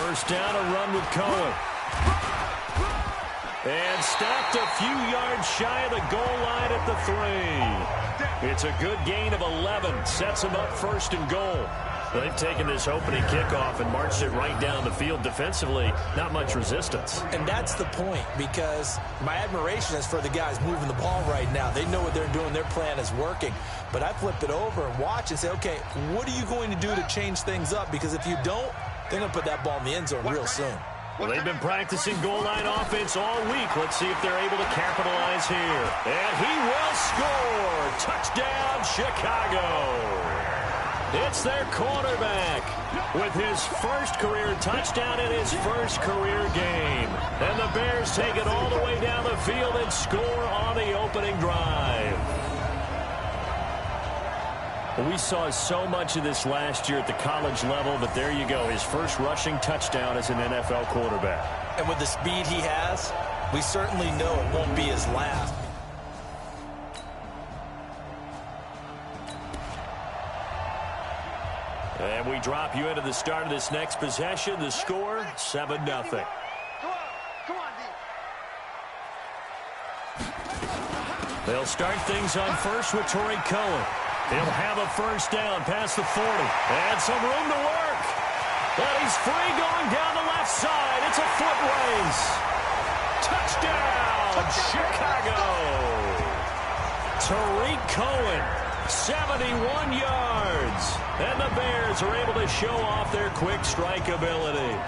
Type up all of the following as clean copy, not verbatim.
first down, a run with Cohen. And stopped a few yards shy of the goal line at the 3. It's a good gain of 11. Sets him up first and goal. They've taken this opening kickoff and marched it right down the field defensively. Not much resistance. And that's the point, because my admiration is for the guys moving the ball right now. They know what they're doing. Their plan is working. But I flip it over and watch and say, okay, what are you going to do to change things up? Because if you don't, they're going to put that ball in the end zone real soon. Well, they've been practicing goal line offense all week. Let's see if they're able to capitalize here. And he will score. Touchdown, Chicago. It's their quarterback with his first career touchdown in his first career game. And the Bears take it all the way down the field and score on the opening drive. We saw so much of this last year at the college level, but there you go. His first rushing touchdown as an NFL quarterback. And with the speed he has, we certainly know it won't be his last. And we drop you into the start of this next possession. The score, 7-0. They'll start things on first with Torrey Cohen. He'll have a first down past the 40. And some room to work. But he's free going down the left side. It's a foot race. Touchdown, Chicago. Torrey Cohen, 71 yards. And the Bears are able to show off their quick strike ability.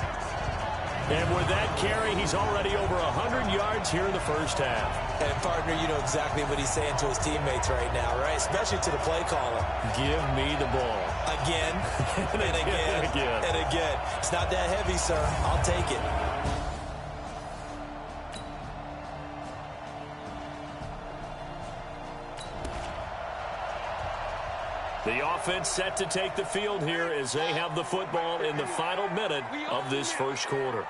And with that carry, he's already over 100 yards here in the first half. And, partner, you know exactly what he's saying to his teammates right now, right? Especially to the play caller. Give me the ball. Again, and again, and again. It's not that heavy, sir. I'll take it. The offense set to take the field here as they have the football in the final minute of this first quarter.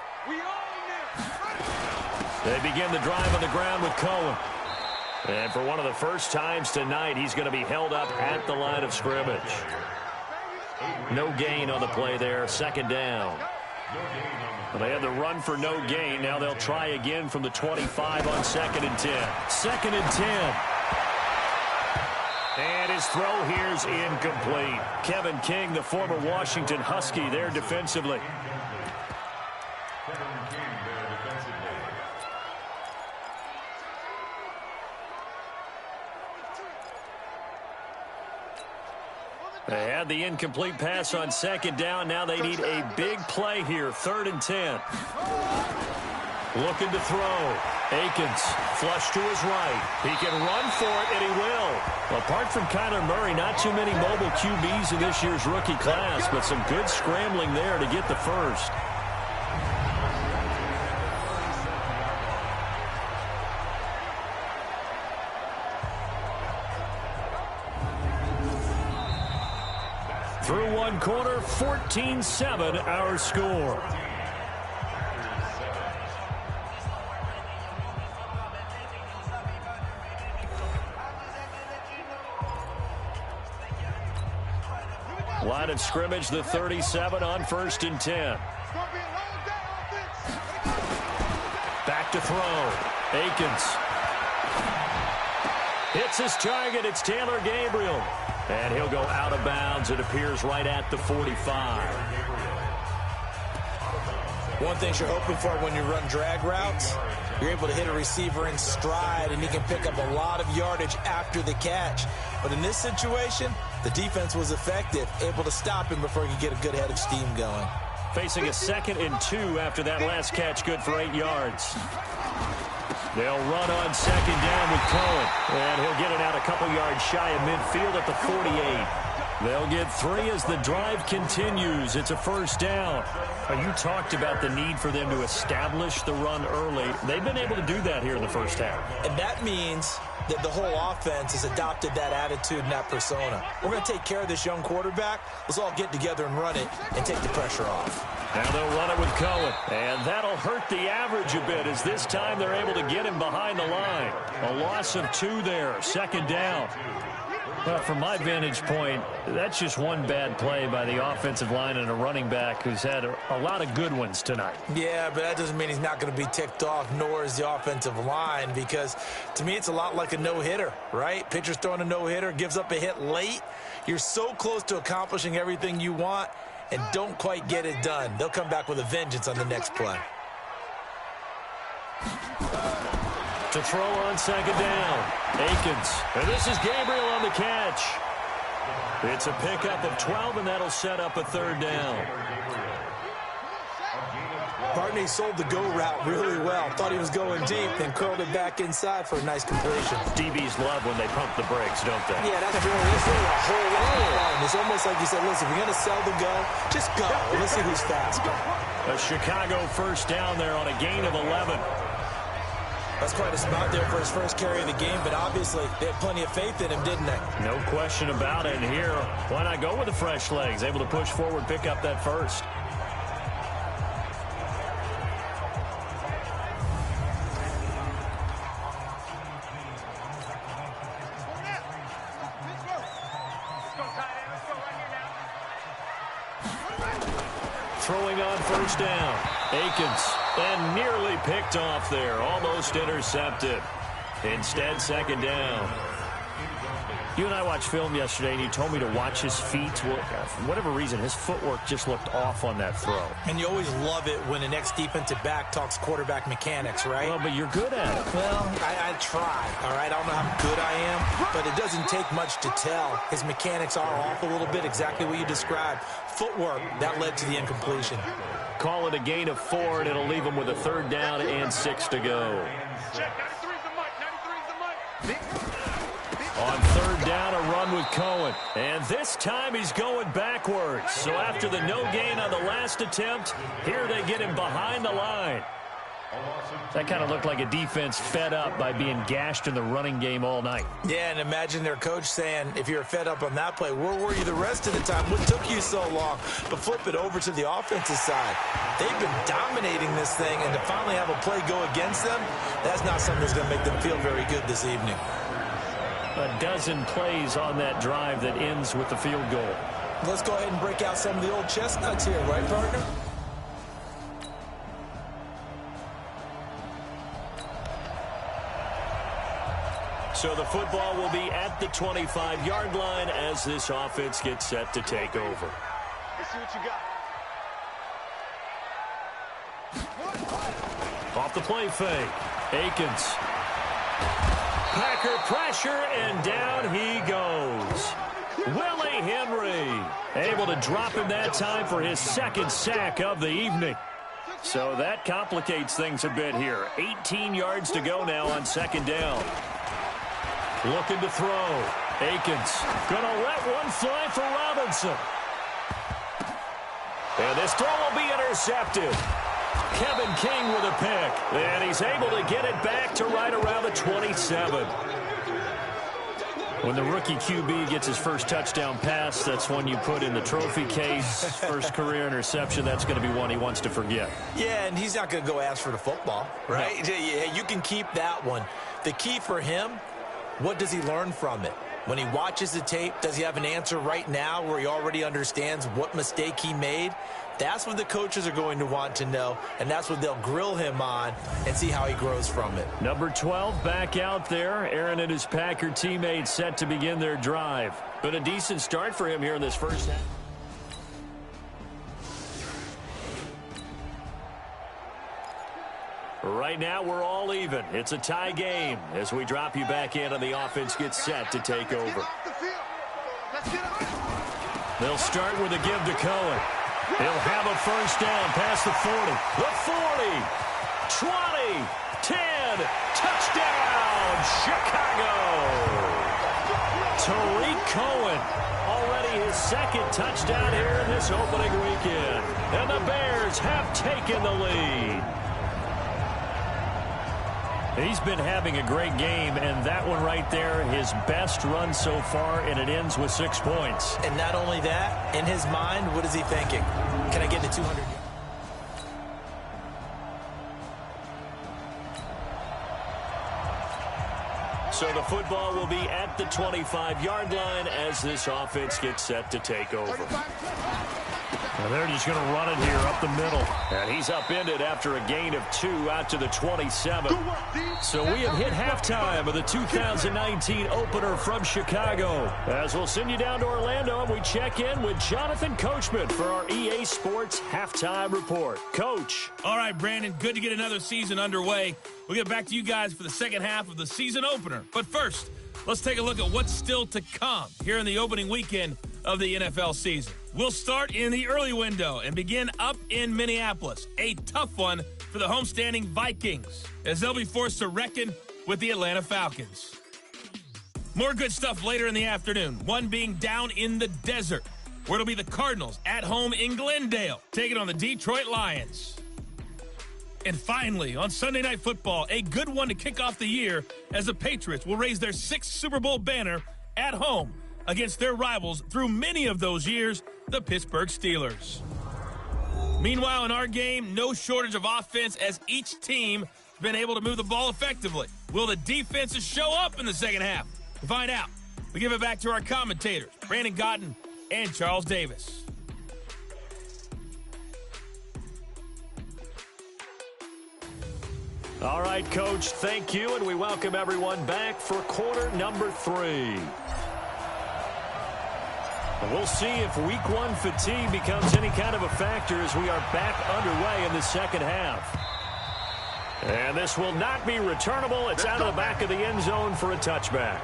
They begin the drive on the ground with Cohen. And for one of the first times tonight, he's going to be held up at the line of scrimmage. No gain on the play there, second down. Well, they had the run for no gain. Now they'll try again from the 25 on 2nd and 10. 2nd and 10. And his throw here's incomplete. Kevin King, the former Washington Husky, there defensively. They had the incomplete pass on 2nd down. Now they need a big play here. 3rd and 10. Looking to throw. Akins, flush to his right. He can run for it, and he will. Apart from Kyler Murray, not too many mobile QBs in this year's rookie class, but some good scrambling there to get the first. Through one quarter, 14-7 our score. Line of scrimmage, the 37 on 1st and 10. Back to throw. Akins. Hits his target. It's Taylor Gabriel. And he'll go out of bounds. It appears right at the 45. One thing you're hoping for when you run drag routes, you're able to hit a receiver in stride, and he can pick up a lot of yardage after the catch. But in this situation, the defense was effective, able to stop him before he could get a good head of steam going. Facing a 2nd and 2 after that last catch, good for 8 yards. They'll run on 2nd down with Cohen, and he'll get it out a couple yards shy of midfield at the 48. They'll get 3 as the drive continues. It's a first down. You talked about the need for them to establish the run early. They've been able to do that here in the first half. And that means that the whole offense has adopted that attitude and that persona. We're going to take care of this young quarterback. Let's all get together and run it and take the pressure off. Now they'll run it with Cohen. And that'll hurt the average a bit as this time they're able to get him behind the line. A loss of 2 there, 2nd down. Well, from my vantage point, that's just one bad play by the offensive line and a running back who's had a lot of good ones tonight. Yeah, but that doesn't mean he's not going to be ticked off, nor is the offensive line, because to me it's a lot like a no-hitter, right? Pitcher's throwing a no-hitter, gives up a hit late. You're so close to accomplishing everything you want and don't quite get it done. They'll come back with a vengeance on the next play. To throw on second down, Akins. And this is Gabriel on the catch. It's a pickup of 12, and that'll set up a third down. Barney sold the go route really well. Thought he was going deep, then curled it back inside for a nice completion. DBs love when they pump the brakes, don't they? Yeah, that's really a whole lot of fun. It's almost like you said, listen, if you're going to sell the go, just go. Let's see who's faster. A Chicago first down there on a gain of 11. That's quite a spot there for his first carry of the game, but obviously they had plenty of faith in him, didn't they? No question about it. And here, why not go with the fresh legs? Able to push forward, pick up that first. Throwing on first down. Akins. And nearly picked off there. Almost intercepted. Instead, second down. You and I watched film yesterday, and you told me to watch his feet. Well, for whatever reason, his footwork just looked off on that throw. And you always love it when the next defensive back talks quarterback mechanics, right? Well, but you're good at it. Well, I try, all right? I don't know how good I am, but it doesn't take much to tell. His mechanics are off a little bit, exactly what you described. Footwork, that led to the incompletion. Call it a gain of 4, and it'll leave him with a third down and 6 to go. On third down, a run with Cohen. And this time he's going backwards. So after the no gain on the last attempt, here they get him behind the line. That kind of looked like a defense fed up by being gashed in the running game all night. Yeah, and imagine their coach saying, if you're fed up on that play, where were you the rest of the time? What took you so long? But flip it over to the offensive side. They've been dominating this thing, and to finally have a play go against them, that's not something that's going to make them feel very good this evening. A dozen plays on that drive that ends with the field goal. Let's go ahead and break out some of the old chestnuts here, right, partner? So the football will be at the 25-yard line as this offense gets set to take over. Let's see what you got. Off the play fake. Akins. Packer pressure, and down he goes. Willie Henry able to drop him that time for his second sack of the evening. So that complicates things a bit here. 18 yards to go now on second down. Looking to throw. Akins gonna let one fly for Robinson. And this throw will be intercepted. Kevin King with a pick. And he's able to get it back to right around the 27. When the rookie QB gets his first touchdown pass, that's one you put in the trophy case. First career interception, that's going to be one he wants to forget. Yeah, and he's not going to go ask for the football, right? No. Yeah, you can keep that one. The key for him, what does he learn from it? When he watches the tape, does he have an answer right now where he already understands what mistake he made? That's what the coaches are going to want to know, and that's what they'll grill him on and see how he grows from it. Number 12 back out there. Aaron and his Packer teammates set to begin their drive. Been a decent start for him here in this first half. Right now, we're all even. It's a tie game as we drop you back in and the offense gets set to take over. They'll start with a give to Cohen. He'll have a first down past the 40. The 40, 20, 10, touchdown, Chicago. Tariq Cohen, already his second touchdown here in this opening weekend. And the Bears have taken the lead. He's been having a great game, and that one right there, his best run so far, and it ends with 6 points. And not only that, in his mind, what is he thinking? Can I get to 200 yards? So the football will be at the 25-yard line as this offense gets set to take over. And they're just going to run it here up the middle. And he's upended after a gain of 2 out to the 27. So we have hit halftime of the 2019 opener from Chicago. As we'll send you down to Orlando, and we check in with Jonathan Coachman for our EA Sports Halftime Report. Coach. All right, Brandon, good to get another season underway. We'll get back to you guys for the second half of the season opener. But first, let's take a look at what's still to come here in the opening weekend of the NFL season. We'll start in the early window and begin up in Minneapolis. A tough one for the homestanding Vikings, as they'll be forced to reckon with the Atlanta Falcons. More good stuff later in the afternoon, one being down in the desert, where it'll be the Cardinals at home in Glendale, taking on the Detroit Lions. And finally, on Sunday Night Football, a good one to kick off the year as the Patriots will raise their 6th Super Bowl banner at home against their rivals through many of those years, the Pittsburgh Steelers. Meanwhile, in our game, no shortage of offense as each team has been able to move the ball effectively. Will the defenses show up in the second half? To find out, we give it back to our commentators, Brandon Godden and Charles Davis. All right, Coach, thank you, and we welcome everyone back for quarter number 3. We'll see if week 1 fatigue becomes any kind of a factor as we are back underway in the second half. And this will not be returnable. It's out of the back of the end zone for a touchback.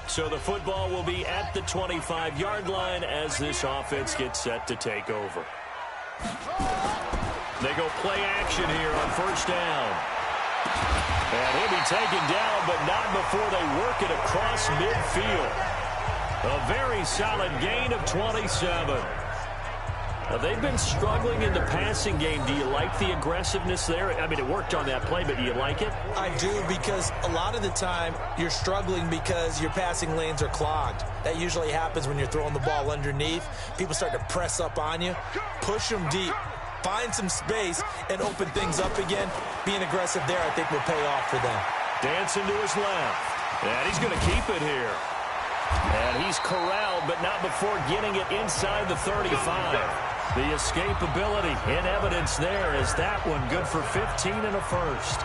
So the football will be at the 25-yard line as this offense gets set to take over. They go play action here on first down. And he'll be taken down, but not before they work it across midfield. A very solid gain of 27. Now, they've been struggling in the passing game. Do you like the aggressiveness there? I mean, it worked on that play, but do you like it? I do, because a lot of the time you're struggling because your passing lanes are clogged. That usually happens when you're throwing the ball underneath. People start to press up on you, push them deep, find some space, and open things up again. Being aggressive there, I think, will pay off for them. Dancing to his left. And he's going to keep it here. And he's corralled, but not before getting it inside the 35. The escapability in evidence there as that one good for 15 and a first.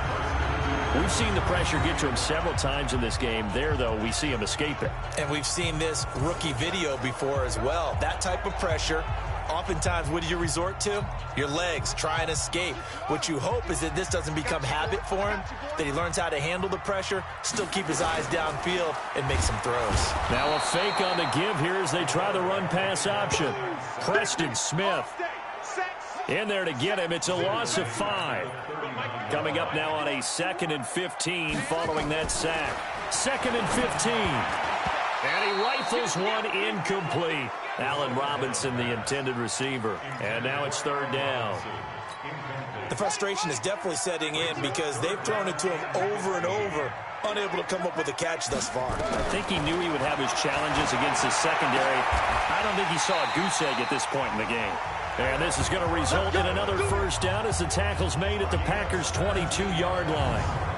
We've seen the pressure get to him several times in this game. There, though, we see him escape it. And we've seen this rookie video before as well. That type of pressure, oftentimes, what do you resort to? Your legs, try and escape. What you hope is that this doesn't become habit for him, that he learns how to handle the pressure, still keep his eyes downfield, and make some throws. Now a fake on the give here as they try the run-pass option. Preston Smith in there to get him. It's a loss of 5. Coming up now on a 2nd and 15 following that sack. 2nd and 15. And he rifles one incomplete. Allen Robinson, the intended receiver. And now it's 3rd down. The frustration is definitely setting in because they've thrown it to him over and over, unable to come up with a catch thus far. I think he knew he would have his challenges against his secondary. I don't think he saw a goose egg at this point in the game. And this is going to result in another first down as the tackle's made at the Packers' 22-yard line.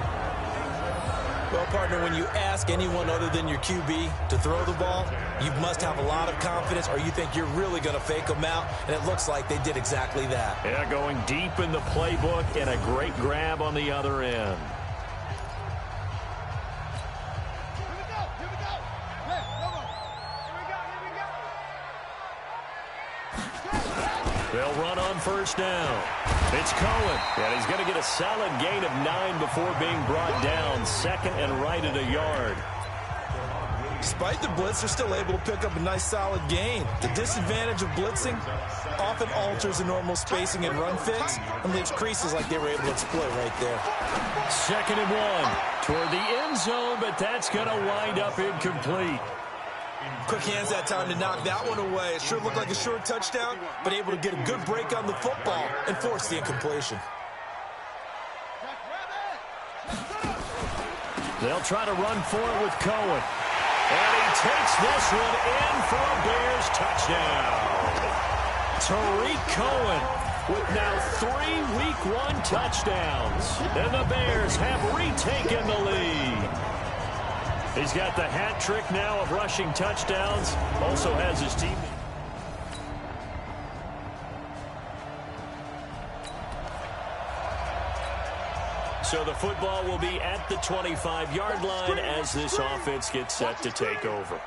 Well, partner, when you ask anyone other than your QB to throw the ball, you must have a lot of confidence, or you think you're really going to fake them out, and it looks like they did exactly that. Yeah, going deep in the playbook and a great grab on the other end. They'll run on first down. It's Cohen, and he's going to get a solid gain of 9 before being brought down. 2nd and right at a yard. Despite the blitz, they're still able to pick up a nice solid gain. The disadvantage of blitzing often alters the normal spacing and run fits and leaves creases like they were able to exploit right there. 2nd and 1 toward the end zone, but that's going to wind up incomplete. Quick hands that time to knock that one away. It sure looked like a short touchdown, but able to get a good break on the football and force the incompletion. They'll try to run for it with Cohen. And he takes this one in for a Bears touchdown. Tariq Cohen with now 3 Week 1 touchdowns. And the Bears have retaken the lead. He's got the hat trick now of rushing touchdowns. Also has his team. So the football will be at the 25-yard line as this offense gets set to take over.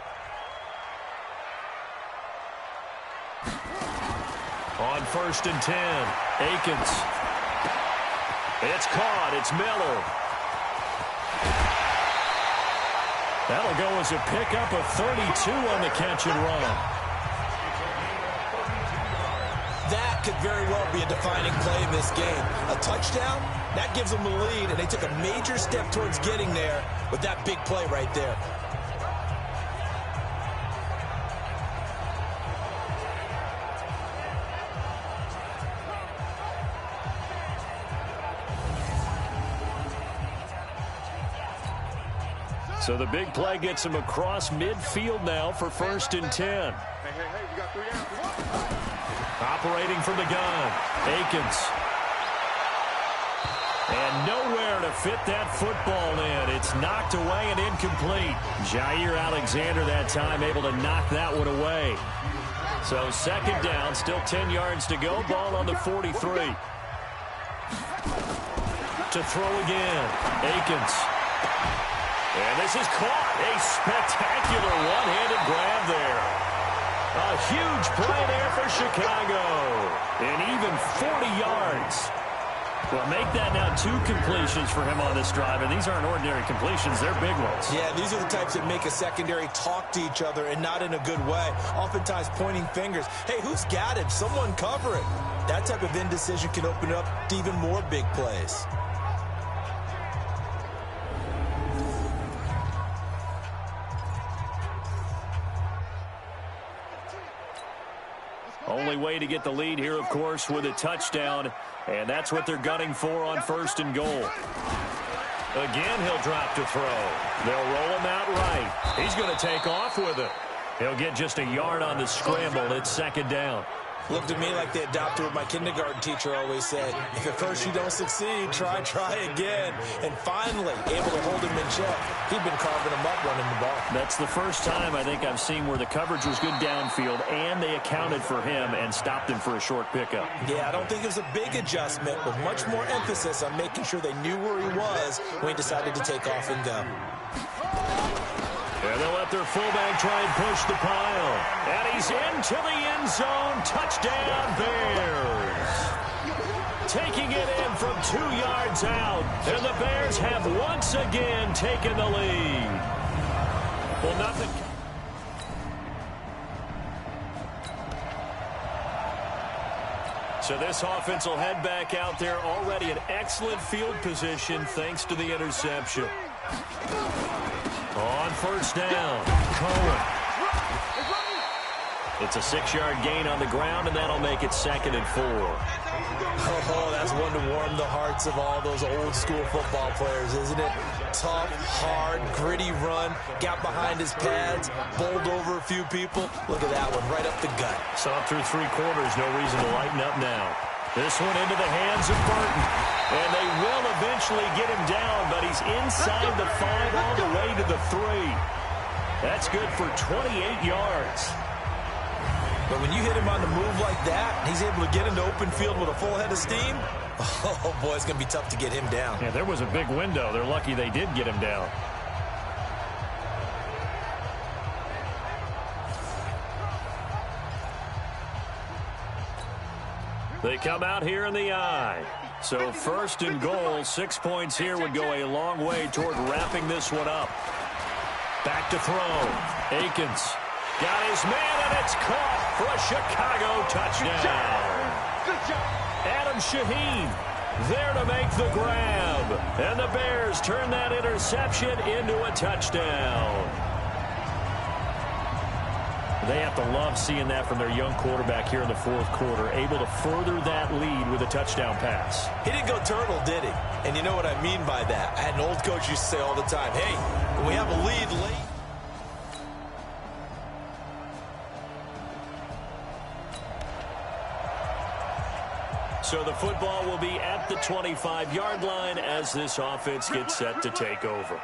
On 1st and 10, Akins. It's caught. It's Miller. That'll go as a pickup of 32 on the catch and run. That could very well be a defining play in this game. A touchdown, that gives them the lead, and they took a major step towards getting there with that big play right there. So the big play gets him across midfield now for 1st and 10. Hey, you got 3 out. Operating from the gun, Akins. And nowhere to fit that football in. It's knocked away and incomplete. Jair Alexander that time able to knock that one away. So 2nd down, still 10 yards to go. Ball on the 43. To throw again, Akins. And this is caught. A spectacular one-handed grab there. A huge play there for Chicago. And even 40 yards. Well, make that now 2 completions for him on this drive. And these aren't ordinary completions. They're big ones. Yeah, these are the types that make a secondary talk to each other and not in a good way. Oftentimes pointing fingers. Hey, who's got it? Someone cover it. That type of indecision can open up to even more big plays. Only way to get the lead here, of course, with a touchdown. And that's what they're gunning for on 1st and goal. Again, he'll drop to throw. They'll roll him out right. He's going to take off with it. He'll get just a yard on the scramble. It's 2nd down. Looked at me like they adopted what my kindergarten teacher always said. If at first you don't succeed, try again. And finally, able to hold him in check. He'd been carving him up running the ball. That's the first time I think I've seen where the coverage was good downfield and they accounted for him and stopped him for a short pickup. Yeah, I don't think it was a big adjustment, but much more emphasis on making sure they knew where he was when he decided to take off and go. And they'll let their fullback try and push the pile. And he's into the end zone. Touchdown, Bears. Taking it in from 2 yards out. And the Bears have once again taken the lead. Well, nothing. So this offense will head back out there already in excellent field position thanks to the interception. On 1st down, Cohen. It's a 6-yard gain on the ground, and that'll make it 2nd and 4. Oh, that's one to warm the hearts of all those old-school football players, isn't it? Tough, hard, gritty run, got behind his pads, bowled over a few people. Look at that one, right up the gut. So up through 3 quarters, no reason to lighten up now. This one into the hands of Burton. And they will eventually get him down, but he's inside the 5 all the way to the 3. That's good for 28 yards. But when you hit him on the move like that, he's able to get into open field with a full head of steam, oh, boy, it's going to be tough to get him down. Yeah, there was a big window. They're lucky they did get him down. They come out here in the eye. So 1st and goal, 6 points here would go a long way toward wrapping this one up. Back to throw. Akins got his man, and it's caught for a Chicago touchdown. Good job. Adam Shaheen there to make the grab. And the Bears turn that interception into a touchdown. They have to love seeing that from their young quarterback here in the 4th quarter, able to further that lead with a touchdown pass. He didn't go turtle, did he? And you know what I mean by that. I had an old coach used to say all the time, hey, when we have a lead late. So the football will be at the 25-yard line as this offense gets set to take over.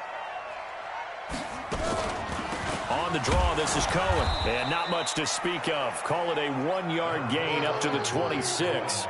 On the draw, this is Cohen. And not much to speak of. Call it a 1-yard gain up to the 26.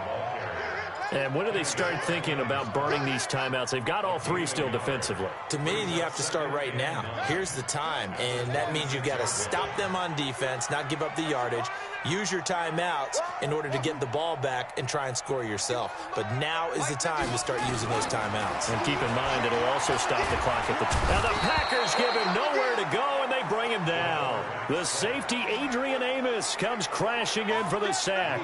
And when do they start thinking about burning these timeouts? They've got all three still defensively. To me, you have to start right now. Here's the time, and that means you've got to stop them on defense, not give up the yardage, use your timeouts in order to get the ball back and try and score yourself. But now is the time to start using those timeouts. And keep in mind, it'll also stop the clock at the time. Now the Packers give him nowhere to go, and they bring him down. The safety, Adrian Amos, comes crashing in for the sack.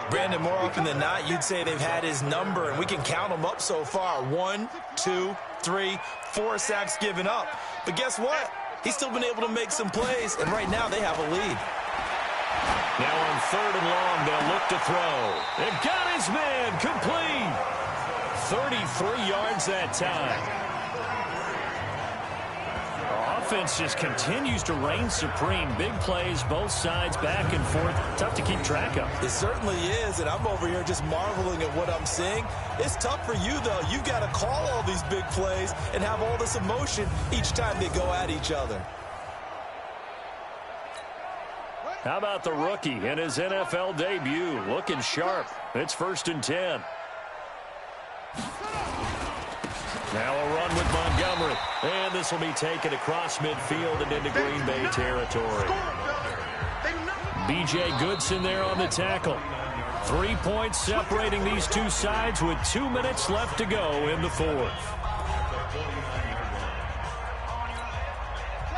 Brandon, more often than not, you'd say they've had his number, and we can count them up so far. 1, 2, 3, 4 sacks given up. But guess what? He's still been able to make some plays, and right now they have a lead. Now on 3rd and long, they'll look to throw. And got his man complete. 33 yards that time. Offense just continues to reign supreme. Big plays, both sides, back and forth. Tough to keep track of. It certainly is, and I'm over here just marveling at what I'm seeing. It's tough for you, though. You've got to call all these big plays and have all this emotion each time they go at each other. How about the rookie in his NFL debut? Looking sharp. It's 1st and 10. Now a run with Montgomery. And this will be taken across midfield and into Green Bay territory. B.J. Goodson there on the tackle. 3 points separating these two sides with 2 minutes left to go in the 4th.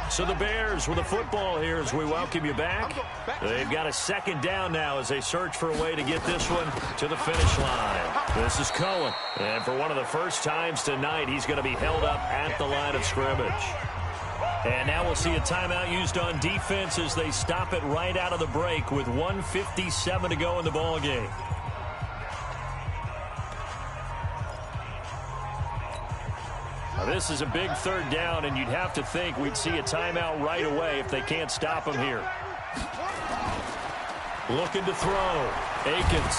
So the Bears with the football here as we welcome you back. They've got a 2nd down now as they search for a way to get this one to the finish line. This is Cohen. And for one of the first times tonight, he's going to be held up at the line of scrimmage. And now we'll see a timeout used on defense as they stop it right out of the break with 1:57 to go in the ballgame. This is a big 3rd down, and you'd have to think we'd see a timeout right away if they can't stop him here. Looking to throw. Akins.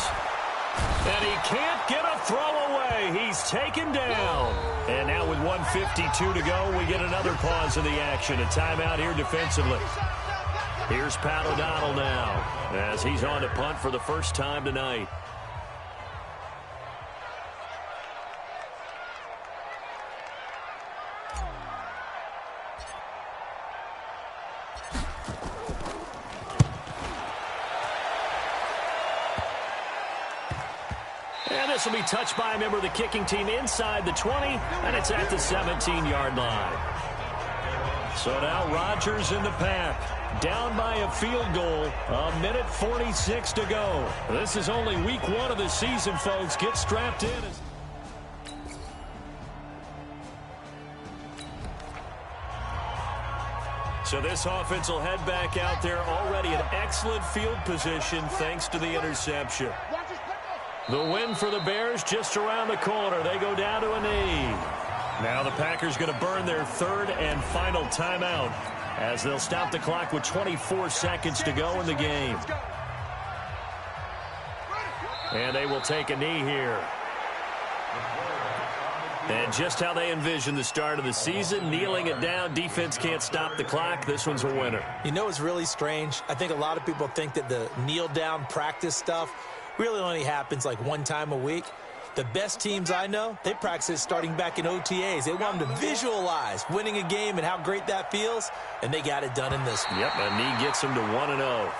And he can't get a throw away. He's taken down. And now with 1:52 to go, we get another pause in the action. A timeout here defensively. Here's Pat O'Donnell now as he's on to punt for the first time tonight. This will be touched by a member of the kicking team inside the 20, and it's at the 17-yard line. So now Rodgers in the pack, down by a field goal, 1:46 to go. This is only week 1 of the season, folks. Get strapped in. So this offense will head back out there already in excellent field position thanks to the interception. The win for the Bears just around the corner. They go down to a knee. Now the Packers going to burn their 3rd and final timeout as they'll stop the clock with 24 seconds to go in the game. And they will take a knee here. And just how they envision the start of the season, kneeling it down, defense can't stop the clock. This one's a winner. You know, it's really strange. I think a lot of people think that the kneel-down practice stuff really only happens like 1 time a week. The best teams I know, they practice it starting back in OTAs. They want them to visualize winning a game and how great that feels, and they got it done in this one. Yep, a knee gets them to 1-0.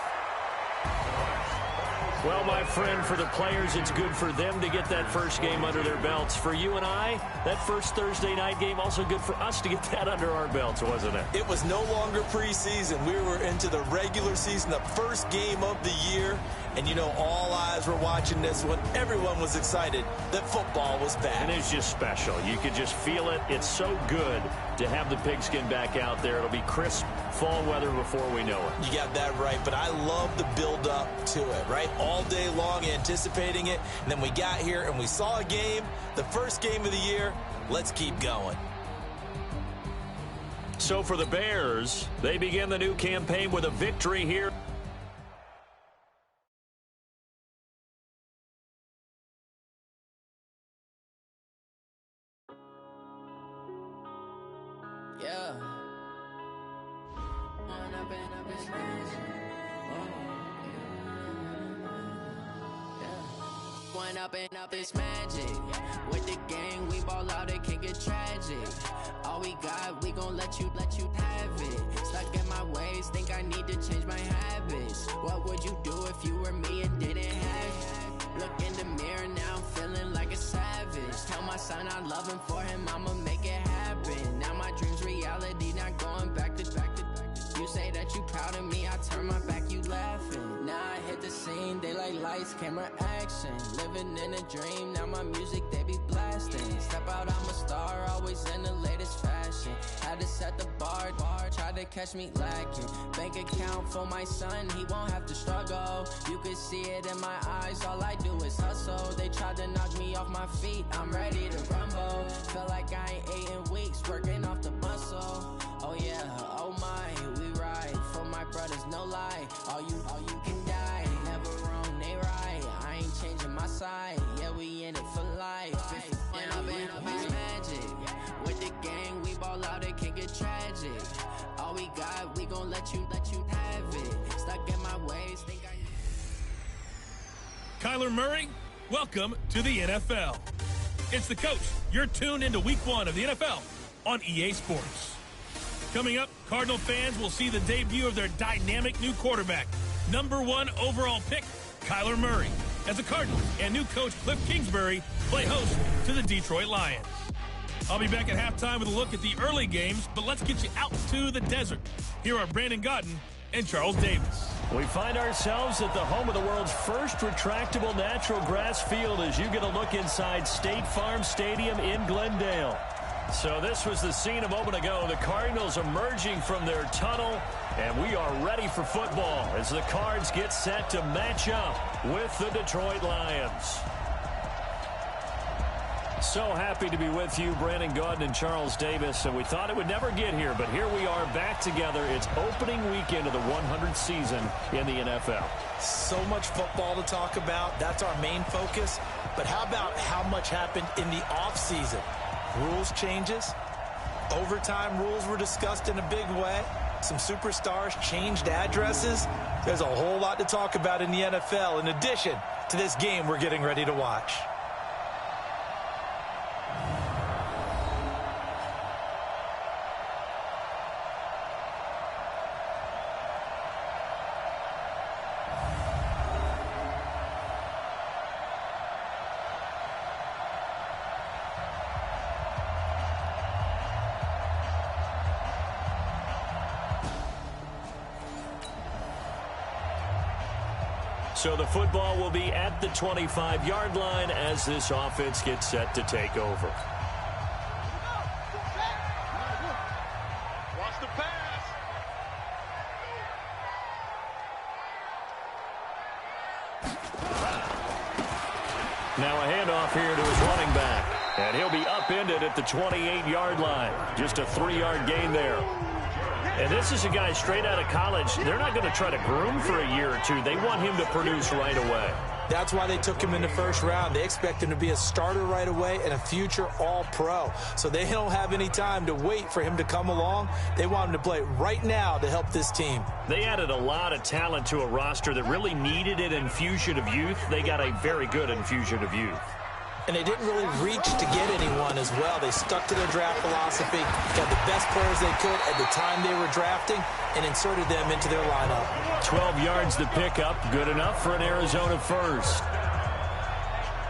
Well, my friend, for the players, it's good for them to get that first game under their belts. For you and I, that first Thursday night game, also good for us to get that under our belts, wasn't it? It was no longer preseason. We were into the regular season, the first game of the year. And, you know, all eyes were watching this one. Everyone was excited that football was back. And it's just special. You could just feel it. It's so good to have the pigskin back out there. It'll be crisp fall weather before we know it. You got that right, but I love the build-up to it, right? All day long anticipating it, and then we got here and we saw a game, the first game of the year. Let's keep going. So for the Bears, they begin the new campaign with a victory here. Yeah. One up and up is magic. With the gang, we ball out, it can get tragic. All we got, we gon' let you have it. Stuck in my ways, think I need to change my habits. What would you do if you were me and didn't have it? Look in the mirror, now I'm feeling like a savage. Tell my son I love him, for him I'ma make it happen. Now my dream's reality, not going back to. You say that you proud of me, I turn my back, you laughing. Now I hit the scene, they like lights, camera, action. Living in a dream, now my music, they be blasting. Step out, I'm a star, always in the latest fashion. Had to set the bar, try to catch me lacking. Bank account for my son, he won't have to struggle. You can see it in my eyes, all I do is hustle. They tried to knock me off my feet, I'm ready to rumble. Feel like I ain't ate in weeks, working off the muscle. Oh yeah, oh my, we ride for my brothers, no lie. All you can die, never wrong, they right. I ain't changing my side, yeah, we in it for life. And up is magic. With the gang, we ball out, it can get tragic. All we got, we gon' let you have it. Stuck in my ways, think I. Kyler Murray, welcome to the NFL. It's the coach. You're tuned into Week 1 of the NFL on EA Sports. Coming up, Cardinal fans will see the debut of their dynamic new quarterback, #1 overall pick, Kyler Murray, as the Cardinals and new coach Cliff Kingsbury play host to the Detroit Lions. I'll be back at halftime with a look at the early games, but let's get you out to the desert. Here are Brandon Godden and Charles Davis. We find ourselves at the home of the world's first retractable natural grass field as you get a look inside State Farm Stadium in Glendale. So this was the scene a moment ago. The Cardinals emerging from their tunnel, and we are ready for football as the Cards get set to match up with the Detroit Lions. So happy to be with you, Brandon Gaudin and Charles Davis. And we thought it would never get here, but here we are back together. It's opening weekend of the 100th season in the NFL. So much football to talk about. That's our main focus. But how about how much happened in the offseason? Rules changes. Overtime rules were discussed in a big way. Some superstars changed addresses. There's a whole lot to talk about in the NFL in addition to this game we're getting ready to watch. So the football will be at the 25-yard line as this offense gets set to take over. Watch the pass. Now a handoff here to his running back. And he'll be upended at the 28-yard line. Just a 3-yard gain there. And this is a guy straight out of college. They're not going to try to groom for a year or two. They want him to produce right away. That's why they took him in the first round. They expect him to be a starter right away and a future all-pro. So they don't have any time to wait for him to come along. They want him to play right now to help this team. They added a lot of talent to a roster that really needed an infusion of youth. They got a very good infusion of youth. And they didn't really reach to get anyone as well. They stuck to their draft philosophy, got the best players they could at the time they were drafting, and inserted them into their lineup. 12 yards to pick up, good enough for an Arizona first.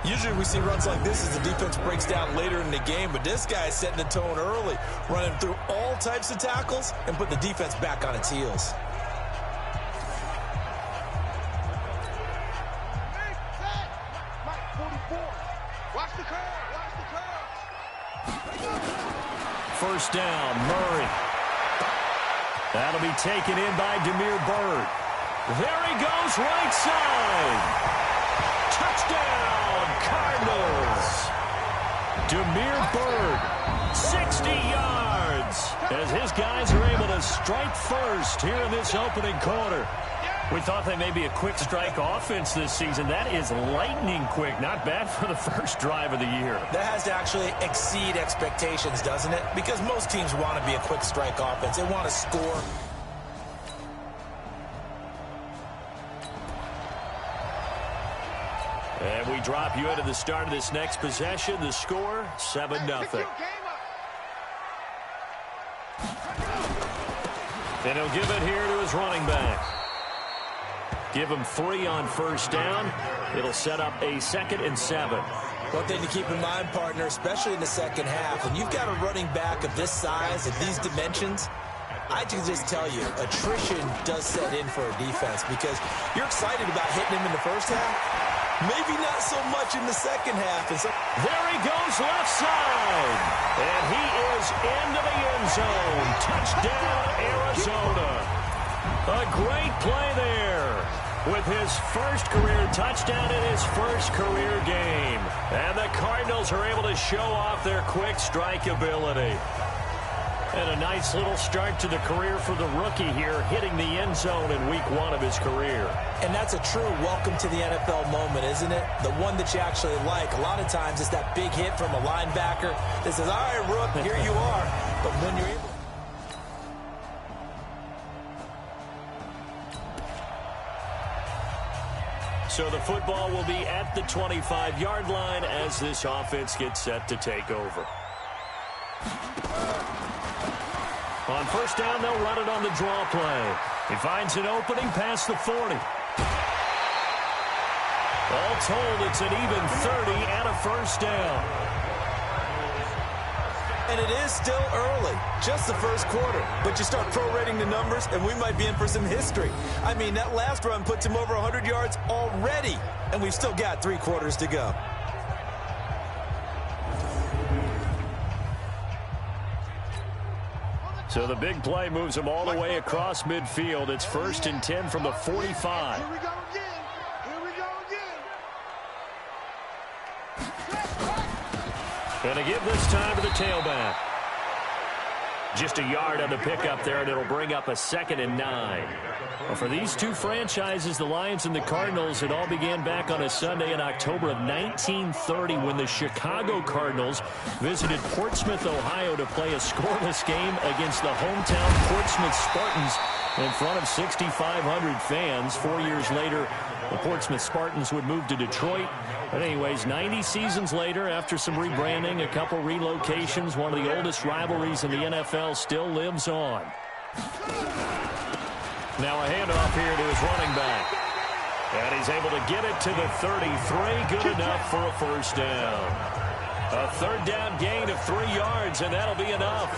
Usually we see runs like this as the defense breaks down later in the game, but this guy is setting the tone early, running through all types of tackles and put the defense back on its heels. First down, Murray. That'll be taken in by Demir Bird. There he goes, right side. Touchdown, Cardinals. Demir Bird, 60 yards, as his guys are able to strike first here in this opening quarter. We thought they may be a quick strike offense this season. That is lightning quick. Not bad for the first drive of the year. That has to actually exceed expectations, doesn't it? Because most teams want to be a quick strike offense. They want to score. And we drop you into the start of this next possession. The score, 7-0. And he'll give it here to his running back. Give him 3 on first down. It'll set up a 2nd and 7. One thing to keep in mind, partner, especially in the second half, when you've got a running back of this size, of these dimensions, I can just tell you, attrition does set in for a defense because you're excited about hitting him in the first half. Maybe not so much in the second half. And so there he goes left side. And he is into the end zone. Touchdown, Arizona. A great play there with his first career touchdown in his first career game. And the Cardinals are able to show off their quick strike ability. And a nice little start to the career for the rookie here, hitting the end zone in week 1 of his career. And that's a true welcome to the NFL moment, isn't it? The one that you actually like. A lot of times it's that big hit from a linebacker that says, all right, Rook, here you are. But when you're able... So the football will be at the 25-yard line as this offense gets set to take over. On first down, they'll run it on the draw play. He finds an opening past the 40. All told, it's an even 30 and a first down. And it is still early, just the first quarter. But you start prorating the numbers, and we might be in for some history. I mean, that last run puts him over 100 yards already, and we've still got 3 quarters to go. So the big play moves him all the way across midfield. It's 1st and 10 from the 45. Here we go again. Here we go again. Going to give this time to the tailback. Just a yard on the pickup there, and it'll bring up a 2nd and 9. Well, for these two franchises, the Lions and the Cardinals, it all began back on a Sunday in October of 1930 when the Chicago Cardinals visited Portsmouth, Ohio to play a scoreless game against the hometown Portsmouth Spartans in front of 6,500 fans. 4 years later, the Portsmouth Spartans would move to Detroit. But anyways, 90 seasons later, after some rebranding, a couple relocations, one of the oldest rivalries in the NFL still lives on. Now a handoff here to his running back. And he's able to get it to the 33. Good enough for a first down. A 3rd down gain of 3 yards, and that'll be enough.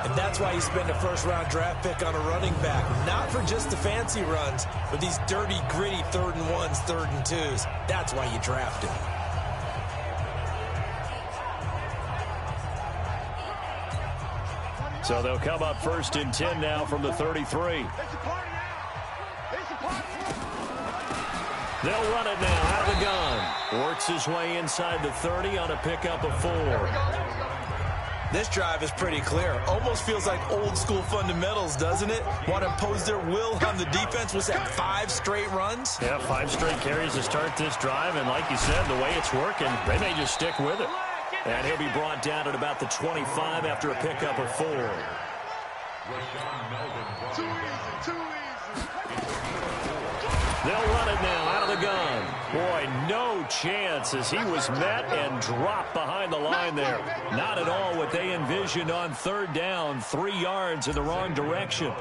And that's why you spend a first-round draft pick on a running back. Not for just the fancy runs, but these dirty, gritty 3rd and 1s, 3rd and 2s. That's why you draft him. So they'll come up 1st and 10 now from the 33. They'll run it now out of the gun. Works his way inside the 30 on a pickup of 4. This drive is pretty clear. Almost feels like old school fundamentals, doesn't it? Want to impose their will on the defense. Was that 5 straight runs? Yeah, 5 straight carries to start this drive. And like you said, the way it's working, they may just stick with it. And he'll be brought down at about the 25 after a pickup of 4. Too easy. They'll run it now out of the gun. Boy, no chance as he was met and dropped behind the line there. Not at all what they envisioned on 3rd down. 3 yards in the wrong direction.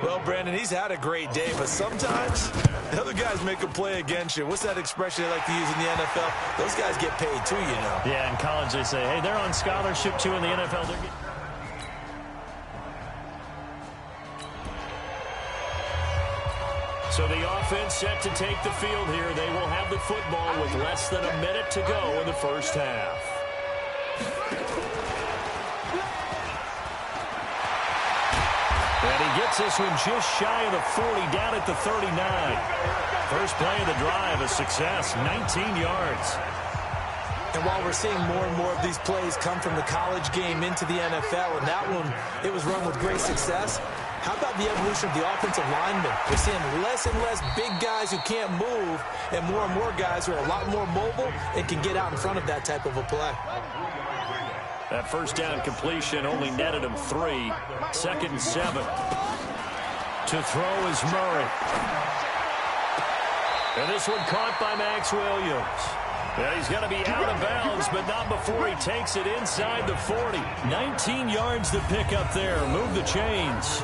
Well, Brandon, he's had a great day, but sometimes the other guys make a play against you. What's that expression they like to use in the NFL? Those guys get paid too, you know. Yeah, in college they say, hey, they're on scholarship too in the NFL. They're getting... So the offense set to take the field here. They will have the football with less than a minute to go in the first half. And he gets this one just shy of the 40, down at the 39. First play of the drive, a success, 19 yards. And while we're seeing more and more of these plays come from the college game into the NFL, and that one, it was run with great success, How about the evolution of the offensive linemen? We're seeing less and less big guys who can't move and more guys who are a lot more mobile and can get out in front of that type of a play. That first down completion only netted him 3. 2nd and 7. To throw is Murray. And this one caught by Max Williams. Yeah, he's going to be out of bounds, but not before he takes it inside the 40. 19 yards to pick up there. Move the chains.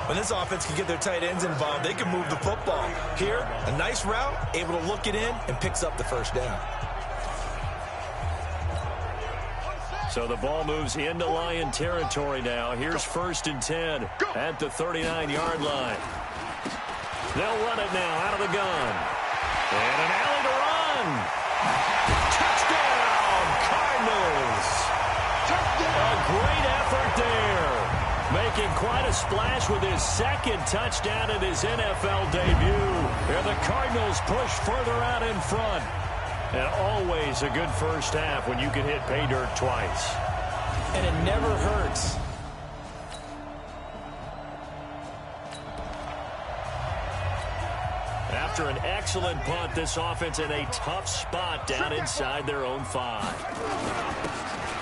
When this offense can get their tight ends involved, they can move the football. Here, a nice route, able to look it in, and picks up the first down. So the ball moves into Lion territory now. Here's 1st and 10 at the 39-yard line. They'll run it now out of the gun. And an alley to run. Touchdown, Cardinals. A great effort there. Making quite a splash with his 2nd touchdown in his NFL debut. And the Cardinals push further out in front. And always a good first half when you can hit pay dirt twice. And it never hurts. After an excellent punt, this offense in a tough spot down inside their own 5.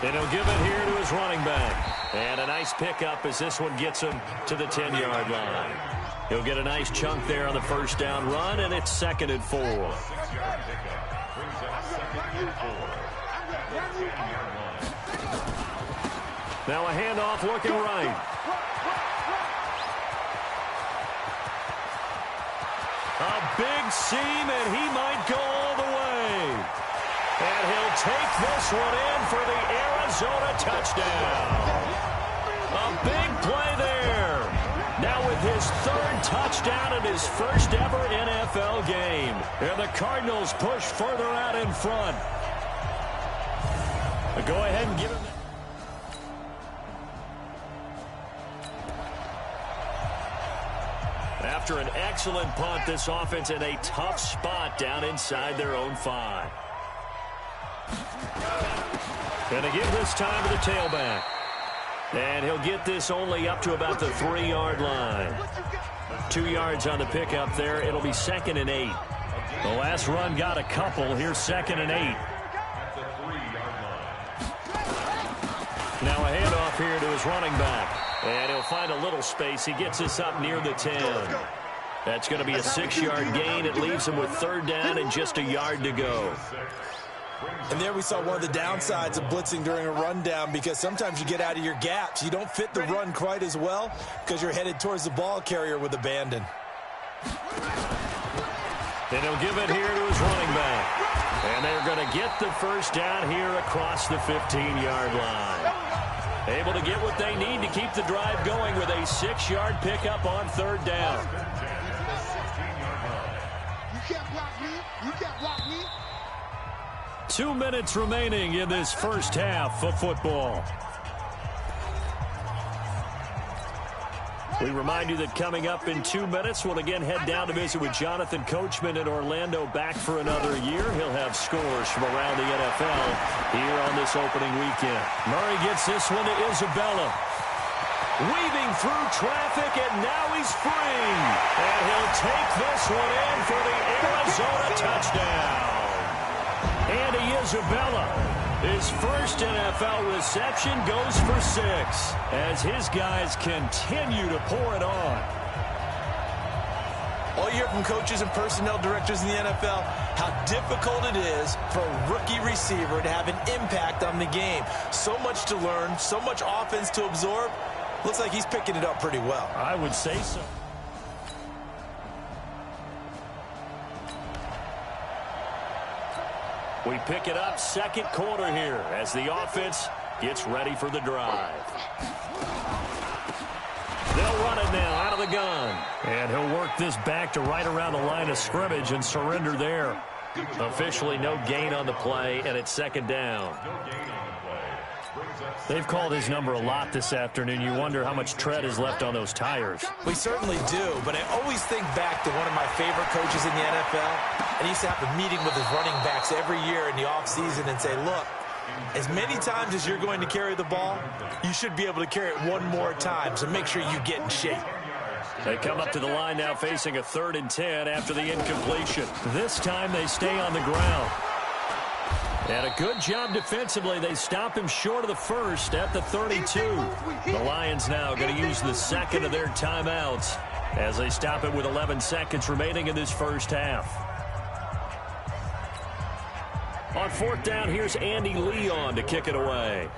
And he'll give it here to his running back. And a nice pickup as this one gets him to the 10-yard line. He'll get a nice chunk there on the first down run, and it's 2nd and 4. Now a handoff looking right. A big seam, and he might go all the way. And he'll take this one in for the Arizona touchdown. A big play there. Now with his 3rd touchdown in his first ever NFL game. And the Cardinals push further out in front. But go ahead and give him that. After an excellent punt, this offense in a tough spot down inside their own 5. Gonna give this time to the tailback. And he'll get this only up to about the 3-yard line. 2 yards on the pickup there. It'll be 2nd and 8. The last run got a couple. Here's 2nd and 8. Now a handoff here to his running back. And he'll find a little space. He gets this up near the 10. That's going to be a 6-yard gain. It leaves him with 3rd down and just a yard to go. And there we saw one of the downsides of blitzing during a rundown, because sometimes you get out of your gaps. You don't fit the run quite as well because you're headed towards the ball carrier with abandon. And he'll give it here to his running back. And they're going to get the first down here across the 15-yard line. Able to get what they need to keep the drive going with a 6-yard pickup on 3rd down. You can't block me. You can't block me. 2 minutes remaining in this first half of football. We remind you that coming up in 2 minutes, we'll again head down to visit with Jonathan Coachman in Orlando, back for another year. He'll have scores from around the NFL here on this opening weekend. Murray gets this one to Isabella. Weaving through traffic, and now he's free. And he'll take this one in for the Arizona touchdown. Andy Isabella, his first NFL reception, goes for 6 as his guys continue to pour it on. All you hear from coaches and personnel directors in the NFL, how difficult it is for a rookie receiver to have an impact on the game. So much to learn, so much offense to absorb. Looks like he's picking it up pretty well. I would say so. We pick it up 2nd quarter here as the offense gets ready for the drive. They'll run it now out of the gun. And he'll work this back to right around the line of scrimmage and surrender there. Officially no gain on the play, and it's 2nd down. They've called his number a lot this afternoon. You wonder how much tread is left on those tires. We certainly do, but I always think back to one of my favorite coaches in the NFL. And he used to have a meeting with his running backs every year in the offseason and say, look, As many times as you're going to carry the ball, you should be able to carry it one more time, so make sure you get in shape. They come up to the line now facing a 3rd and 10 after the incompletion. This time they stay on the ground. And a good job defensively. They stop him short of the first at the 32. The Lions now going to use the second of their timeouts as they stop it with 11 seconds remaining in this first half. On 4th down, here's Andy Leon to kick it away.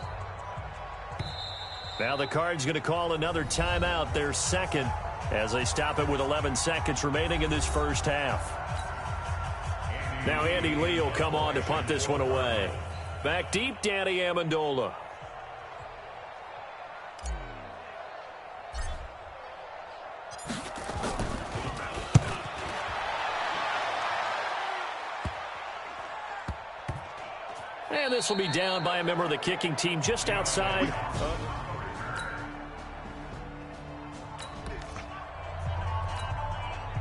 Now the Cards going to call another timeout, their second, as they stop it with 11 seconds remaining in this first half. Now Andy Lee will come on to punt this one away. Back deep, Danny Amendola. And this will be down by a member of the kicking team just outside.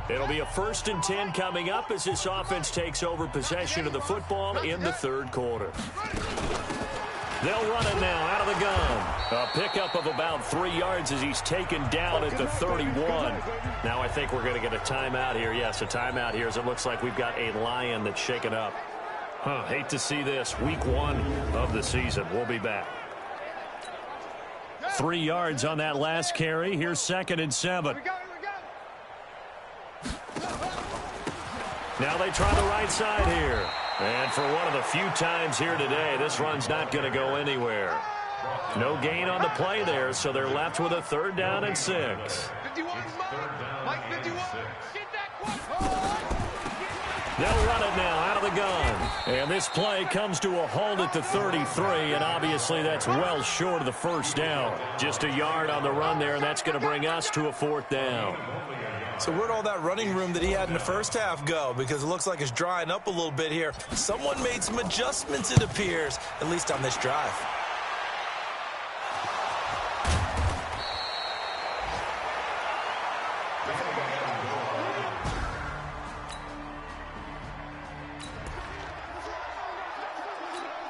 It'll be a 1st and 10 coming up as this offense takes over possession of the football in the 3rd quarter. They'll run it now out of the gun. A pickup of about 3 yards as he's taken down at the 31. Now I think we're going to get a timeout here. Yes, a timeout here as it looks like we've got a Lion that's shaken up. Hate to see this. Week 1 of the season. We'll be back. 3 yards on that last carry. Here's 2nd and 7. Now they try the right side here. And for one of the few times here today, this run's not going to go anywhere. No gain on the play there, so they're left with a 3rd down and 6. They'll run it now out of the gun. And this play comes to a halt at the 33, and obviously that's well short of the 1st down. Just a yard on the run there, and that's going to bring us to a 4th down. So where'd all that running room that he had in the first half go? Because it looks like it's drying up a little bit here. Someone made some adjustments, it appears, at least on this drive.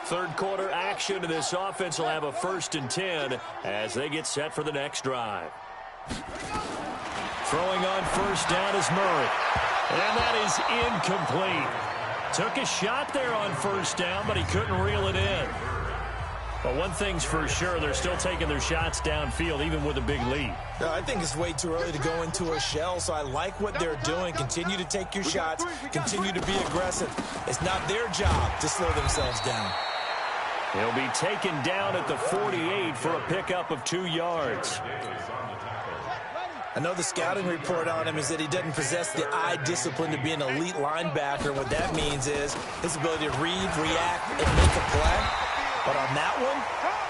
Third quarter action, and this offense will have a 1st and 10 as they get set for the next drive. Throwing on 1st down is Murray. And that is incomplete. Took a shot there on 1st down, but he couldn't reel it in. But one thing's for sure, they're still taking their shots downfield, even with a big lead. No, I think it's way too early to go into a shell, so I like what they're doing. Continue to take your shots. Continue to be aggressive. It's not their job to slow themselves down. He'll be taken down at the 48 for a pickup of 2 yards. I know the scouting report on him is that he doesn't possess the eye discipline to be an elite linebacker. What that means is his ability to read, react, and make a play. But on that one,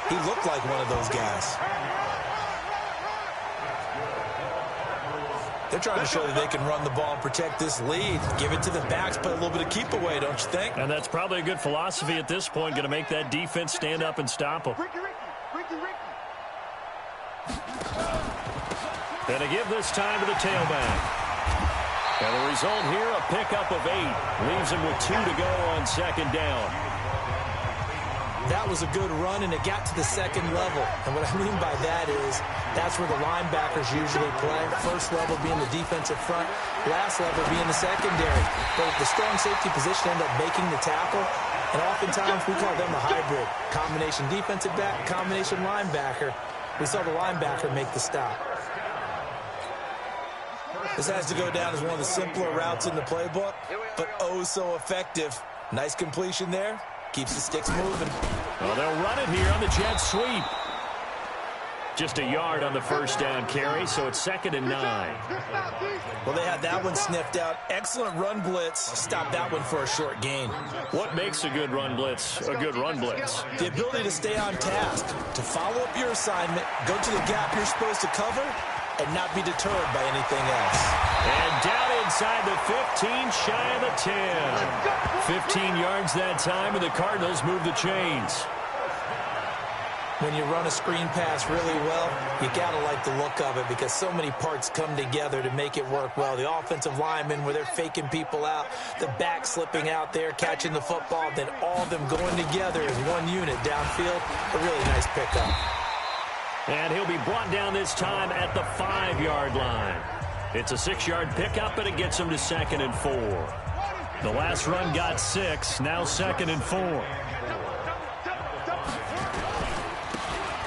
he looked like one of those guys. They're trying to show that they can run the ball and protect this lead. Give it to the backs, play a little bit of keep away, don't you think? And that's probably a good philosophy at this point, going to make that defense stand up and stop them. And to give this time to the tailback. And the result here, a pickup of 8. Leaves him with 2 to go on 2nd down. That was a good run, and it got to the 2nd level. And what I mean by that is that's where the linebackers usually play. First level being the defensive front, last level being the secondary. But the strong safety position end up making the tackle, and oftentimes we call them a hybrid. Combination defensive back, combination linebacker. We saw the linebacker make the stop. This has to go down as one of the simpler routes in the playbook, but oh so effective. Nice completion there. Keeps the sticks moving. Well, they'll run it here on the jet sweep. Just a yard on the 1st down carry, so it's 2nd and 9. Well, they had that one sniffed out. Excellent run blitz. Stop that one for a short gain. What makes a good run blitz a good run blitz? The ability to stay on task, to follow up your assignment, go to the gap you're supposed to cover, and not be deterred by anything else. And down inside the 15, shy of the 10. 15 yards that time, and the Cardinals move the chains. When you run a screen pass really well, you got to like the look of it because so many parts come together to make it work well. The offensive linemen, where they're faking people out, the back slipping out there, catching the football, then all of them going together as one unit downfield. A really nice pickup. And he'll be brought down this time at the 5-yard line. It's a 6-yard pickup, and it gets him to 2nd and 4. The last run got 6, now 2nd and 4.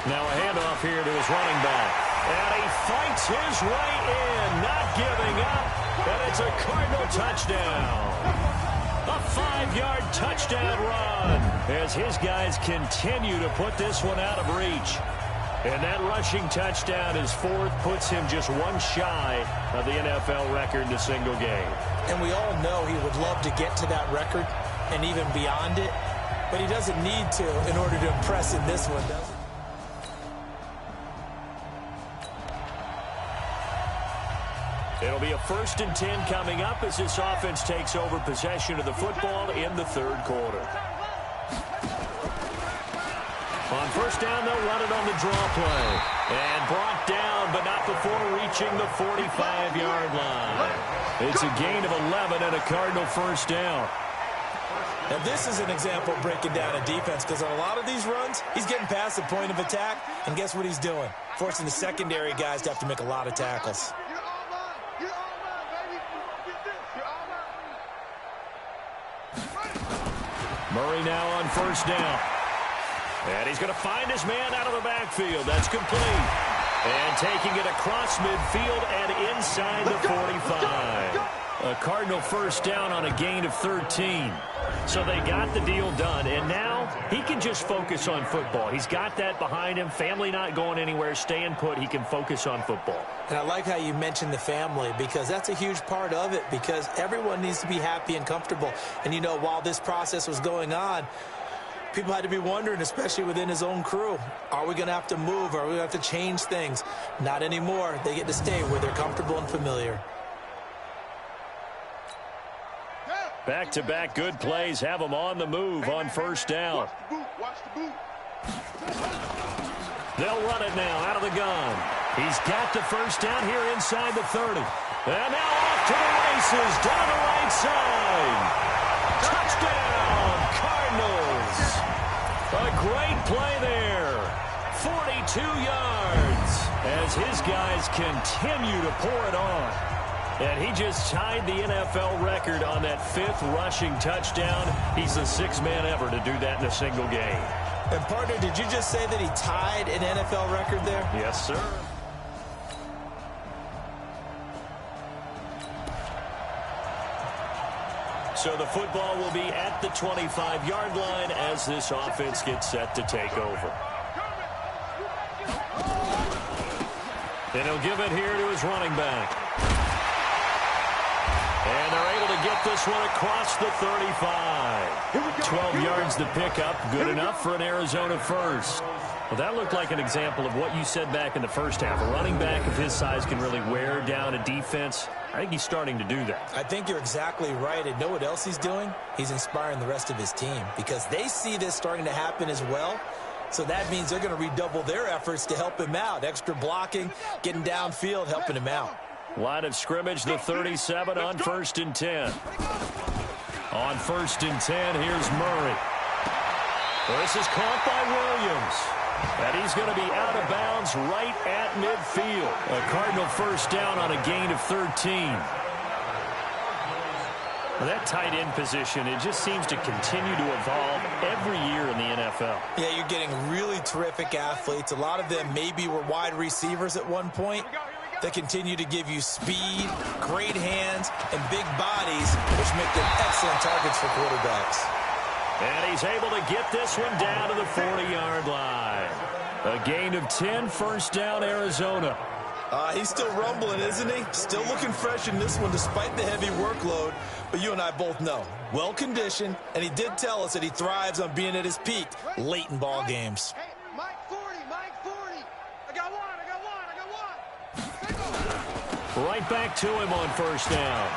Now a handoff here to his running back. And he fights his way in, not giving up. And it's a Cardinal touchdown. A 5-yard touchdown run as his guys continue to put this one out of reach. And that rushing touchdown, his 4th, puts him just one shy of the NFL record in a single game. And we all know he would love to get to that record and even beyond it. But he doesn't need to in order to impress in this one, does he? It'll be a 1st and 10 coming up as this offense takes over possession of the football in the 3rd quarter. On 1st down, they'll run it on the draw play. And brought down, but not before reaching the 45-yard line. It's a gain of 11 and a Cardinal 1st down. Now, this is an example of breaking down a defense because on a lot of these runs, he's getting past the point of attack, and guess what he's doing? Forcing the secondary guys to have to make a lot of tackles. Murray now on 1st down. And he's going to find his man out of the backfield. That's complete. And taking it across midfield and inside the 45. A Cardinal 1st down on a gain of 13. So they got the deal done, and now he can just focus on football. He's got that behind him. Family not going anywhere, staying put. He can focus on football. And I like how you mentioned the family because that's a huge part of it because everyone needs to be happy and comfortable. And, you know, while this process was going on, people had to be wondering, especially within his own crew, are we going to have to move? Are we going to have to change things? Not anymore. They get to stay where they're comfortable and familiar. Back-to-back good plays have him on the move on 1st down. Watch the boot. They'll run it now out of the gun. He's got the 1st down here inside the 30. And now off to the races down the right side. Touchdown, Cardinals. A great play there. 42 yards as his guys continue to pour it on. And he just tied the NFL record on that 5th rushing touchdown. He's the 6th man ever to do that in a single game. And, partner, did you just say that he tied an NFL record there? Yes, sir. So the football will be at the 25-yard line as this offense gets set to take over. And he'll give it here to his running back. And they're able to get this one across the 35. 12 yards to pick up. Good enough for an Arizona 1st. Well, that looked like an example of what you said back in the 1st half. A running back of his size can really wear down a defense. I think he's starting to do that. I think you're exactly right. And know what else he's doing? He's inspiring the rest of his team because they see this starting to happen as well. So that means they're going to redouble their efforts to help him out. Extra blocking, getting downfield, helping him out. Line of scrimmage, the 37 on 1st and 10. On 1st and 10, here's Murray. This is caught by Williams. And he's going to be out of bounds right at midfield. A Cardinal 1st down on a gain of 13. Well, that tight end position, it just seems to continue to evolve every year in the NFL. Yeah, you're getting really terrific athletes. A lot of them maybe were wide receivers at one point. They continue to give you speed, great hands, and big bodies, which make them excellent targets for quarterbacks. And he's able to get this one down to the 40-yard line. A gain of 10, 1st down, Arizona. He's still rumbling, isn't he? Still looking fresh in this one despite the heavy workload. But you and I both know, well-conditioned, and he did tell us that he thrives on being at his peak late in ball games. Hey, Mike 40, Mike 40. I got one. Right back to him on 1st down.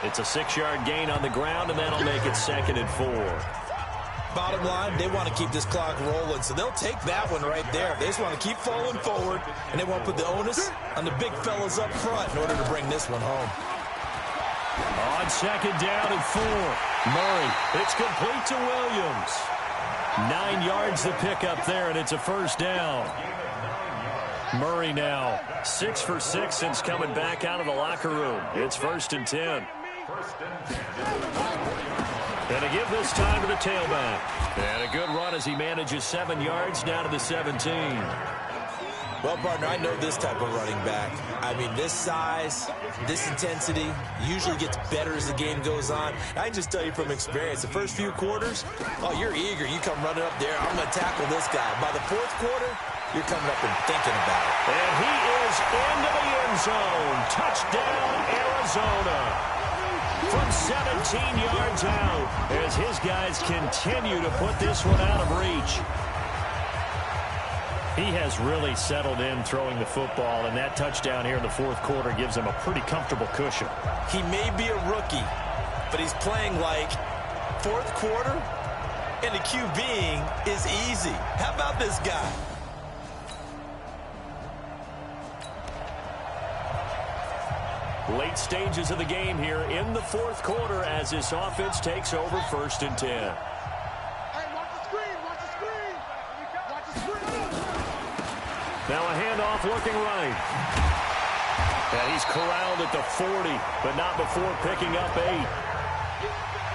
It's a 6-yard gain on the ground, and that'll make it 2nd and 4. Bottom line, they want to keep this clock rolling, so they'll take that one right there. They just want to keep falling forward, and they want to put the onus on the big fellas up front in order to bring this one home. On second down and 4. Murray, it's complete to Williams. 9 yards to pick up there, and it's a first down. Murray now 6 for 6 since coming back out of the locker room. It's 1st and 10. And a give this time to the tailback. And a good run as he manages 7 yards down to the 17. Well, partner, I know this type of running back. I mean, this size, this intensity usually gets better as the game goes on. I can just tell you from experience, the first few quarters, oh, you're eager. You come running up there. I'm going to tackle this guy. By the 4th quarter, you're coming up and thinking about it. And he is into the end zone. Touchdown, Arizona. From 17 yards out as his guys continue to put this one out of reach. He has really settled in throwing the football, and that touchdown here in the 4th quarter gives him a pretty comfortable cushion. He may be a rookie, but he's playing like 4th quarter, and the QBing is easy. How about this guy? Late stages of the game here in the 4th quarter as this offense takes over 1st and 10. Hey, watch the screen, watch the screen. Watch the screen. Now a handoff looking right. And he's corralled at the 40, but not before picking up 8.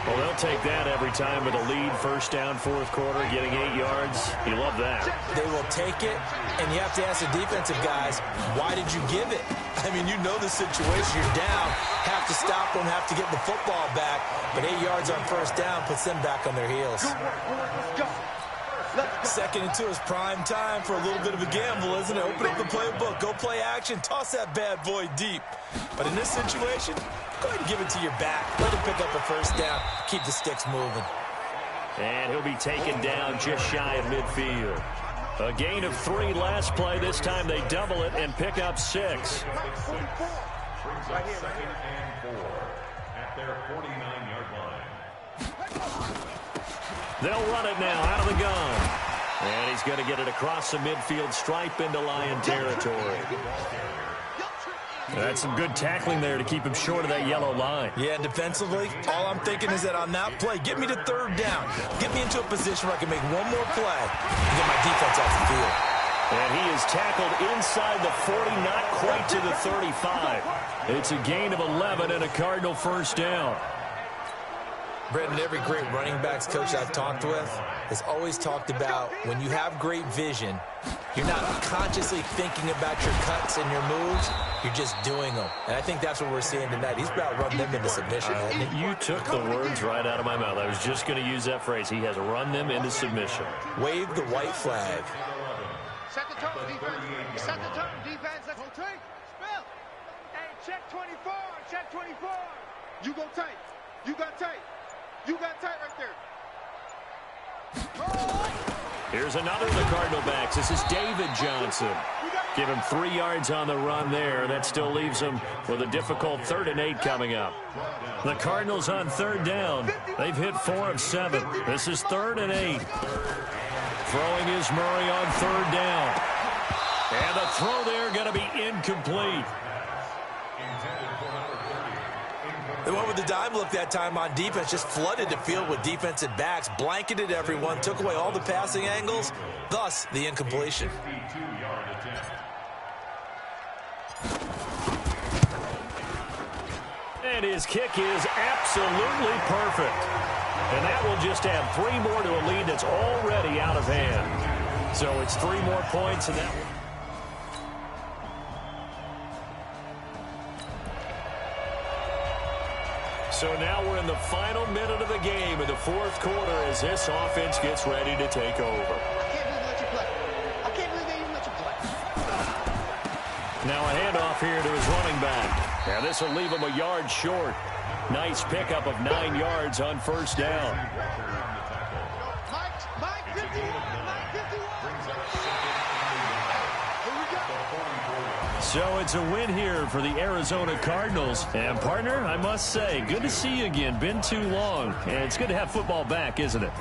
Well, they'll take that every time with a lead. 1st down, 4th quarter, getting 8 yards. You love that. They will take it, and you have to ask the defensive guys, why did you give it? I mean, you know the situation. You're down, have to stop them, have to get the football back. But 8 yards on 1st down puts them back on their heels. Let's go. 2nd and 2 is prime time for a little bit of a gamble, isn't it? Open up the playbook, go play action, toss that bad boy deep. But in this situation, go ahead and give it to your back. Let him pick up a 1st down, keep the sticks moving. And he'll be taken down just shy of midfield. A gain of 3 last play. This time they double it and pick up 6. Right here, Second and 4 at their 49-yard line. They'll run it now out of the gun. And he's going to get it across the midfield stripe into Lion territory. That's some good tackling there to keep him short of that yellow line. Yeah, defensively, all I'm thinking is that on that play, get me to 3rd down. Get me into a position where I can make one more play and get my defense off the field. And he is tackled inside the 40, not quite to the 35. It's a gain of 11 and a Cardinal 1st down. Brendan, every great running backs coach I've talked with has always talked about when you have great vision, you're not consciously thinking about your cuts and your moves, you're just doing them. And I think that's what we're seeing tonight. He's about to run them into submission, hasn't he? You took the words right out of my mouth. I was just going to use that phrase. He has run them into submission. Wave the white flag. Set the tone, defense. Set the tone, defense. Let's go tight. Spell. Hey, check 24. Check 24. You go tight. You got tight. You got tight right there. Here's another of the Cardinal backs. This is David Johnson. Give him 3 yards on the run there. That still leaves him with a difficult 3rd and 8 coming up. The Cardinals on 3rd down. They've hit 4 of 7. This is 3rd and 8. Throwing is Murray on 3rd down. And the throw there going to be incomplete. They went with the dime look that time on defense, just flooded the field with defensive backs, blanketed everyone, took away all the passing angles, thus the incompletion. And his kick is absolutely perfect. And that will just add 3 more to a lead that's already out of hand. So it's 3 more points, and that one. So now we're in the final minute of the game in the 4th quarter as this offense gets ready to take over. I can't believe they let you play. I can't believe they even let you play. Now a handoff here to his running back. And this will leave him a yard short. Nice pickup of 9 yards on 1st down. Mike 51. Mike 51. Here we go. So it's a win here for the Arizona Cardinals. And, partner, I must say, good to see you again. Been too long. And it's good to have football back, isn't it?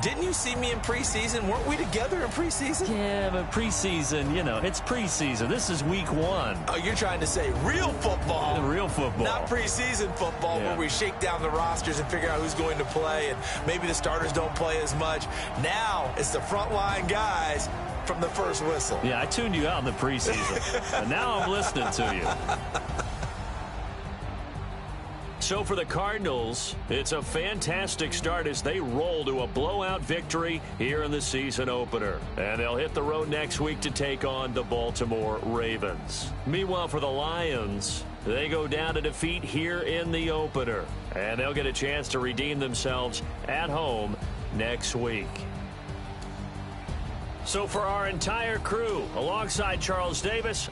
Didn't you see me in preseason? Weren't we together in preseason? Yeah, but preseason, it's preseason. This is week 1. Oh, you're trying to say real football. Real football. Not preseason football where we shake down the rosters and figure out who's going to play, and maybe the starters don't play as much. Now it's the frontline guys from the first whistle. Yeah, I tuned you out in the preseason, but now I'm listening to you. So for the Cardinals, it's a fantastic start as they roll to a blowout victory here in the season opener. And they'll hit the road next week to take on the Baltimore Ravens. Meanwhile, for the Lions, they go down to defeat here in the opener. And they'll get a chance to redeem themselves at home next week. So for our entire crew, alongside Charles Davis,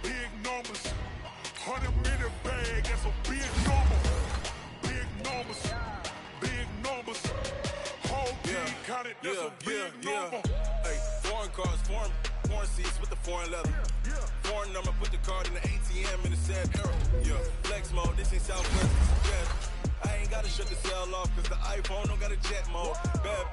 big numbers, 100-minute bag, that's a big number. Big numbers, whole team counted, that's a big number. Hey, foreign cars, foreign seats with the foreign leather. Foreign number, put the card in the ATM in the sad era. Yeah, flex mode, this ain't Southwest, yeah. I ain't gotta shut the cell off, cause the iPhone don't got a jet mode. Bad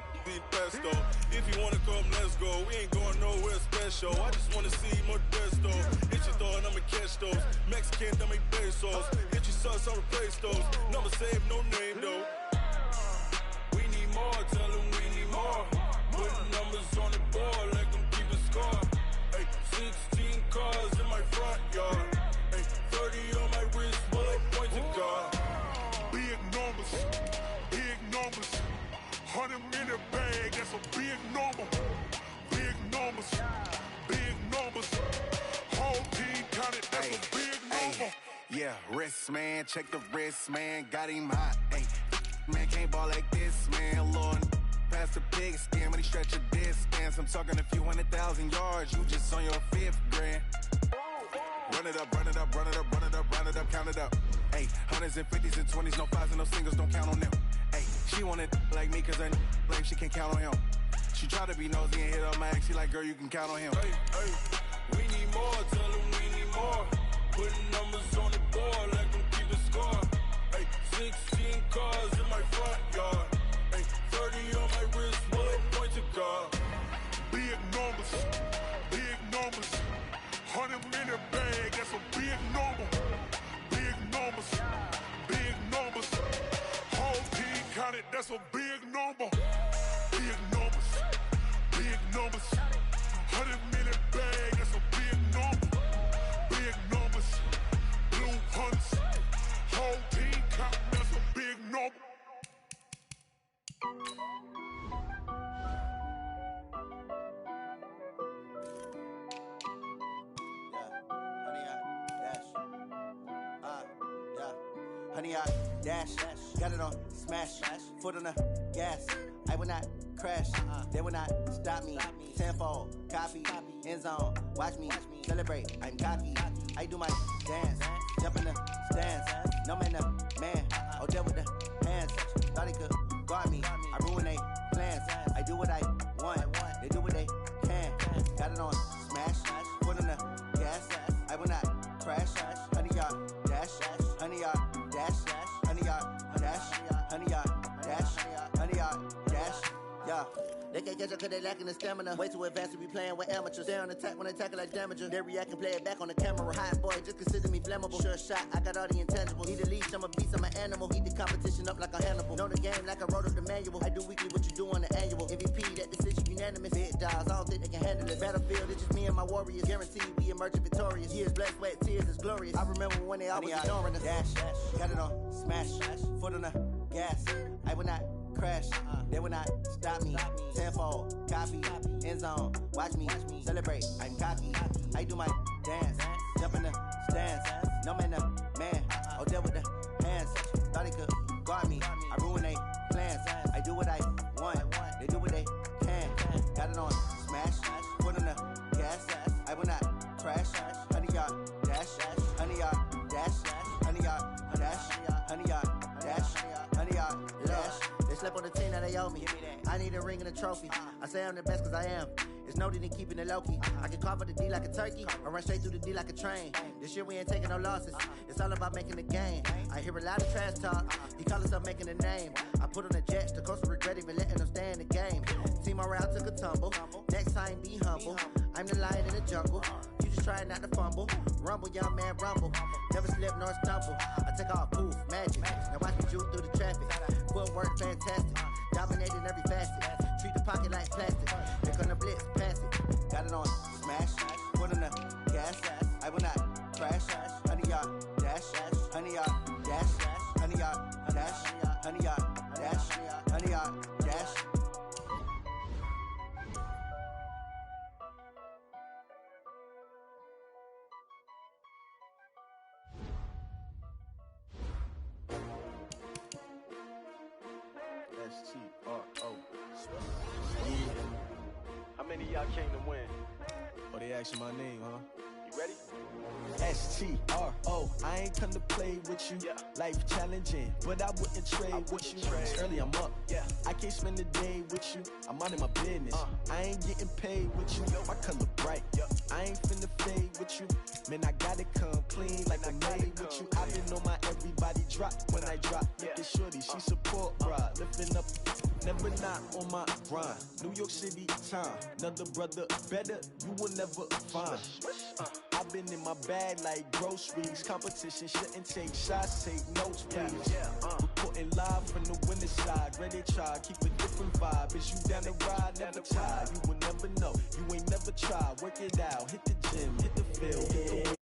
pesto. If you wanna come, let's go. We ain't going nowhere special. I just wanna see Modesto. Hit your door and I'ma catch those. Mexican, I make pesos. Hit your sauce, I'll replace those. Number save, no name though. We need more, tell them we need more. Putting numbers on the board, let them keep a score. Hey, 16 cars in my front yard. Hey, 30 on my wrist, bullet point to God. Big numbers, 100-minute bag, that's a big number. Big numbers, whole team counted, that's a big number. Yeah, wrist man, check the wrist man, got him hot. Hey, man can't ball like this, man. Lord, past the pig skin when he stretch a distance. I'm talking a few 100,000 yards, you just on your 5th grand. Run it up, count it up. Hey, hundreds and 50s and 20s, no 5s and no singles, don't count on them. Hey, she wanted like me cause I blame she can't count on him. She tried to be nosy and hit up my ex, she like, girl, you can count on him. Hey, we need more, tell them we need more. Putting numbers on the board, let them keep a score. Hey, 16 cars in my front yard. Hey, 30 on my wrist, bullet point to God. Big numbers, 100-minute bag, that's a big number. Big numbers, whole team counted, that's a big number. Big numbers, 100-minute bag, that's a big number. Big numbers, blue hunts, whole team counting, that's a big number. Honey, I dash, got it on smash, foot on the gas. I will not crash, they will not stop me. Tenfold, copy, end zone, watch me celebrate. I'm cocky, I do my dance, jump in the stands. No man, the man, oh, deal with the hands. Thought he could guard me, I ruin they plans. I do what I want, they do what they can. Got it on smash, foot on the gas. I will not crash, honey, yard dash, honey, yard dash, honey, yard dash, honey, yard dash, honey, yard dash, yeah. They can't catch up cause they lacking the stamina. Way too advanced to be playing with amateurs. Stay on attack when they tackle like damager. They react and play it back on the camera. Hot boy, just consider me flammable. Sure shot, I got all the intangibles. Need a leash, I'm a beast, I'm an animal. Heat the competition up like a Hannibal. Know the game like I wrote up the manual. I do weekly what you do on the annual. MVP, that decision unanimous. Big dogs, I don't think they can handle it. Battlefield, it's just me and my warriors. Guaranteed we emerging victorious. Years, blood, sweat, tears is glorious. I remember when they always ignoring us. Dash, got it on smash, foot on the gas. I will not crash, they will not stop me. Tenfold, copy, end zone, watch me celebrate. I'm cocky, I do my dance, jump in the stands. No man, the man, oh, deal with the hands. Thought he could guard me, I ruin they plans. I do what I want, they do what they can. Got it on smash, foot on the gas. I will not crash, slept on the team that they owe me. I need a ring and a trophy. I say I'm the best cause I am. It's noted in keeping it low-key. I can carve up the D like a turkey or run straight through the D like a train. This year we ain't taking no losses. It's all about making the game. I hear a lot of trash talk. He call himself making a name. I put on the Jets. The coach will regret even letting them stay in the game. Team morale took a tumble. Next time be humble. I'm the lion in the jungle. You just trying not to fumble. Rumble, young man, rumble. Never slip nor stumble. I take off, poof, magic. Now watch me juke through the traffic. Footwork fantastic. Dominating every facet. Treat the pocket like plastic. Here come the blitz, pass it. Got it on smash. Put on the gas. I will not crash. Honey yard dash. Honey yard dash. Honey yard dash. Honey yard dash. Honey yard dash. S-T-R-O. How many of y'all came to win? Oh, they asking my name, huh? You ready? S-T-R-O. I ain't come to play with you. Yeah. Life challenging, but I wouldn't trade with you. It's early, I'm up. Yeah. I can't spend the day with you. I'm minding my business. I ain't getting paid with you. My color bright. I ain't finna fade with you. Man, I gotta come clean like I'm made with you. I've been on my everybody drop when I drop. Look at shorty, she support, bruh. Lifting up, never not on my grind. New York City time. Another brother better, you will never find. I've been in my bag like groceries. Competition shouldn't take shots, take notes, please. Reporting live from the winning side. Ready to try, keep a different vibe. Is you down the ride, never tired. You will never know, you ain't never tried. Work it out, hit the gym, hit the field, hit the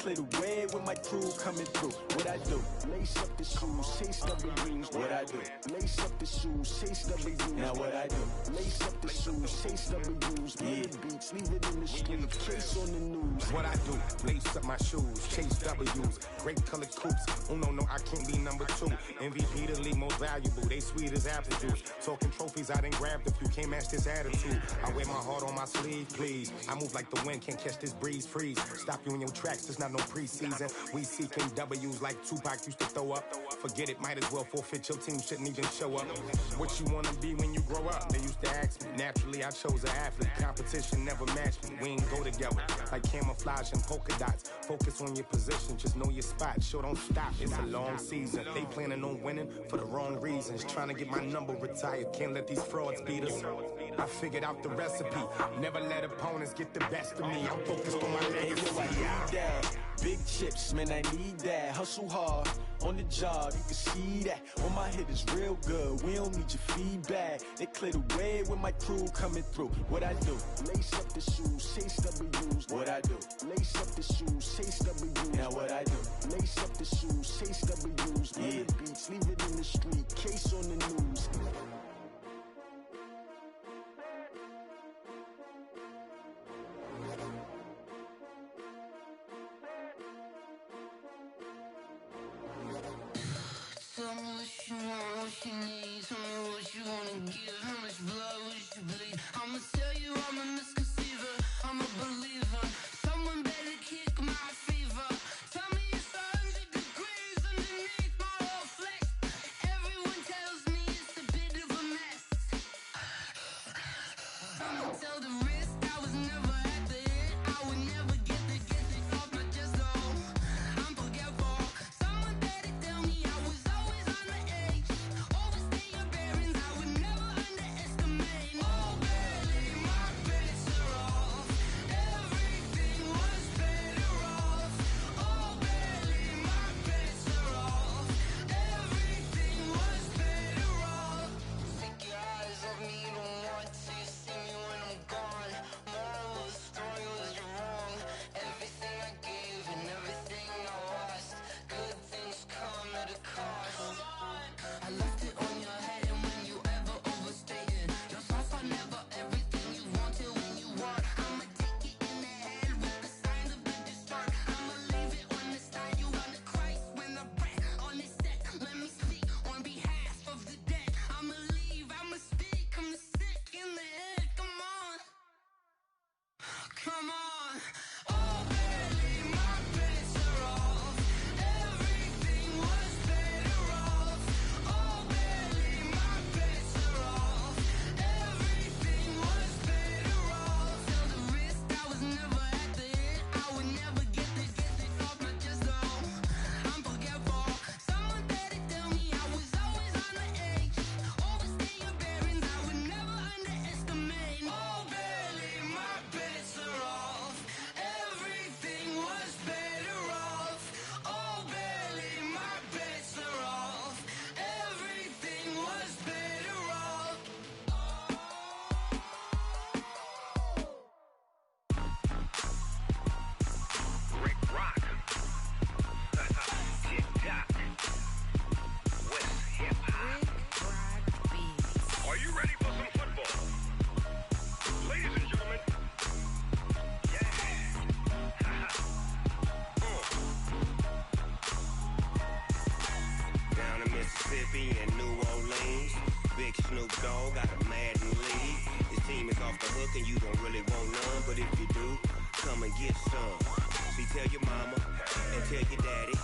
play the way with my crew coming through. What I do? Lace up the shoes, chase W's. What I do? Lace up the shoes, chase W's. Now what I do? Lace up the shoes, chase W's. Get beats, leave it in the street, case on the news. What I do? Lace up my shoes, chase W's. Great colored coops. Oh no, I can't be number 2. MVP the league most valuable. They sweet as apple juice. Talking trophies, I done grabbed a few. Can't match this attitude. I wear my heart on my sleeve, please. I move like the wind, can't catch this breeze. Freeze. Stop you in your tracks. There's not no preseason. We seeking W's like Tupac used to throw up. Forget it, might as well forfeit. Your team shouldn't even show up. What you wanna be when you grow up? They used to ask me. Naturally, I chose an athlete. Competition never matched me. We ain't go together like camouflage and polka dots. Focus on your position, just know your spot. Sure, don't stop. It's a long season. They planning on winning for the wrong reasons. Trying to get my number retired. Can't let these frauds beat us. I figured out the recipe. Never let opponents get the best of me. I'm focused on my legacy. Big chips, man, I need that. Hustle hard on the job, you can see that. On my hit is real good, we don't need your feedback. They clear the way with my crew coming through. What I do? Lace up the shoes, chase W's. What I do? Lace up the shoes, chase W's. Now what I do? Lace up the shoes, chase W's. Yeah. Beats, leave it in the street, case on the news. Tell me what you want, what you need. Tell me what you wanna give. How much blood would you bleed? I'ma tell you I'm a misconceiver. I'm a believer. Someone better kick my fever. Tell me it's 100 degrees underneath my whole flesh. Everyone tells me it's a bit of a mess. I'ma tell the risk I was never at the hit. I would never get it off my chest though. I'm forgetful. Someone better tell me I was always on the edge. Overstay your bearings, I would never underestimate. Oh baby, my bets are off. Everything was better off. Oh baby, my bets are off. Everything was better off. Take your eyes off me, don't want to see me when I'm gone. More was hook and you don't really want none. But if you do, come and get some. See, tell your mama and tell your daddy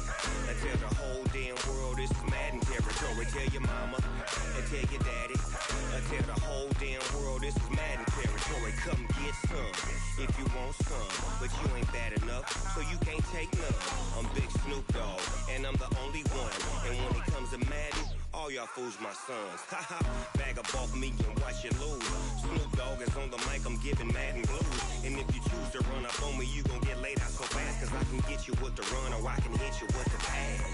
and tell the whole damn world this is Madden territory. Tell your mama and tell your daddy and tell the whole damn world this is Madden territory. Come get some if you want some, but you ain't bad enough, so you can't take none. I'm Big Snoop Dogg, and I'm the only one. And when it comes to Madden, all y'all fools my sons. Haha, bag up off me and watch you lose. Snoop Dogg is on the mic, I'm giving Madden blues. And if you choose to run up on me, you gon' get laid out so fast, cause I can get you with the run or I can hit you with the pass.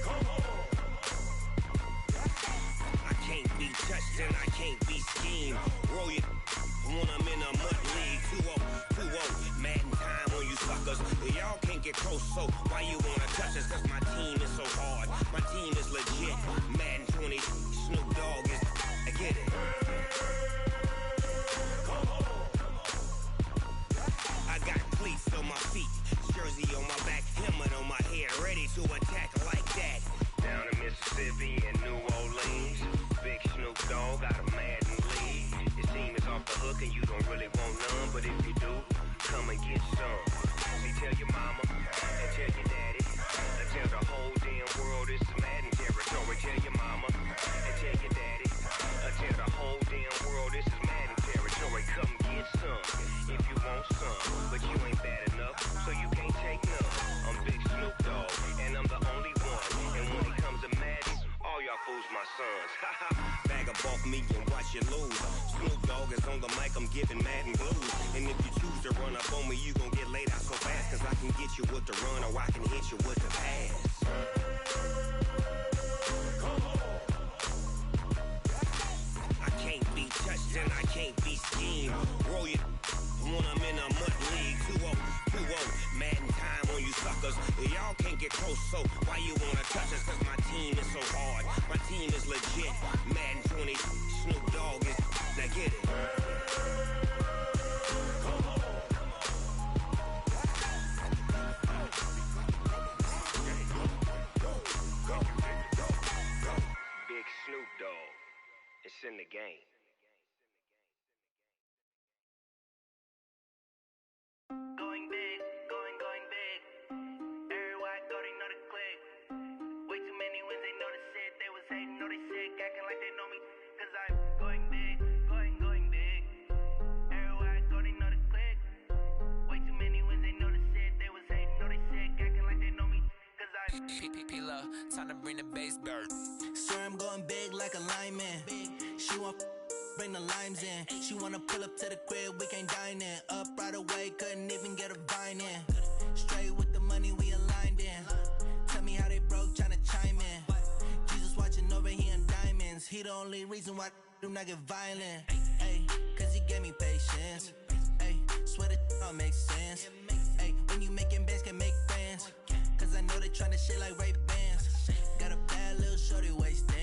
Come on. I can't be touched and I can't be schemed. Roll it when I'm in a mud league. 2-0, Madden time on you suckers. Y'all can't get close, so why you wanna touch us? Cause my team is so hard, my team is legit. Madden 20, Snoop Dogg is, I get it. Come on. I got cleats on my feet, jersey on my back, helmet on my head, ready to attack like that. Down in Mississippi and New Orleans, Big Snoop Dogg got a Madden league. Your team is off the hook and you don't really want none, but if you do, come and get some. See, tell your mama and tell your daddy and tell the whole damn world this is Madden territory. Tell your mama and tell your daddy and tell the whole damn world this is Madden territory. Come get some if you want some, but you ain't bad enough, so you can't take none. I'm Big Snoop Dogg, and I'm the only one. And when it comes to Madden, all y'all fools my sons. Bag up off me and watch you lose. Snoop Dogg is on the mic, I'm giving Madden blues. And if you choose to run up on me, you gon' get laid out so fast, cause I can get you with the run or I can hit you with the pass. Come on. I can't be touched and I can't be schemed. Roll it when I'm in a mud league. 2-0, Madden time on you suckers. Y'all can't get close, so why you wanna touch us? Cause my team is so hard, my team is legit. Madden 20, Snoop Dogg is, now get it. Come on. Big Snoop Dogg, it's in the game. Going big, going big. Everywhere I go, they know the click. Way too many wins, they know the shit. They was hating, know they sick, acting like they know me. Cause I'm going big, going big. Everywhere I go, they know the click. Way too many wins, they know the shit. They was hating, know they sick, acting like they know me. Cause I'm P-P-P-Love, time to bring the bass bird. Swear I'm going big like a lineman. She want bring the limes in. She wanna pull up to the crib, we can't dine in. Up right away, couldn't even get a vine in. Straight with the money, we aligned in. Tell me how they broke, tryna chime in. Jesus watching over here in diamonds. He the only reason why I do not get violent. Ay, cause he gave me patience. Ay, swear that all makes sense. Ay, when you making bands, can make friends. Cause I know they tryna shit like Ray Bans. Got a bad little shorty wasting.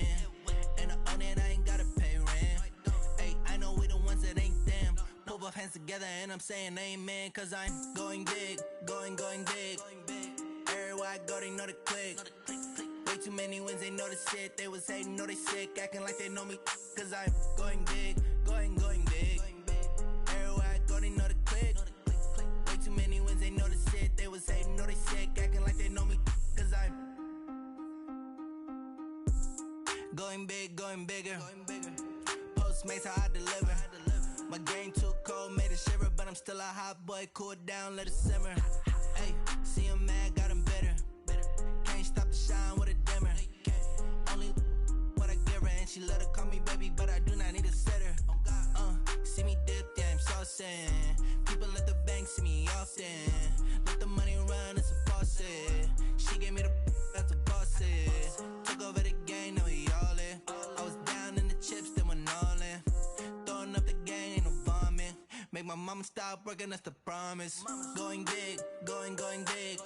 And I own it, I ain't gotta pay rent. Ay, I know we the ones that ain't them. Put both hands together and I'm saying amen. Cause I'm going big, going big. Everywhere I go, they know the click. Way too many wins, they know the shit. They was hating, know they sick, acting like they know me. Cause I'm going big, going big. Everywhere I go, they know the click. Way too many wins, they know the shit. They was hating, know they sick, acting like they know me. Cause I'm going big, going bigger. Postmates how I deliver. My game too cold, made it shiver, but I'm still a hot boy. Cool it down, let it simmer. Hey, see him mad, got him bitter. Can't stop the shine with a dimmer. Only what I give her, and she let her call me baby, but I do not need a sitter. See me dip, yeah, I'm saucing. People at the bank see me often. Let the money run, it's a faucet. She gave me the that's a boss is. Took over the game, now we all in. I was down in the chips, then went all in. Throwing up the gang, ain't no vomit. Make my mama stop working, that's the promise. Going big, going big.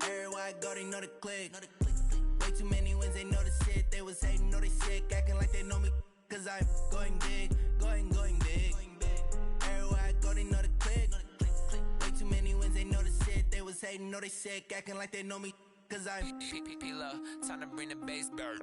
Everywhere I go, they know the click. Way too many wins, they know the shit. They was hating, know they sick, acting like they know me. Cause I'm going big, going big. Everywhere I go, they know the click. Way too many wins, they know the shit. They was hating, know they sick, acting like they know me. Cause I'm P-P-P-Love, time to bring the bass bird.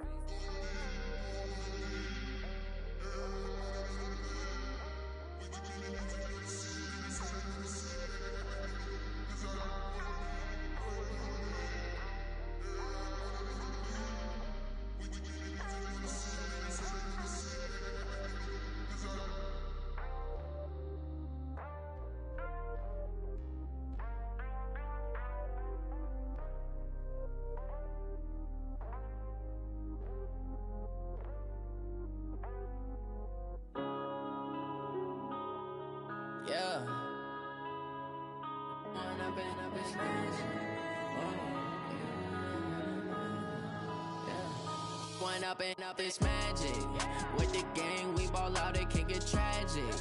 Yeah. One up and up is magic. With the gang, we ball out, it can get tragic.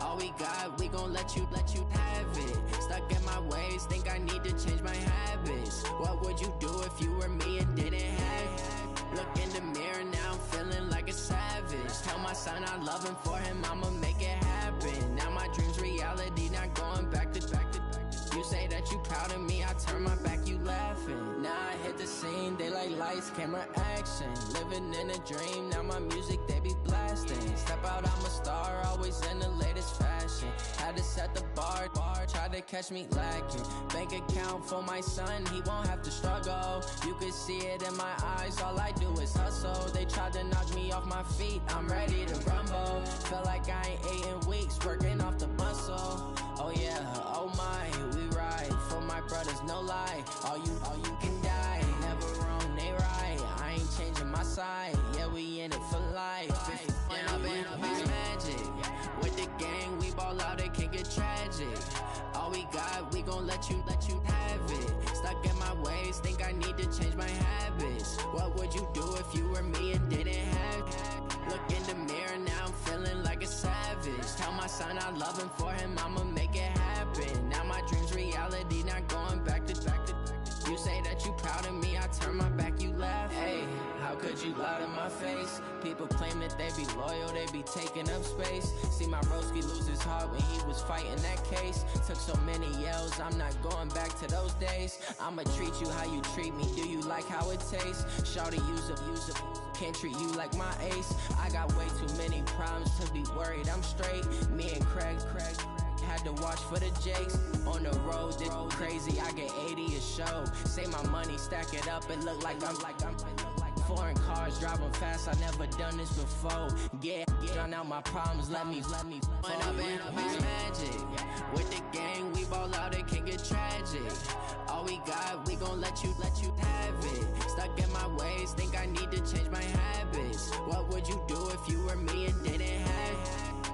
All we got, we gon' let you have it. Stuck in my ways, think I need to change my habits. What would you do if you were me and didn't have it? Look in the mirror, now I'm feeling like a savage. Tell my son I love him, for him I'ma make it happen. Now my dream's reality, not going back to. You say that you proud of me, I turn my back, you laughing. Now I hit the scene, they like lights, camera, action. Living in a dream, now my music, they be blasting. Step out, I'm a star, always in the latest fashion. Had to set the bar, tried to catch me lacking. Bank account for my son, he won't have to struggle. You can see it in my eyes, all I do is hustle. They tried to knock me off my feet, I'm ready to rumble. Feel like I ain't ate in weeks, working off the muscle. Oh yeah, oh my, we ride for my brothers, no lie. All you can die, never wrong, they right. I ain't changing my side, yeah, we in it for life. Up is magic. With the gang, we ball out, it can get tragic. All we got, we gon' let you have it. Stuck in my ways, think I need to change my habits. What would you do if you were me and didn't have it? Look in the mirror, now I'm feeling like a savage. Tell my son I love him, for him I'ma make it happen. Now my dream's reality, not going back to. You say that you proud of me, I turn my back, you laugh. Hey, how could you lie to my face? People claim that they be loyal, they be taking up space. See my broski lose his heart when he was fighting that case. Took so many yells, I'm not going back to those days. I'ma treat you how you treat me, do you like how it tastes? Shawty, use up, can't treat you like my ace. I got way too many problems to be worried, I'm straight. Me and Craig had to watch for the Jakes. On the road, this crazy, I get 80 a show. Say my money, stack it up, it look like I'm foreign cars, driving fast, I never done this before. Yeah, drown out my problems, let me One up is magic. With the gang, we ball out, it can get tragic. All we got, we gon' let you have it. Stuck in my ways, think I need to change my habits. What would you do if you were me and didn't have it?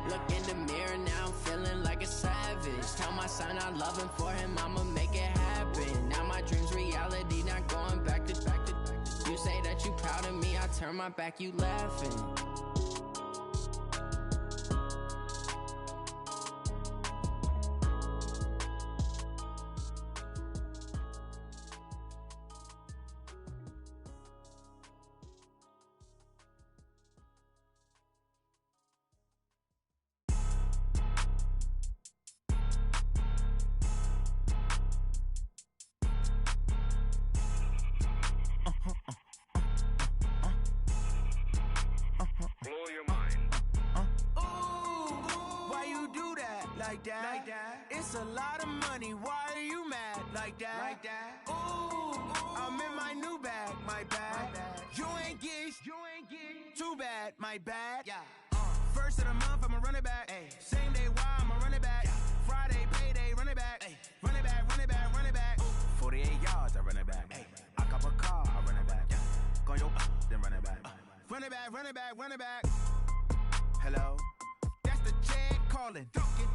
Look in the mirror, now I'm feeling like a savage. Tell my son I love him, for him I'ma make it happen. Now my dream's reality, not going back to. You say that you proud of me, I turn my back, you laughing. It's a lot of money, why are you mad like that? Ooh, I'm in my new bag, my bad. You ain't getting too bad, my bad. First of the month, I'ma run it back. Same day, why I'ma run it back. Friday, payday, run it back. Run it back, run it back, run it back. 48 yards, I run it back. I cop a car, I run it back. Go yo, then run it back. Run it back, run it back, run it back. Hello? That's the check calling.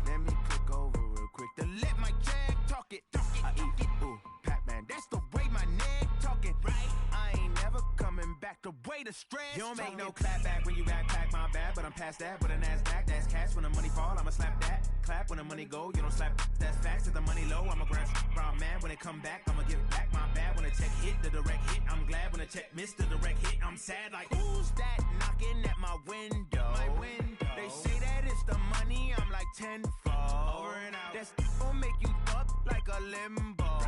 Let me click over real quick to let my check talk it. I eat it, ooh, Pac-Man. That's the way my neck talking. Right? I ain't never coming back. The way the stress. You don't make no clap back when you backpack, my bad. But I'm past that with a NASDAQ. That's cash. When the money fall, I'ma slap that. Clap when the money go. You don't slap. That's facts. If the money low, I'ma grab brown man. When it come back, I'ma give back my bad. When the check hit, the direct hit. I'm glad when the check missed the direct hit. I'm sad like, who's that knocking at my window? My window. They say that it's the money. I'm like tenfold. Over and out. That's gon' make you up like a limbo.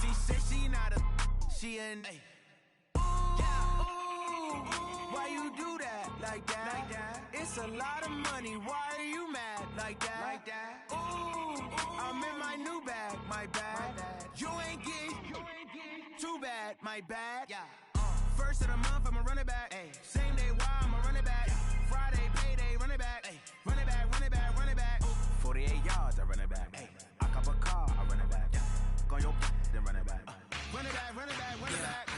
She said she not a, she an. Why you do that like that? It's a lot of money. Why are you mad like that? Ooh, I'm in my new bag, my bad. You ain't getting too bad, my bad. First of the month, I'ma run it back. Same day, why I'ma run it back. Friday, payday, run it back. Run it back, run it back, run it back. 48 yards, I run it back. I cop a car, I run it back. Go yo, then run it back. Run it back, run it back, run it back.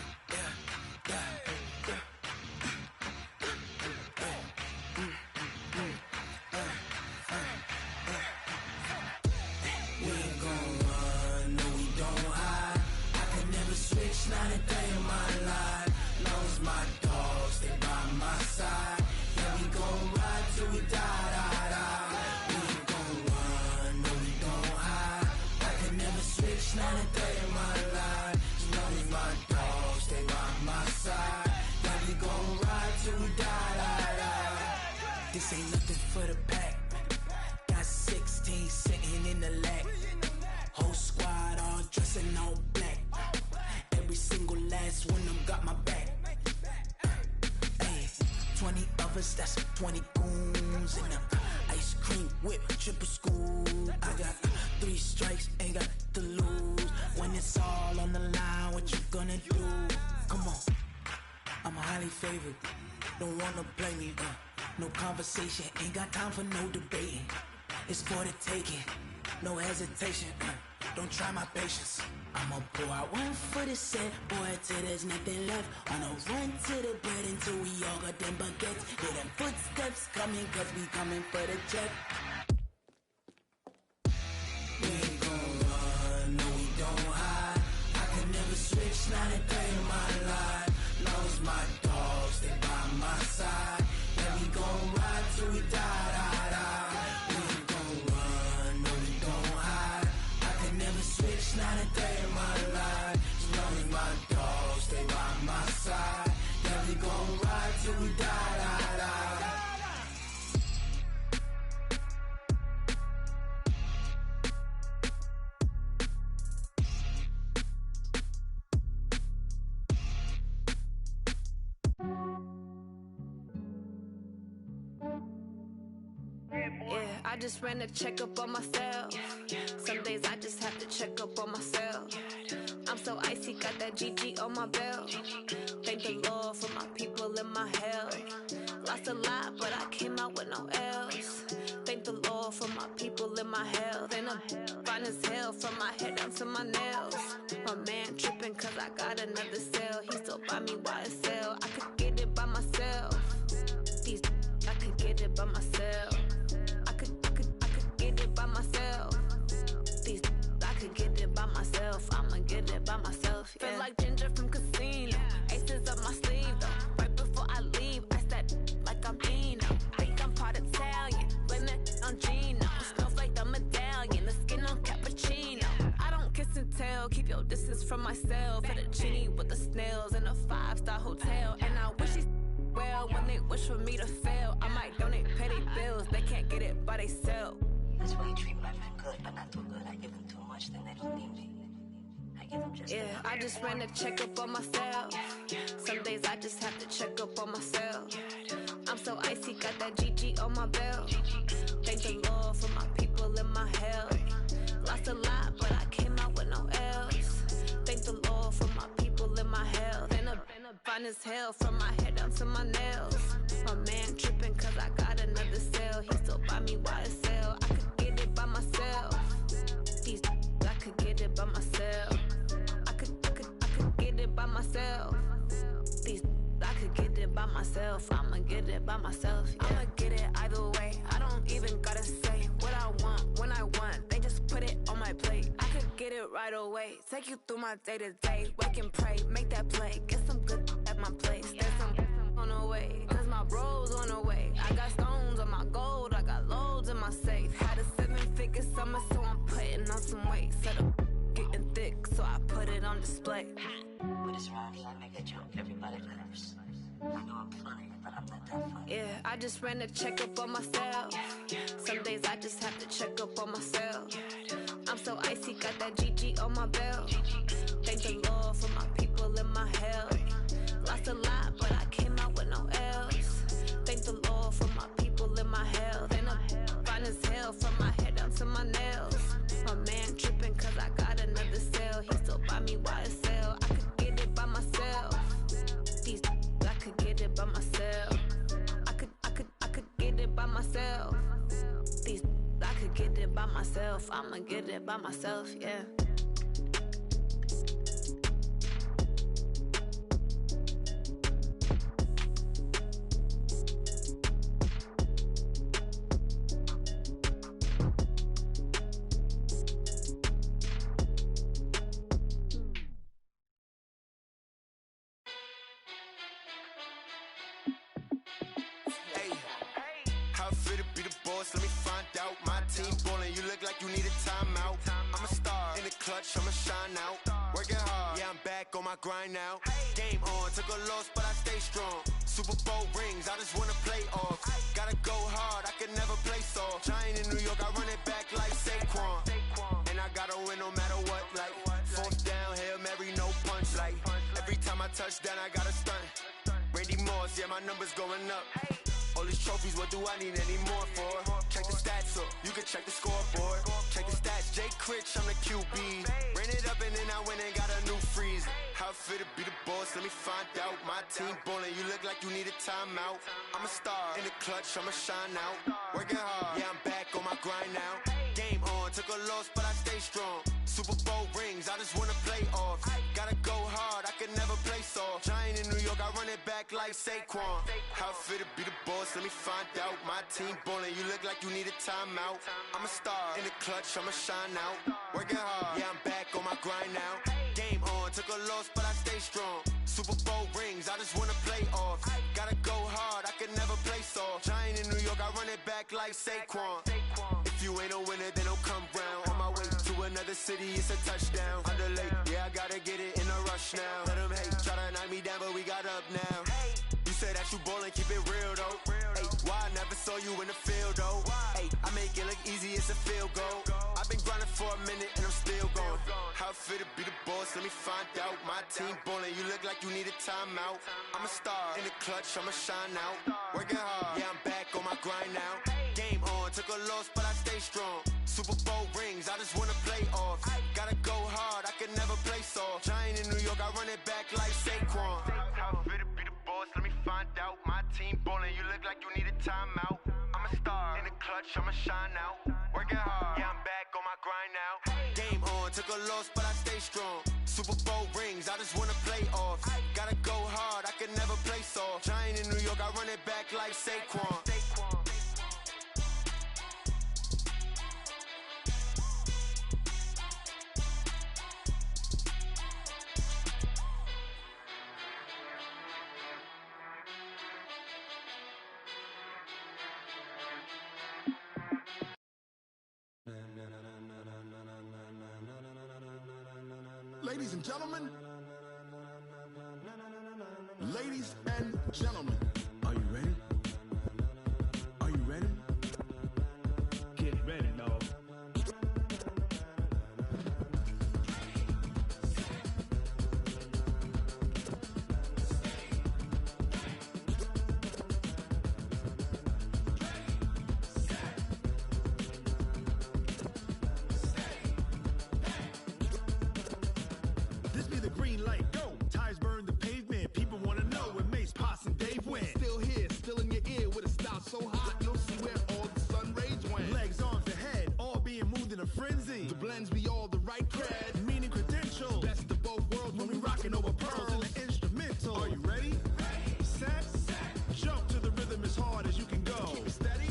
20 goons in the ice cream whip, triple school. I got 3 strikes, ain't got to lose. When it's all on the line, what you gonna do? Come on, I'm highly favored. Don't wanna play me, no conversation, ain't got time for no debating. It's for the taking, no hesitation, don't try my patience. I'ma pour out one for the set, boy, till there's nothing left. On a run to the bread until we all got them baguettes. Hear them footsteps coming, cause we coming for the check. We ain't gon' run, no we don't hide. I can never switch, not a day in my life. Lost my dogs, they by my side. Yeah, we gon' ride till we die, die, die. We ain't gon' run, no we don't hide. I can never switch, not a day in my life. As long as my dogs stay by my side. Yeah, we gon' ride till we die, die, die. Yeah, I just ran a checkup on myself. Some days I just have to check up on myself. I'm so icy, got that GG on my belt. Thank the Lord for my people and my health. Lost a lot, but I came out with no L's. Thank the Lord for my people and my health. And I'm fine as hell from my head down to my nails. My man tripping cause I got another cell. He still buy me YSL. I could get it by myself. I could get it by myself. I could get it by myself. I could get it by myself. I'ma get it by myself. Yeah. Feel like Ginger from Casino. Aces up my sleeve though. Right before I leave, I said like I'm Dino. Think I'm part Italian. Blame it on Gino. Snowflake the medallion. The skin on cappuccino. I don't kiss and tell. Keep your distance from myself. At a genie with the snails in a 5-star hotel. And I wish he's well when they wish for me to fail. I might donate, pay their bills. They can't get it by they sell. That's why you treat my friend good, but not too good. I give them too much, then they don't need me. I give them just yeah, I just ran a checkup on myself. Some days I just have to check up on myself. I'm so icy, got that GG on my belt. Thank the Lord for my people and my health. Lost a lot, but I came out with no L's. Thank the Lord for my people and my health. And I'm fine as hell from my head down to my nails. My man tripping cause I got another cell. He still buy me YSL. I could get it by myself. I could get it by myself. I could get it by myself. I could get it by myself. I'ma get it by myself. Yeah. I'ma get it either way. I don't even gotta say what I want when I want. They just put it on my plate. I could get it right away. Take you through my day to day. Wake and pray, make that play. Get some good at my place. There's some on the way, cause my bros on the way. I got stones on my gold. I got loads in my safe. Had a 7-figure summer, so I'm putting on some weight. Set up getting thick, so I put it on display. With this ride, I make a joke, everybody laughs. I know I'm funny, but I'm not that funny. Yeah, I just ran a checkup on myself. Some days I just have to check up on myself. I'm so icy, got that GG on my belt. Thank the Lord for my people and my health. Lost a lot, but I came out with no L's. Thank the Lord for my people and my health. And I'm fine as hell from my head down to my nails. My man tripping cause I got another cell. He still buy me YSL. I could get it by myself. I could get it by myself. I could get it by myself. I could get it by myself. I'ma get it by myself, yeah. Let me find out. My team ballin', you look like you need a timeout. I'm a star in the clutch, I'ma shine out. Working hard, yeah, I'm back on my grind now. Game on, took a loss, but I stay strong. Super Bowl rings, I just wanna play off. Gotta go hard, I can never play soft. Giant in New York, I run it back like Saquon. And I gotta win no matter what, like fourth down, Hail Mary, no punch. Like every time I touch down, I gotta stunt. Randy Moss, yeah, my numbers going up. All these trophies, what do I need any more for? Check the stats up, you can check the scoreboard. Check the stats, Jay Critch, I'm the QB. Ran it up and then I went and got a new freezer. How it feel to be the boss, let me find out. My team ballin', you look like you need a timeout. I'm a star, in the clutch, I'ma shine out. Working hard, yeah, I'm back on my grind now. Game on, took a loss, but I stay strong. Super Bowl rings, I just wanna play off. Gotta go hard, I can never play soft. Giant in New York, I run it back like Saquon. How it feel to be the boss, let me find out. My team ballin', you look like you need a timeout. I'm a star, in the clutch, I'ma shine out. Working hard, yeah, I'm back on my grind now. Game on, took a loss, but I stay strong. Super Bowl rings, I just wanna play off. Gotta go hard, I can never play soft. Giant in New York, I run it back like Saquon. If you ain't a winner, then don't come round. On my way to another city, it's a touchdown. Underlay, yeah, I gotta get it in a rush now. Let them hate, try to knock me down, but we got up now. You say that you ballin', keep it real though. Ay, why I never saw you in the field though? Ay, I make it look easy, it's a field goal. I've been grinding for a minute and I'm still going. How it feel to be the boss, let me find out. My team ballin', you look like you need a timeout. I'm a star, in the clutch, I'ma shine out. Working hard, yeah, I'm back on my grind now. Game on, took a loss, but I stay strong. Super Bowl rings, I just wanna play off. Gotta go hard, I can never play soft. Giant in New York, I run it back like Saquon. How it feel to be the boss, let me find out. My team ballin', you look like you need a timeout. I'm a star, in the clutch, I'ma shine out. Working hard, yeah, I'm back on my grind now. Game on, took a loss, but I stay strong. Super Bowl rings, I just wanna play off. Gotta go hard, I can never play soft. Giant in New York, I run it back like Saquon. Ladies and gentlemen, ladies and gentlemen, are you ready? Are you ready? Get ready, dog. This be the green light, go! Tires burn the pavement, people wanna know where Mace, Potts, and Dave went. Still here, still in your ear, with a style so hot, you'll see where all the sun rays went. Legs, arms, and head, all being moved in a frenzy. The blends be all the right cred, meaning credentials. Best of both worlds when we rockin' over pearls in the instrumental. Are you ready? Set, jump to the rhythm as hard as you can go. Keep it steady,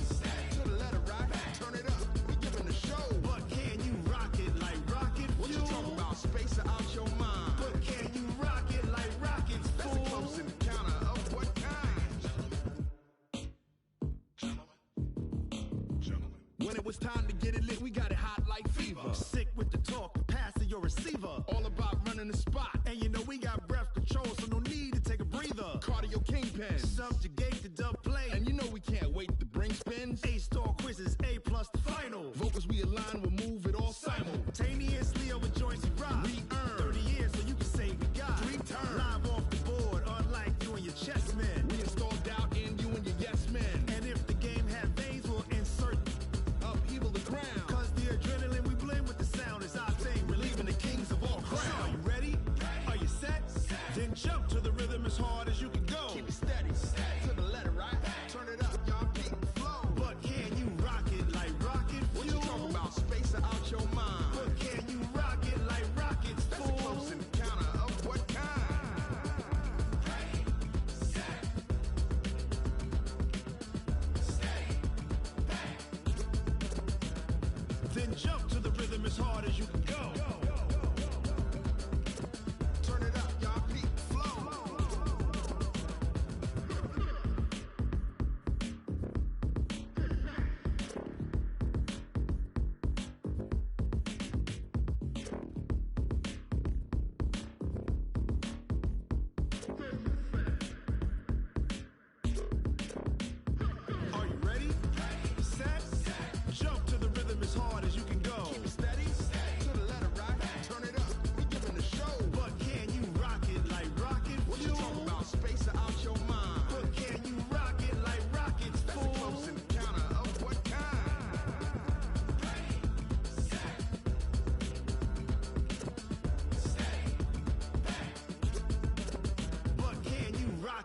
to the letter right, turn it up, we giving the show. But can you rock it like rocket fuel? What you talking about, space out your mind? But can you rock it like rockets, fool? That's a close encounter of what kind? Gentlemen. When it was time to get it lit, we got it hot like fever. Sick with the talk, pass to your receiver. All about running the spot. And you know we got breath control, so no need to take a breather. Cardio kingpin, subjugate the dub play. And you know we can't wait to bring spins. A-star quizzes, A+ the final. Vocals we align, we'll move it all simultaneously over joints and rock. We earn 30 years, so you can say we got 3 turns. Live off the board, unlike you and your chess men. We install doubt in you and your yes men. And if the game had veins, we'll insert upheaval the ground. Cause the adrenaline we blend with the sound is our thing, relieving the kings of all crowns. So are you ready? Are you set? Then jump to the rhythm as hard as you can go. Keep it steady, to the letter right. Turn it up, y'all keep the flow. But can you rock it like rocket fuel? What you talking about, space out your mind? But can you rock it like rockets, fool? That's a close encounter of what kind? Then jump to the rhythm as hard as you can go. Turn it up, y'all peak flow. Are you ready? Set, jump to the rhythm as hard as you can go. Keep it steady,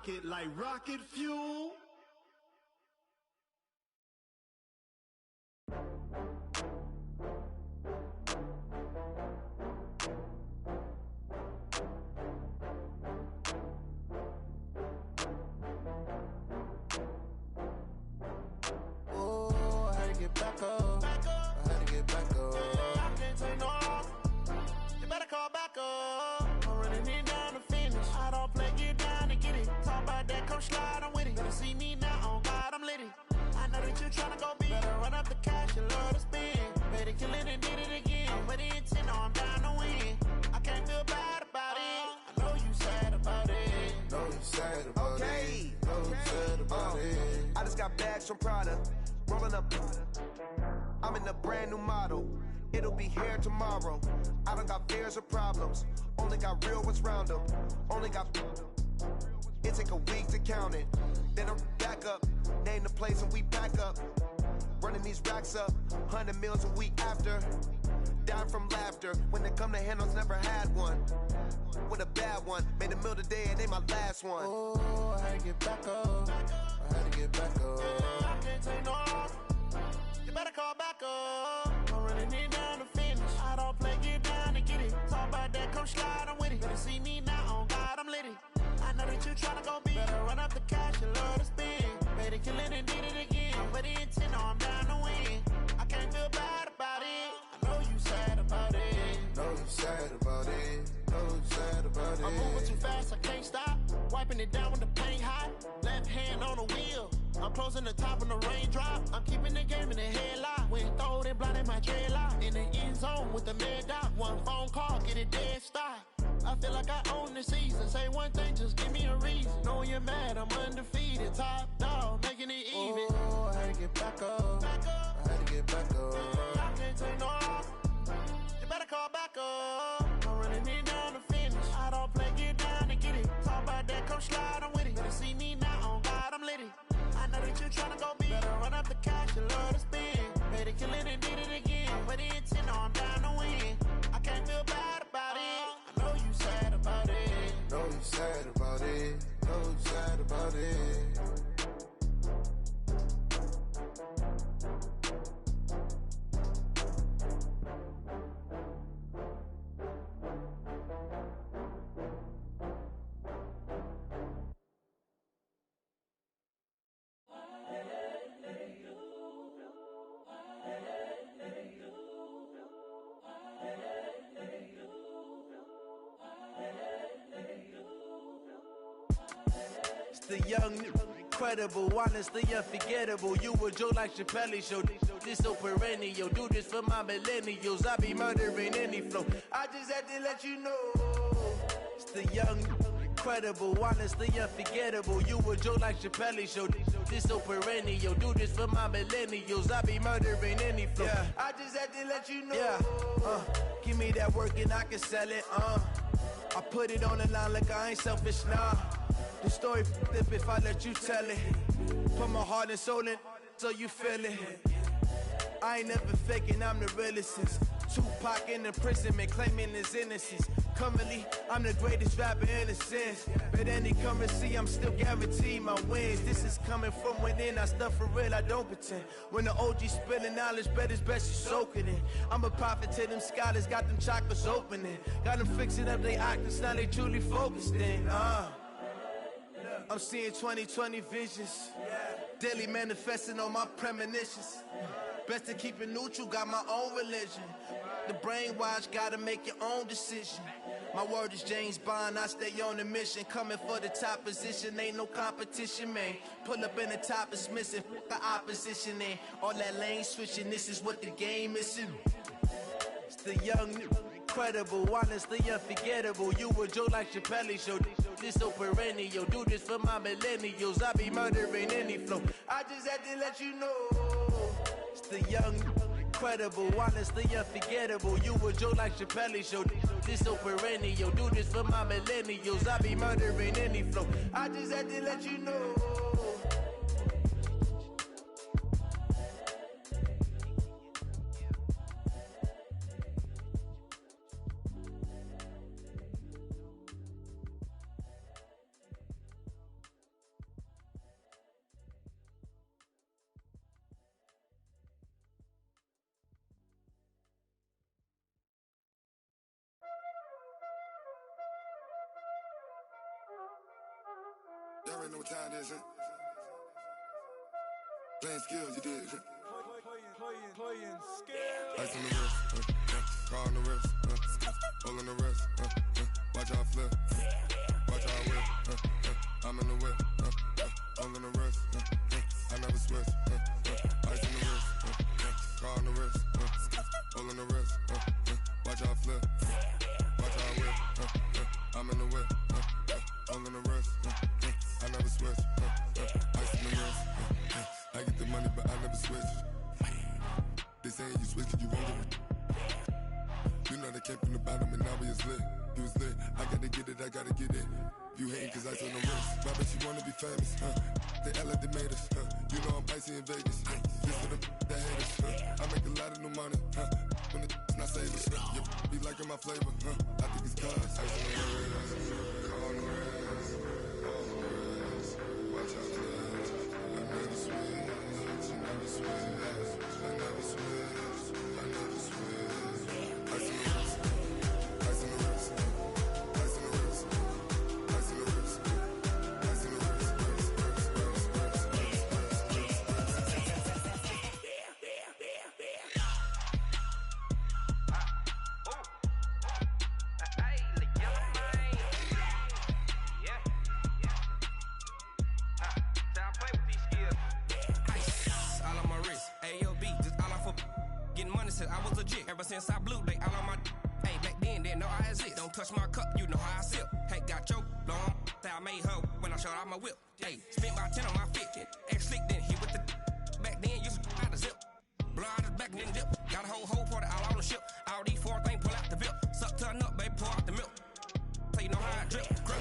rocket like rocket fuel. Oh, I had to get back up. I had to get back up. I can't take no loss. You better call back up. I'm running in down the finish. I don't play, get down and get it. Talk about that, come slide, I'm with it. Better see me now, on God, I'm lit it. I know that you tryna go big. Better run up the cash, you love to spend. Better kill it and did it again. With the intent, I'm down to win. I can't feel bad about it. I know you sad about it. Know you sad about it. Know you sad about it. I just got bags from Prada. Rolling up. I'm in a brand new model. It'll be here tomorrow. I don't got fears or problems. Only got real ones round them. Only got. It take a week to count it. Then I'm back up. Name the place and we back up. Running these racks up. 100 meals a week after. Down from laughter. When they come to handles, never had one. With a bad one. Made a meal today and they my last one. Oh, I had to get back up. I had to get back up. I can't take no loss. You better call back up. I'm running in down the finish. I don't play, get down and get it. Talk about that, come slide, I'm with it. Better see me now, on God, I'm lit it. I know that you tryna go big. Better run up the cash, you love to spend. Better kill it and did it again. With the intent, I'm down to win. I can't feel bad about it. I know you sad about it. Know you sad about it. Know you sad about it. I'm moving too fast, I can't stop. Wiping it down when the paint hot. Left hand on the wheel. I'm closing the top of the raindrop. I'm keeping the game in the headlock. When throwed and blinded my dreadlock. In the end zone with the mad dot. One phone call, get it dead stop. I feel like I own the season. Say one thing, just give me a reason. Knowing you're mad, I'm undefeated. Top dog, making it even. Oh, I had to get back up. I had to get back up. I can't take no loss. You better call back up. I'm running in down the finish. I don't play, get down and get it. Talk about that, come slide, I'm with it. Better see me now, on God, I'm lit it. I know that you tryna go big. Better run up the cash, you love to spend. Better kill it and did it again. With the intent, I'm down to win. I can't feel bad about it. I know you sad about it. Know you sad about it. Know you sad about it. The young, incredible, honestly unforgettable. You a Joe like Chappelle show. This so perennial. Do this for my millennials. I be murdering any flow. I just had to let you know. It's the young, incredible, honestly unforgettable. You a Joe like Chappelle show. This so perennial. Do this for my millennials. I be murdering any flow. Yeah. I just had to let you know. Yeah. Give me that work and I can sell it. I put it on the line like I ain't selfish, nah. The story flip if I let you tell it. Put my heart and soul in so you feel it. I ain't never faking, I'm the realest since Tupac in imprisonment, claiming his innocence. Currently, I'm the greatest rapper in a sense. But any currency, I'm still guaranteed my wins. This is coming from within, I stuff for real, I don't pretend. When the OG spilling knowledge, bet it's best you soak it in. I'm a prophet to them scholars, got them chakras opening. Got them fixing up they octaves, now they truly focused in. I'm seeing 2020 visions. Daily manifesting on my premonitions. Best to keep it neutral, got my own religion. The brainwash, gotta make your own decision. My word is James Bond, I stay on the mission. Coming for the top position, ain't no competition, man. Pull up in the top is missing, the opposition in. All that lane switching, this is what the game is in. It's the young, incredible, honestly unforgettable. You a Joe like Chappelle show. This so perennial. Do this for my millennials. I be murdering any flow. I just had to let you know. It's the young, incredible, honestly unforgettable. You a Joe like Chappelle show. This so perennial. Do this for my millennials. I be murdering any flow. I just had to let you know. already know what time it is, huh? Playing skills, you did, huh? Playing skills. Ice on the wrist, car on the wrist, hole in the wrist, watch how I flip, watch how I whip, I'm in the whip, hole in the wrist, I never switch, ice on the wrist, car on the wrist, hole in the wrist, watch how I flip, watch how I whip, I'm in the whip, hole in the wrist, I never switch, ice on the wrist, I get the money but I never switch. They saying you switch cause you won't get it. You know they came from the bottom and now we is lit. You was lit, I gotta get it, I gotta get it. You hating cause ice on the wrist. I bet you wanna be famous, They act like they made us, You know I'm icy in Vegas, Just for the that hate us, I make a lot of new money, When the not savers, You be liking my flavor, I think it's cause ice on the wrist, on the wrist, on the wrist. Watch out, cuz I never switch, I never switch. I never switch, I never switch. Ice in the wrist, ice in the wrist, ice in the wrist, ice in the wrist, ice in the wrist, I was legit ever since I blew they all on my hey back then didn't know I exist. Don't touch my cup, you know how I sip. Hey, got choked, long that I made her when I showed out my whip. Hey, spent about 10 on my fit. Ex slick then hit with the back then used to out the zip. Blow out his back and then dip. Got a whole party all on the ship. All these four things pull out the VIP. Suck turn up, baby, pour out the milk. So you know how I drip. Grip.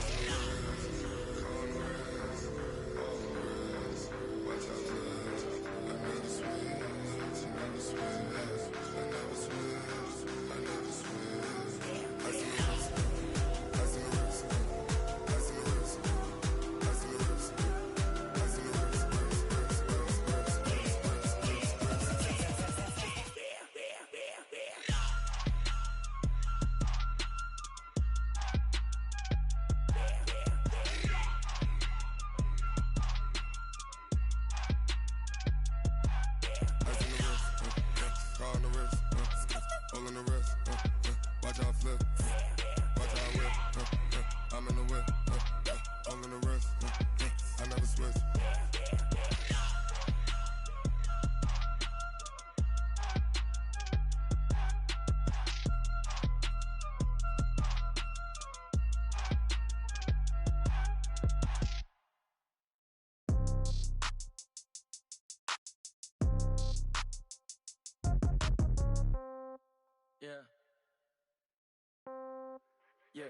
Yeah.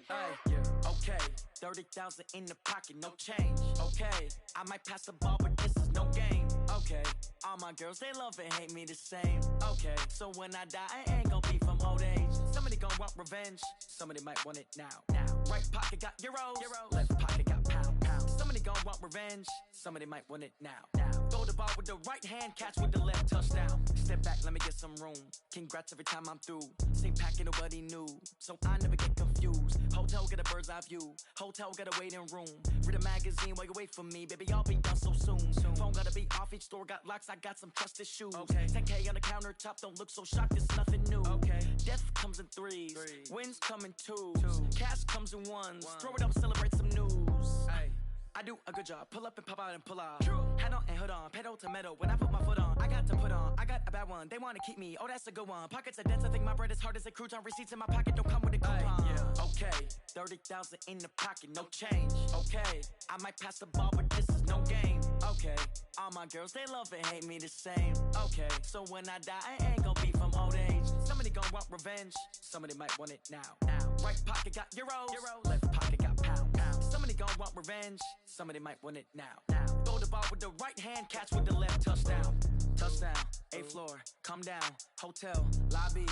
Hey, yeah. Okay, 30,000 in the pocket, no change. Okay, I might pass the ball, but this is no game. Okay, all my girls, they love and hate me the same. Okay, so when I die, I ain't gonna be from old age. Somebody gonna want revenge, somebody might want it now. Right pocket got euros, left pocket got pounds. Somebody gonna want revenge, somebody might want it now. Throw the ball with the right hand, catch with the left, touchdown. Step back, let me get some room. Congrats every time I'm through. Same packet, nobody new, so I never get confused. Hotel get a bird's eye view. Hotel get a waiting room. Read a magazine while you wait for me, baby. I'll be done so soon. Phone gotta be off. Each store got locks. I got some trusted shoes. Okay. 10K on the countertop. Don't look so shocked. It's nothing new. Okay. Death comes in threes. Wins come in twos. Cash comes in ones. Throw it up, celebrate some news. Hey. I do a good job, pull up and pop out and pull out. Hat on and hood on, pedal to metal. When I put my foot on, I got to put on. I got a bad one, they wanna keep me. Oh, that's a good one. Pockets are dense, I think my bread is hard as a crouton. Receipts in my pocket don't come with a coupon. Yeah. Okay, 30,000 in the pocket, no change. Okay, I might pass the ball, but this is no game. Okay, all my girls, they love and hate me the same. Okay, so when I die, I ain't gonna be from old age. Somebody gonna want revenge, somebody might want it now. Right pocket got euros, left pocket got pounds. Somebody gonna want revenge, somebody might want it now. Throw the ball with the right hand, catch with the left, touchdown. Touchdown, 8th floor, come down, hotel, lobby.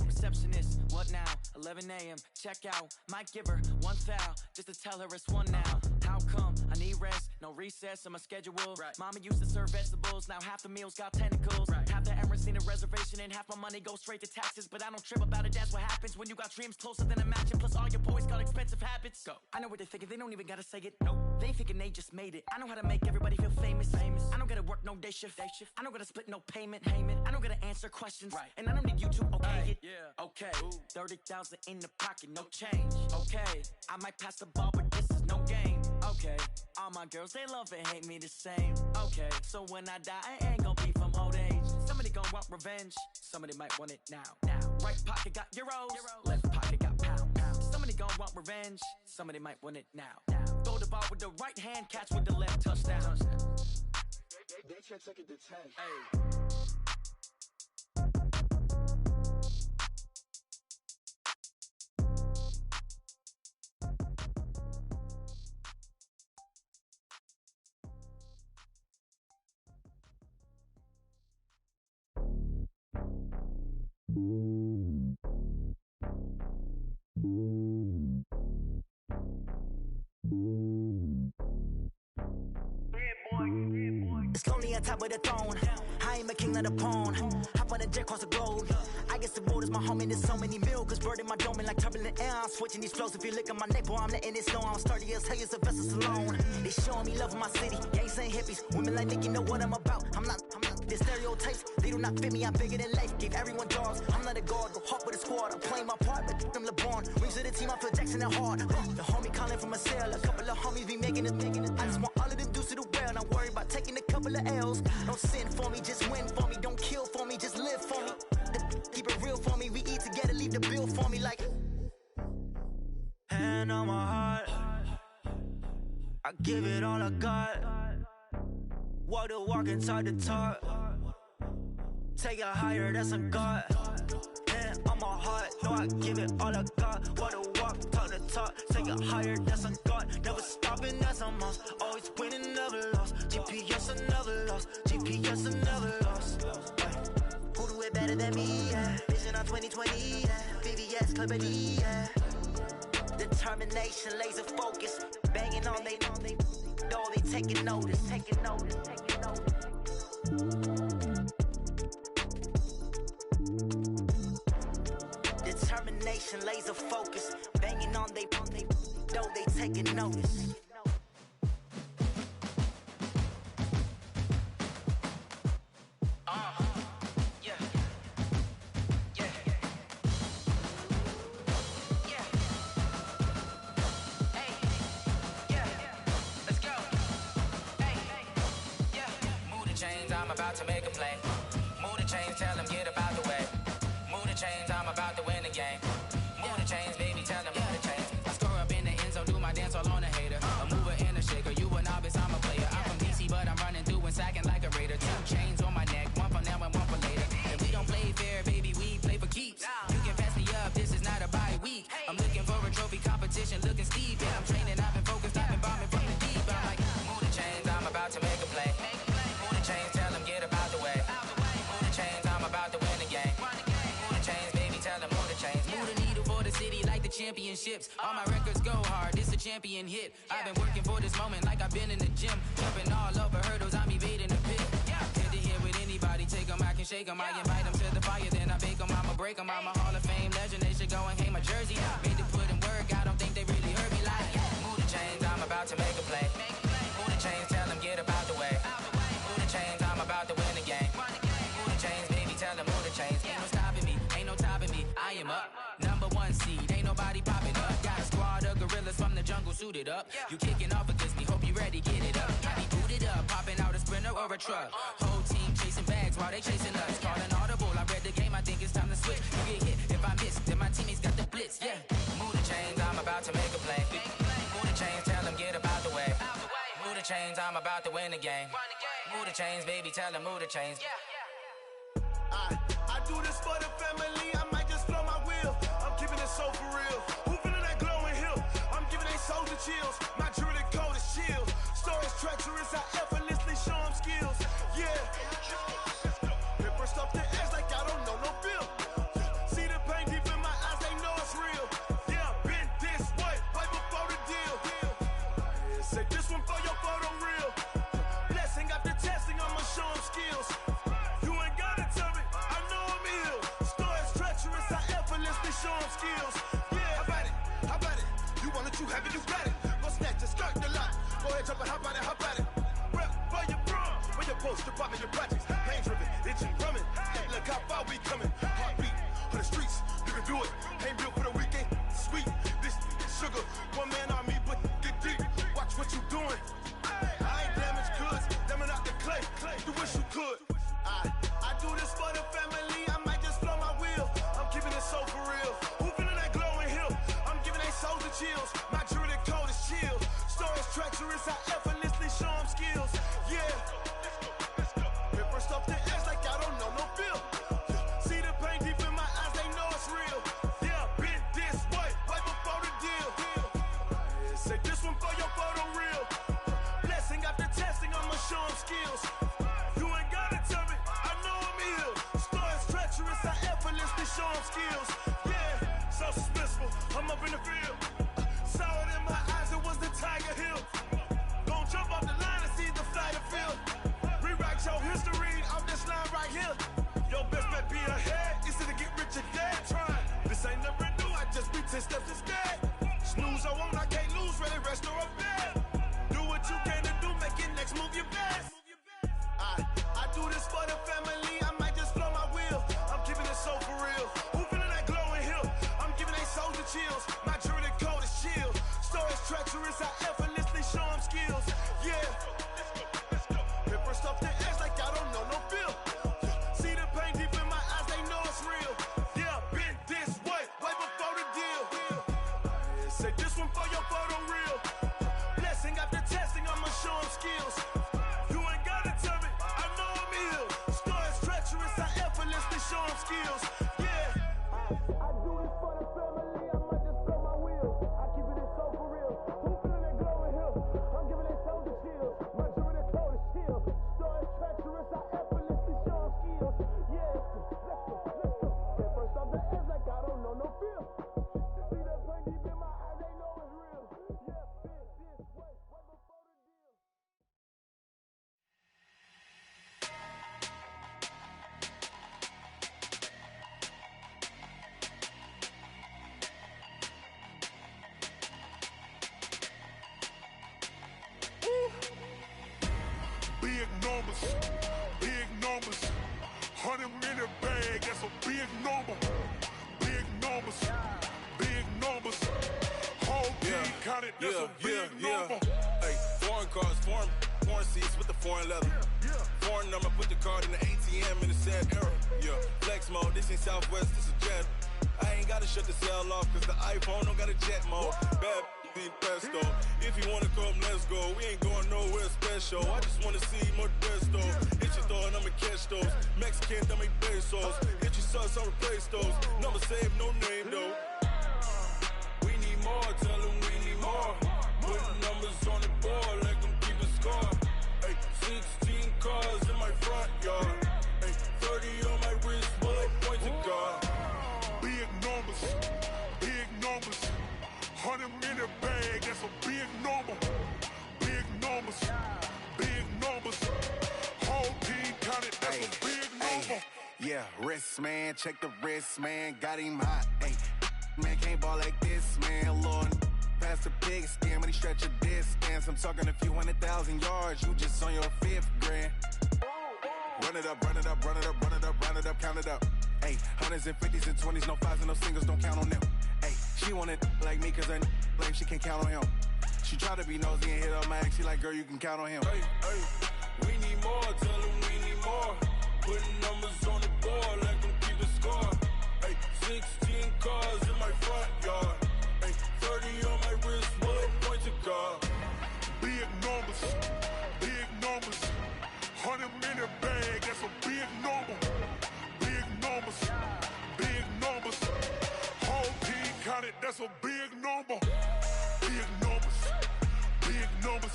Receptionist, what now? 11 a.m., check out. Might give her one foul, just to tell her it's one now. How come? I need rest, no recess in my schedule. Mama used to serve vegetables, now half the meals got tentacles. Half the Emirates need a reservation and half my money goes straight to taxes. But I don't trip about it, that's what happens when you got dreams closer than a matching. Plus all your boys got expensive habits. Go. I know what they're thinking, they don't even gotta say it. Nope. They ain't thinking they just made it. I know how to make everybody feel famous. I don't gotta work no day shift. I don't gotta split no payment. I don't gotta answer questions. And I don't need you to okay it. Yeah. Okay. 30,000 in the pocket, no change. Okay. I might pass the ball, but this is no game. Okay. All my girls, they love and hate me the same. Okay. So when I die, I ain't gonna be from old age. Somebody gon' want revenge. Somebody might want it now. Right pocket got euros. Left pocket got pounds. Somebody gon' want revenge. Somebody might want it now. Throw the ball with the right hand, catch with the left, touchdown. They can't take it to 10. Hey. It's lonely on top of the throne. I am a king of the pawn. Hop on a jet across the globe. I guess the world is my home and there's so many milk. Bird in my dome and like turbulent air. I'm switching these flows. If you look at my neck, boy, I'm letting it snow. I'm sturdy as hell as a vessel alone. They showing me love in my city. Gangs and hippies. Women like Nick, you know what I'm about. I'm not. The stereotypes, they do not fit me. I'm bigger than life. Gave everyone dogs. I'm not a guard. Go hard with a squad. I'm playing my part, but them LeBron. Rings to the team, I feel Jackson and hard. The homie calling from a cell. A couple of homies be making it. I just want all of them dudes to do well. Not worry about taking a couple of L's. Don't sin for me, just win for me. Don't kill for me, just live for me. Keep it real for me. We eat together, leave the bill for me like. Hand on my heart, I give it all I got. Walk the walk and talk the talk. Take it higher, that's a God. Hand on my heart, no, I give it all I got. Walk the walk, talk the talk. Take it higher, that's a God. Never stopping, that's a must. Always winning, never lost. GPS, I never lost. GPS, I never lost. Who do it better than me? Yeah. Vision on 2020, yeah. VVS, Clippity, yeah. Determination, laser focus. Banging on they know they taking notice. Determination, laser focus. Banging on they know they taking notice. To make a play. Move the chains, tell them get about the way. Move the chains, I'm about to win the game. Move the chains, baby, tell them move the chains. I score up in the end zone, do my dance all on a hater. A mover and a shaker, you a novice, I'm a player. I'm from DC, but I'm running through and sacking like a raider. 2 chains on my neck, one for now and one for later. And we don't play fair, baby, we play for keeps. You can pass me up, this is not a bye week. I'm looking for a trophy competition, looking steep. Yeah, I'm training, I've been focused, I've been bombing from the deep. I'm like, move the chains, I'm about to make a play. Move the chains, tell them get about the way. Move the chains, I'm about to win the game. Move the chains, baby, tell them move the chains. Move the needle for the city like the championships. All my records go hard, this a champion hit. I've been working for this moment like I've been in the gym. Jumping all over hurdles, I'm evading the pit. Good to hear with anybody, take them, I can shake them. I invite them to the fire, then I bake them, I'ma break them. I'm a Hall of Fame legend, they should go and hang my jersey. Made to put in work, I don't think they really heard me like. Move the chains, I'm about to make a play. Move the chains, tell them get about the way. Move the chains, I'm about to win the game. Move the chains, baby, tell them move the chains. Ain't no stopping me, ain't no topping me. I am up, #1 seed, ain't nobody popping up. Got a squad of gorillas from the jungle suited up. You kicking off against me, hope you ready, get it up. I be booted up, popping out a Sprinter or a truck. Whole team chasing bags while they chasing us. Calling audible, I read the game, I think it's time to switch. You get hit, if I miss, then my teammates got the blitz, yeah. Move the chains, I'm about to make a play. Move the chains, tell them get about the way. Move the chains, I'm about to win the game. Move the chains, baby, tell them move the chains. I do this for the family, I might just blow my wheel. I'm keeping it so for real. Who feeling that glowing hill? I'm giving they soldier chills. My jewelry code is chill. Stories treacherous, I effortlessly show them skills. Yeah. Paper stuff the edge like I don't know no feel. See the pain deep in my eyes, they know it's real. Yeah, been this way, right before the deal. Say this one for your I'm up in the field. Saw it in my eyes, it was the Tiger Hill. Gon' jump off the line and see the flight of field. Rewrite your history off this line right here. Your best bet be ahead, instead of get rich or dead trying. This ain't never new, I just be 10 steps instead. Snooze or won't, I can't lose, ready, rest or a bed. Do what you can to do, make your next move your best. I do this for the family, I might just blow my wheel. I'm keeping it so for real. Who feeling that glowing hill? I'm giving they soldier chills. My jewelry code is chill. Stories treacherous, I effortlessly show them skills. Yeah. Hit first off the edge like I don't know no feel. See the pain deep in my eyes, they know it's real. Yeah, been this way before the deal. Say this one for your photo real. Blessing after testing, I'ma show them skills. You ain't gotta tell me, I know I'm ill. Stories treacherous, I effortlessly show them skills. Yeah. I do this for the family, I might just blow my wheel. I keep it so for real. Who feeling that glowing hill? I'm giving they soldier chills. My jewelry code is chill. Stories treacherous, I effortlessly show them skills. Yeah, let's go. Hit first off the edge like I don't know no fear. See that pain deep in my eyes, they know it's real. Yeah, been this way before the deal. Big numbers, 100-minute bag, that's a big number. Big numbers, whole team counted, that's a big number. Hey, foreign cars, foreign seats with the foreign leather. Foreign number, put the card in the ATM in the sad era. Yeah, flex mode, this ain't Southwest, this a jet. I ain't gotta shut the cell off, cause the iPhone don't got a jet mode. Bad in pesto. If you wanna come, let's go. We ain't going nowhere special. I just wanna see more pesto. Hit your thought, I'ma catch those. Mexican, dame pesos. Hit your sus, I'll replace those. Number saved, no name though. We need more, tell them we need more. Putting numbers on the board, like them keep a score. Hey, 16 cars in my front yard. Hey, 30 on my wrist, bullet point to God. Big numbers, 100-minute bag, that's a big number. Big numbers, whole team counted, that's a big number. Yeah, wrist man, check the wrist man, got him hot. Ay, man can't ball like this, man. Lord, past the pig skin, but he stretch a distance. I'm talking a few 100,000 yards, you just on your 5th grand. Run it up, count it up. Ay, 100s and 50s and 20s, no 5s and no singles, don't count on them. Ay, she want it like me, cause her blame, she can't count on him. She try to be nosy and hit up my ex, she like, girl, you can count on him. Hey, we need more, tell them we need more. Putting numbers on the board, like them keep a score. Hey, 16 cars in my front yard. Hey, 30 on my wrist, bullet point to God. Big numbers, 100-minute bag, that's a big number. Big numbers, whole team counted, that's a big number. Big numbers,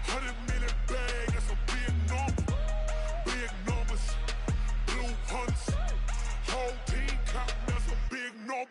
100-minute bag, that's a big number. Big numbers, blue hunts, whole team counted, that's a big number.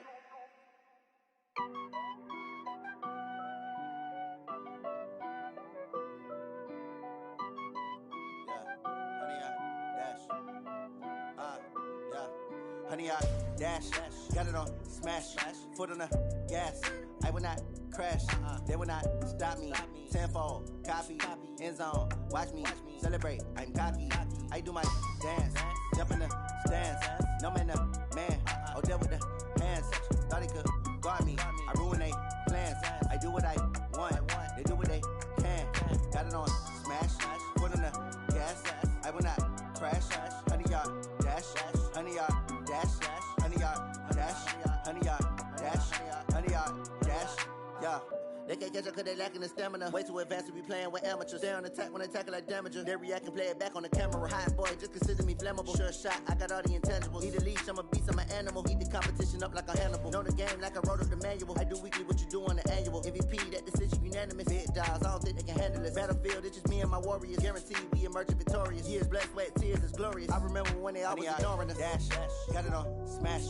Honey, I dash, got it on smash, foot on the gas. I will not crash, they will not stop me. Tenfold, copy, end zone, watch me celebrate. I'm cocky, I do my dance, jump in the stands. No man, the man, oh, deal with the hands. Thought he could guard me, I ruin they plans. I do what I want, they do what they can. Got it on smash, foot on the gas. I will not crash, honey, y'all dash, honey, y'all dash, honey, y'all dash, honey, y'all dash, honey, y'all dash, yeah. They can't catch up cause they lacking the stamina. Way too advanced to be playing with amateurs. Stay on attack when they tackle like damager. They react and play it back on the camera. Hot boy, just consider me flammable. Sure shot, I got all the intangibles. Need a leash, I'm a beast, I'm an animal. Heat the competition up like a Hannibal. Know the game like I wrote up the manual. I do weekly what you do on the annual. MVP, that decision unanimous. Big dials, I don't think they can handle it. Battlefield, it's just me and my warriors. Guaranteed we emerging victorious. Years, blood, sweat, tears, is glorious. I remember when they always ignoring us. Dash, got it on smash,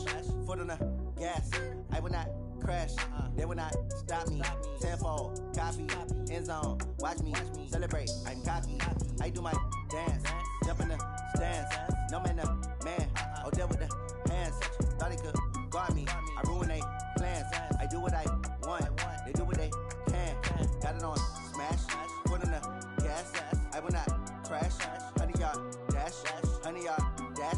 foot on the gas. I will not crash. They will not stop me. Tenfold, copy, end zone. Watch me celebrate. I'm cocky. I do my dance. Jump in the stands. No man, the man. Oh, there with the hands. Thought he could guard me. I ruin they plans. I do what I want. They do what they can. Got it on smash. Put in the gas. I will not crash. 100-yard dash. 100-yard dash.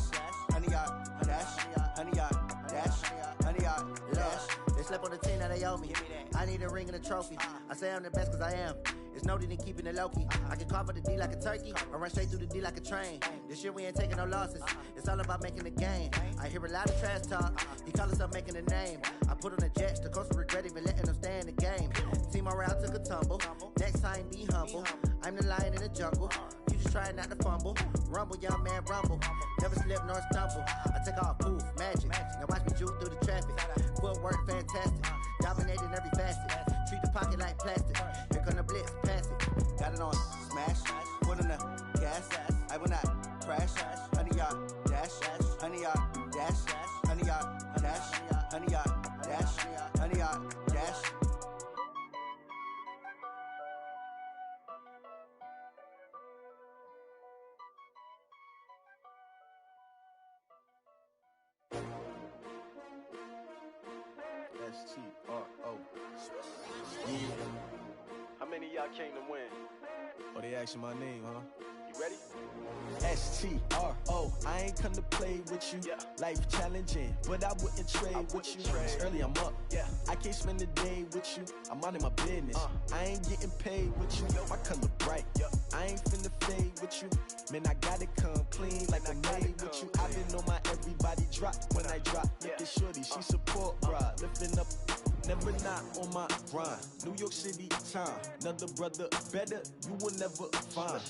100-yard dash. 100-yard dash. 100-yard dash. They slept on the team that they owe me. I need a ring and a trophy. I say I'm the best cause I am. It's no need in keeping it low-key. I can carve up the D like a turkey or run straight through the D like a train. This year we ain't taking no losses. It's all about making the game. I hear a lot of trash talk. He call himself making a name. I put on the Jets. The coach will regret even letting them stay in the game. Team around took a tumble. Next time be humble. I'm the lion in the jungle. You just trying not to fumble. Rumble, young man, rumble. Never slip nor stumble. I take off, poof, magic. Now watch me juke through the traffic. Footwork fantastic. Dominating every facet. Treat the pocket like plastic. Here come the blitz, pass it. Got it on smash. Put in the gas. I will not crash. 100-yard dash. 100-yard dash. 100-yard dash. 100-yard dash. 100-yard dash. S-T-R-O. Yeah. How many of y'all came to win? Oh, they asking my name, huh? You ready? S-T-R-O. I ain't come to play with you. Yeah. Life challenging, but I wouldn't trade with you. It's early, I'm up. Yeah. I can't spend the day with you. I'm minding my business. I ain't getting paid with you. My color bright. I ain't finna fade with you. Man, I gotta come clean like I'm made with you. I've been on my everybody drop when I drop. Look at shorty, she support ride. Lifting up, never not on my grind. New York City time. Another brother better, you will never find.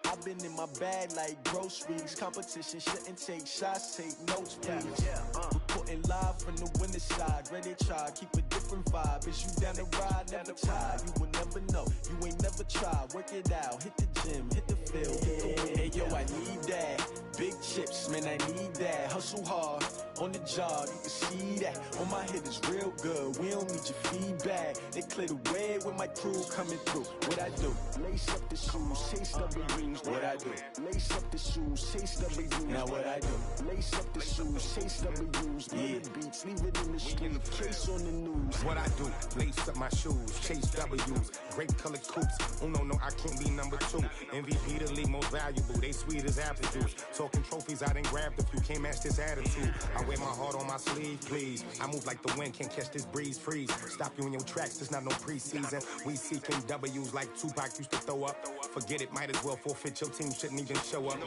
I've been in my bag like groceries. Competition shouldn't take shots, take notes, please. Reporting live from the winning side. Ready to try, keep a different vibe. Is you down the ride, never tired. You will never know, you ain't never tried. Work it out, hit the gym, hit the field, hit the wind. Hey yo, I need that. Big chips, man, I need that. Hustle hard, on the job, you can see that. On my head is real good, we don't need your feedback. They clear the way with my crew coming through. What I do? Lace up the shoes, chase W's. What I do? Lace up the shoes, chase W's. Now what I do? Lace up the shoes, chase W's. Yeah. Beats, leave it in the street, case on the news. What I do? Lace up my shoes, chase W's. Great colored coops. Oh no, I can't be number 2. MVP the league most valuable. They sweet as apple juice. Talking trophies, I didn't grab the few. Can't match this attitude. I wear my heart on my sleeve, please. I move like the wind, can't catch this breeze, freeze. Stop you in your tracks, there's not no preseason. We seeking W's like Tupac used to throw up. Forget it, might as well forfeit. Your team shouldn't even show up.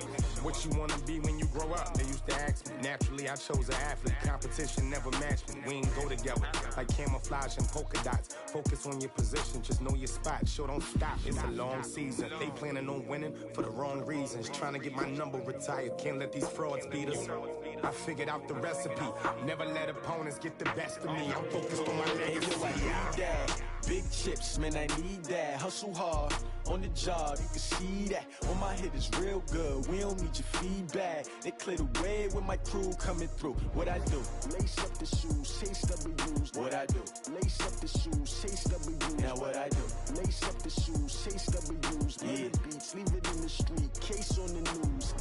What you wanna be when you grow up? They used to ask me. Naturally, I chose an athlete. Competition never matched me. We ain't go together like camouflage and polka dots. Focus on your position, just know your spot. Sure, don't stop. It's a long season. They planning on winning for the wrong reasons. Trying to get my number retired. Can't let these frauds beat us. I figured out the recipe. Never let opponents get the best of me. I'm focused on my legacy. Hey, yo, I need that. Big chips, man, I need that. Hustle hard, on the job, you can see that. On my head is real good, we don't need your feedback. They clear the way with my crew coming through. What I do? Lace up the shoes, chase W's. What I do? Lace up the shoes, chase W's. Now what I do? Lace up the shoes, chase W's. Yeah. Beats, leave it in the street, case on the news.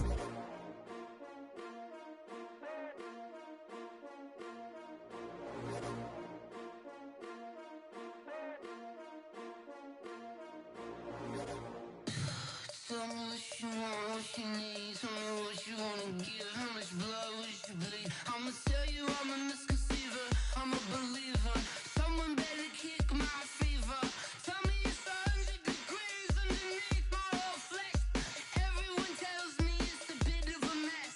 Tell me what you want, what you need. Tell me what you wanna give. How much blood would you bleed? I'ma tell you I'm a misconceiver. I'm a believer. Someone better kick my fever. Tell me it's 100 degrees underneath my whole flesh. Everyone tells me it's a bit of a mess.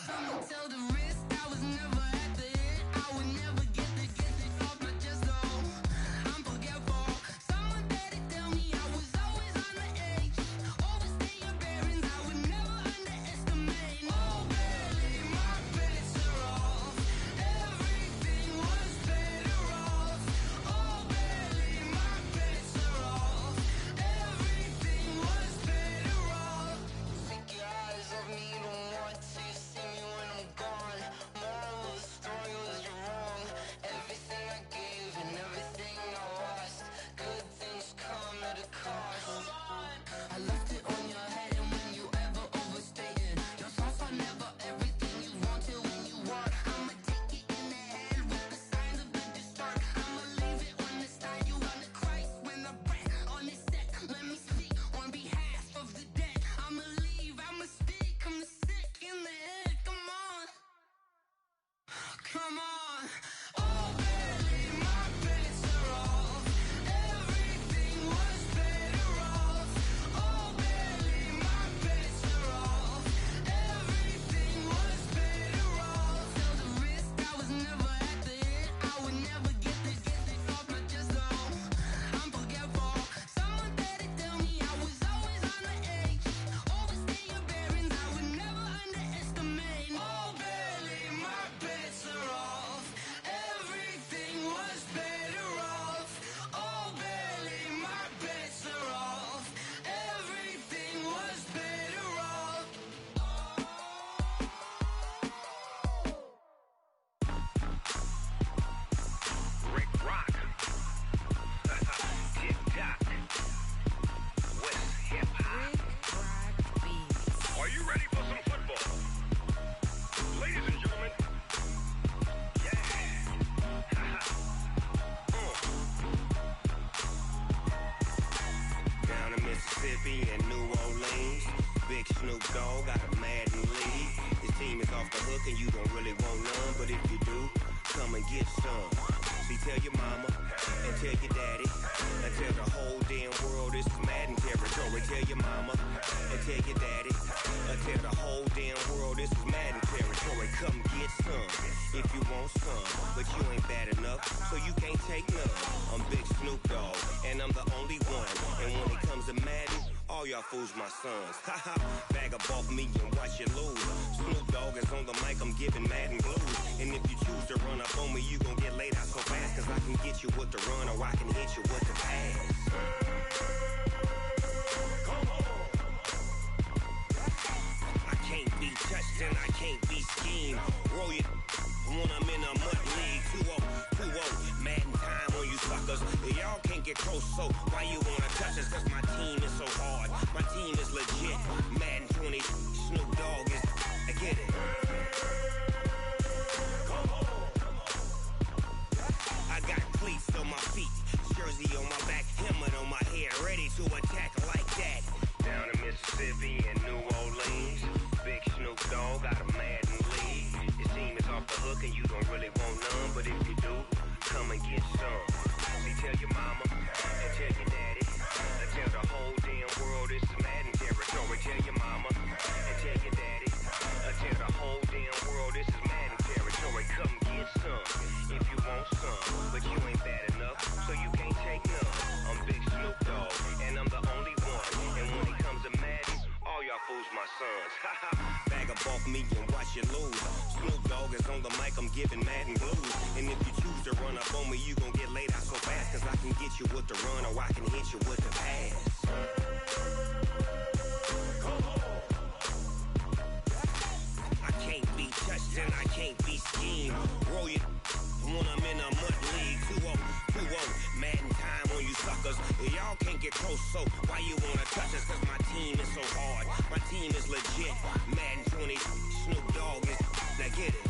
I'ma tell the risk I was never at the end. I would never get this off my chest though. I'm forgetful. Someone better tell me I was always on the edge. Overstay your bearings, I would never underestimate. Dogg got a Madden league. His team is off the hook and you don't really want none, but if you do, come and get some. See, tell your mama and tell your daddy and tell the whole damn world this is Madden territory. Tell your mama and tell your daddy and tell the whole damn world this is Madden territory. Come get some if you want some, but you ain't bad enough, so you can't take none. I'm Big Snoop Dogg, and I'm the only one. And when it comes to Madden, all y'all fools my sons. Haha, bag up off me and watch you lose. Snoop Dogg is on the mic, I'm giving Madden blues. And if you choose to run up on me, you gon' get laid out so fast, cause I can get you with the run or I can hit you with the pass. I can't be touched and I can't be schemed. Roll it when I'm in a mud league. 2-0, Madden time on you suckers. Y'all can't get close, so why you wanna touch us? Cause my team is so hard, my team is legit. Madden 20, Snoop Dogg is, I get it. I got cleats on my feet, jersey on my back, helmet on my head, ready to attack like that. Down in Mississippi and New Orleans, Big Snoop Dogg got a Madden league. His team is off the hook and you don't really want none, but if you do, come and get some. See, tell your mama and tell your daddy and tell the whole damn world this is Madden territory. Tell your mama and tell your daddy and tell the whole damn world this is Madden territory. Come get some if you want some, but you ain't bad enough, so you can't take none. I'm Big Snoop Dogg, and I'm the only one. And when it comes to Madden, all y'all fools my sons. Haha, bag up off me and watch you lose. Snoop Dogg is on the mic, I'm giving Madden blues. And if you choose to run up on me, you gon' get laid out so fast, cause I can get you with the run or I can hit you with the pass. I can't be touched and I can't be schemed. Roll it when I'm in a mud league. 2-0, Madden time on you suckers. Y'all can't get close, so why you wanna touch us? Cause my team is so hard, my team is legit. Madden 20, Snoop Dogg is, now get it.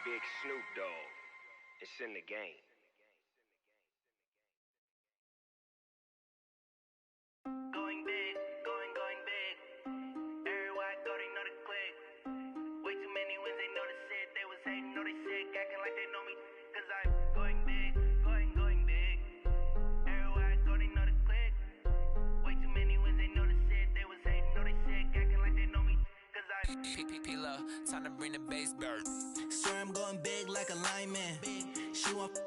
Big Snoop Dogg, it's in the game. Going big, going big. Everywhere I go, they know the click. Way too many wins, they know the shit. They was hating, know they sick, acting like they know me. Cause I'm going big, going big. Everywhere I go, they know the click. Way too many wins, they know the shit. They was hating, know they sick, acting like they know me. Cause I'm P-P-P-Love, time to bring the bass bird. Swear I'm going big like a lineman. She want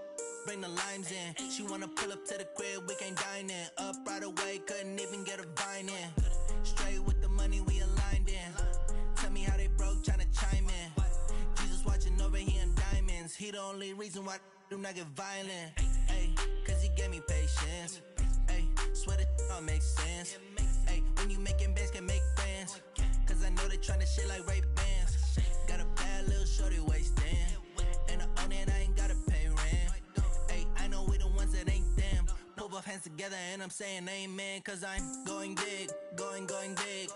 bring the limes in. She wanna pull up to the crib, we can't dine in. Up right away, couldn't even get a vine in. Straight with the money, we aligned in. Tell me how they broke, tryna chime in. Jesus watching over here in diamonds. He the only reason why I do not get violent. Ay, cause he gave me patience. Ay, swear that all makes sense. Ay, when you making bands, can make friends. Cause I know they tryna shit like Ray-Bans. Got a bad little shorty wasting. And I own it, I ain't gotta pay rent. Ay, I know we the ones that ain't them. Pull both hands together and I'm saying amen. Cause I'm going big, going big.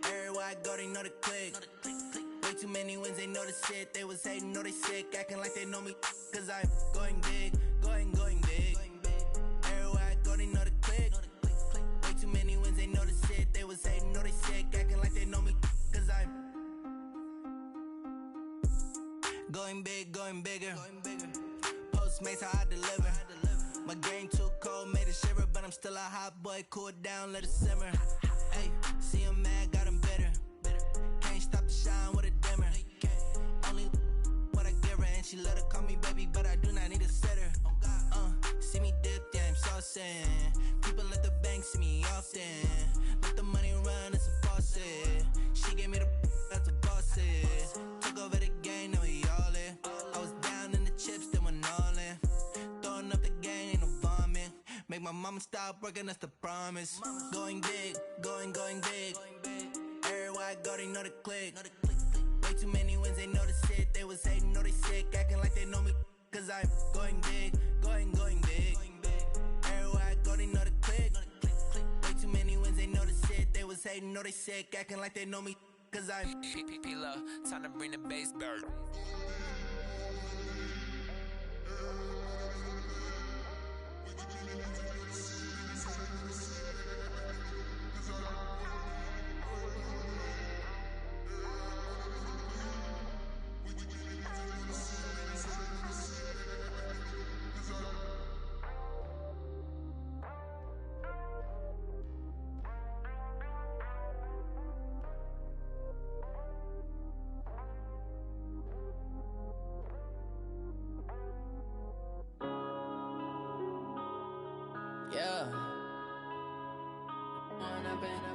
Everywhere I go, they know the click. Way too many wins, they know the shit. They was hating, know they sick, acting like they know me. Cause I'm going big, going big. Everywhere I go, they know the click. Way too many wins, they know the shit. They was hating, know they sick, acting like they know me. Cause I'm going big, going bigger. Postmates how I deliver. My game too cold, made it shiver, but I'm still a hot boy. Cool it down, let it simmer. Hey, see him mad, got him bitter. Can't stop the shine with a dimmer. Only what I give her, and she let her call me baby, but I do not need a sitter. See me dip, yeah, I'm saucing. People at the bank see me often. Let the money run, it's a faucet. She gave me the that's a faucet. Took over the game, now we all in. I was down in the chips, then went all in. Throwing up the game, ain't no vomit. Make my mama stop working, that's the promise. Going big, going big. Everywhere I go, they know the click. Way too many wins, they know the shit. They was hating, know they sick, acting like they know me. Cause I'm going big, going big. Everywhere I go, they know the click. Way too many wins, they know the shit. They was hating, know they sick, acting like they know me. Cause I'm P-P-P-Love, time to bring the bass bird.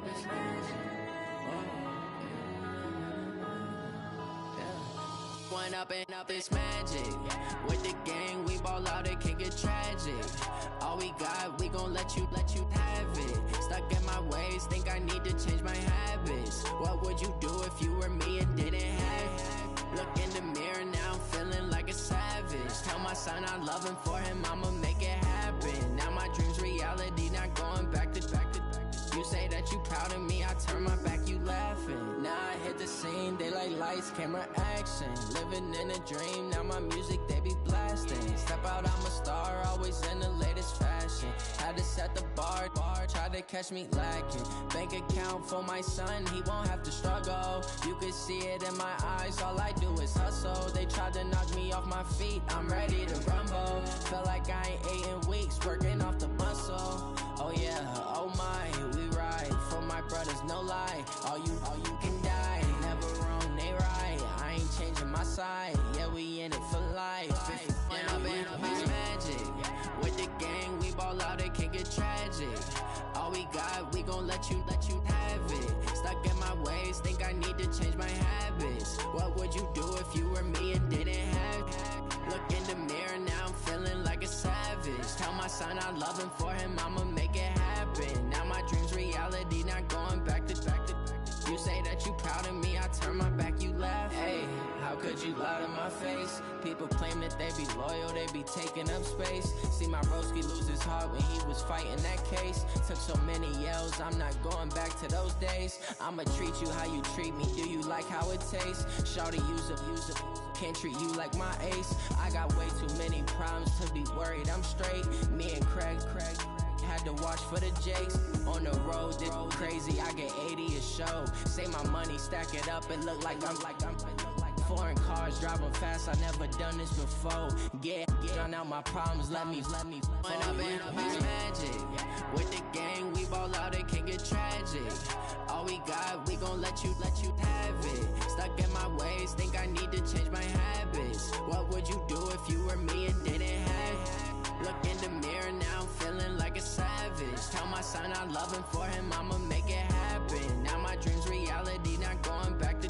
up, it's magic. One up and up, it's magic. With the gang, we ball out, it can get tragic. All we got, we gon' let you have it. Stuck in my ways, think I need to change my habits. What would you do if you were me and didn't have it? Look in the mirror now, I'm feeling like a savage. Tell my son I love him, for him I'ma make it happen. Now my dream's reality, not going back to. You say that you proud of me, I turn my back, you laughing. Now I hit the scene, they like lights, camera, action. Living in a dream, now my music, they be blasting. Step out, I'm a star, always in the latest fashion. Had to set the bar, try to catch me lacking. Bank account for my son, he won't have to struggle. You could see it in my eyes, all I do is hustle. They tried to knock me off my feet, I'm ready to rumble. Felt like I ain't ate in weeks, working off the muscle. Oh yeah, oh my, we ride for my brothers, no lie. All you can die, never wrong, they right. I ain't changing my side, yeah, we in it for life. When up and up, it's magic. With the gang, we ball out, it can get tragic. All we got, we gon' let you have it. Stuck in my ways, think I need to change my habits. What would you do if you were me and didn't have it? Look in the mirror, now I'm feeling like a savage. Tell my son I love him, for him I'ma make it happen. Now my dream's reality, not going back to. You say that you proud of me, I turn my back, you laugh. Hey, how could you lie to my face? People claim that they be loyal, they be taking up space. See my broski lose his heart when he was fighting that case. Took so many yells, I'm not going back to those days. I'ma treat you how you treat me, do you like how it tastes? Shawty, use up, can't treat you like my ace. I got way too many problems to be worried, I'm straight. Me and Craig had to watch for the Jakes. On the road, did crazy, I get 80 a show. Say my money, stack it up, it look like I'm foreign cars, driving fast, I never done this before. Drown out my problems, let me When up and up, it's magic. With the gang, we ball out, it can get tragic. All we got, we gon' let you have it. Stuck in my ways, think I need to change my habits. What would you do if you were me and didn't have it? Look in the mirror, now I'm feeling like a savage. Tell my son I love him, for him I'ma make it happen. Now my dream's reality, not going back to.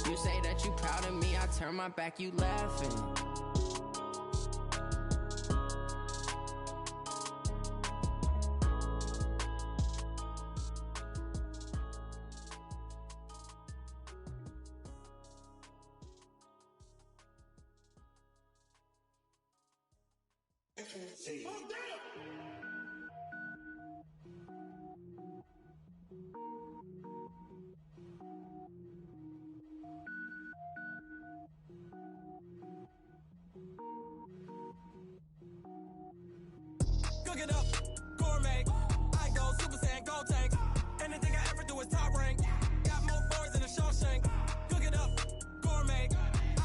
You say that you proud of me, I turn my back, you laughing. Cook it up, gourmet. I go Super Saiyan, gold tank. Anything I ever do is top rank. Got more boards than a Shawshank. Cook it up, gourmet.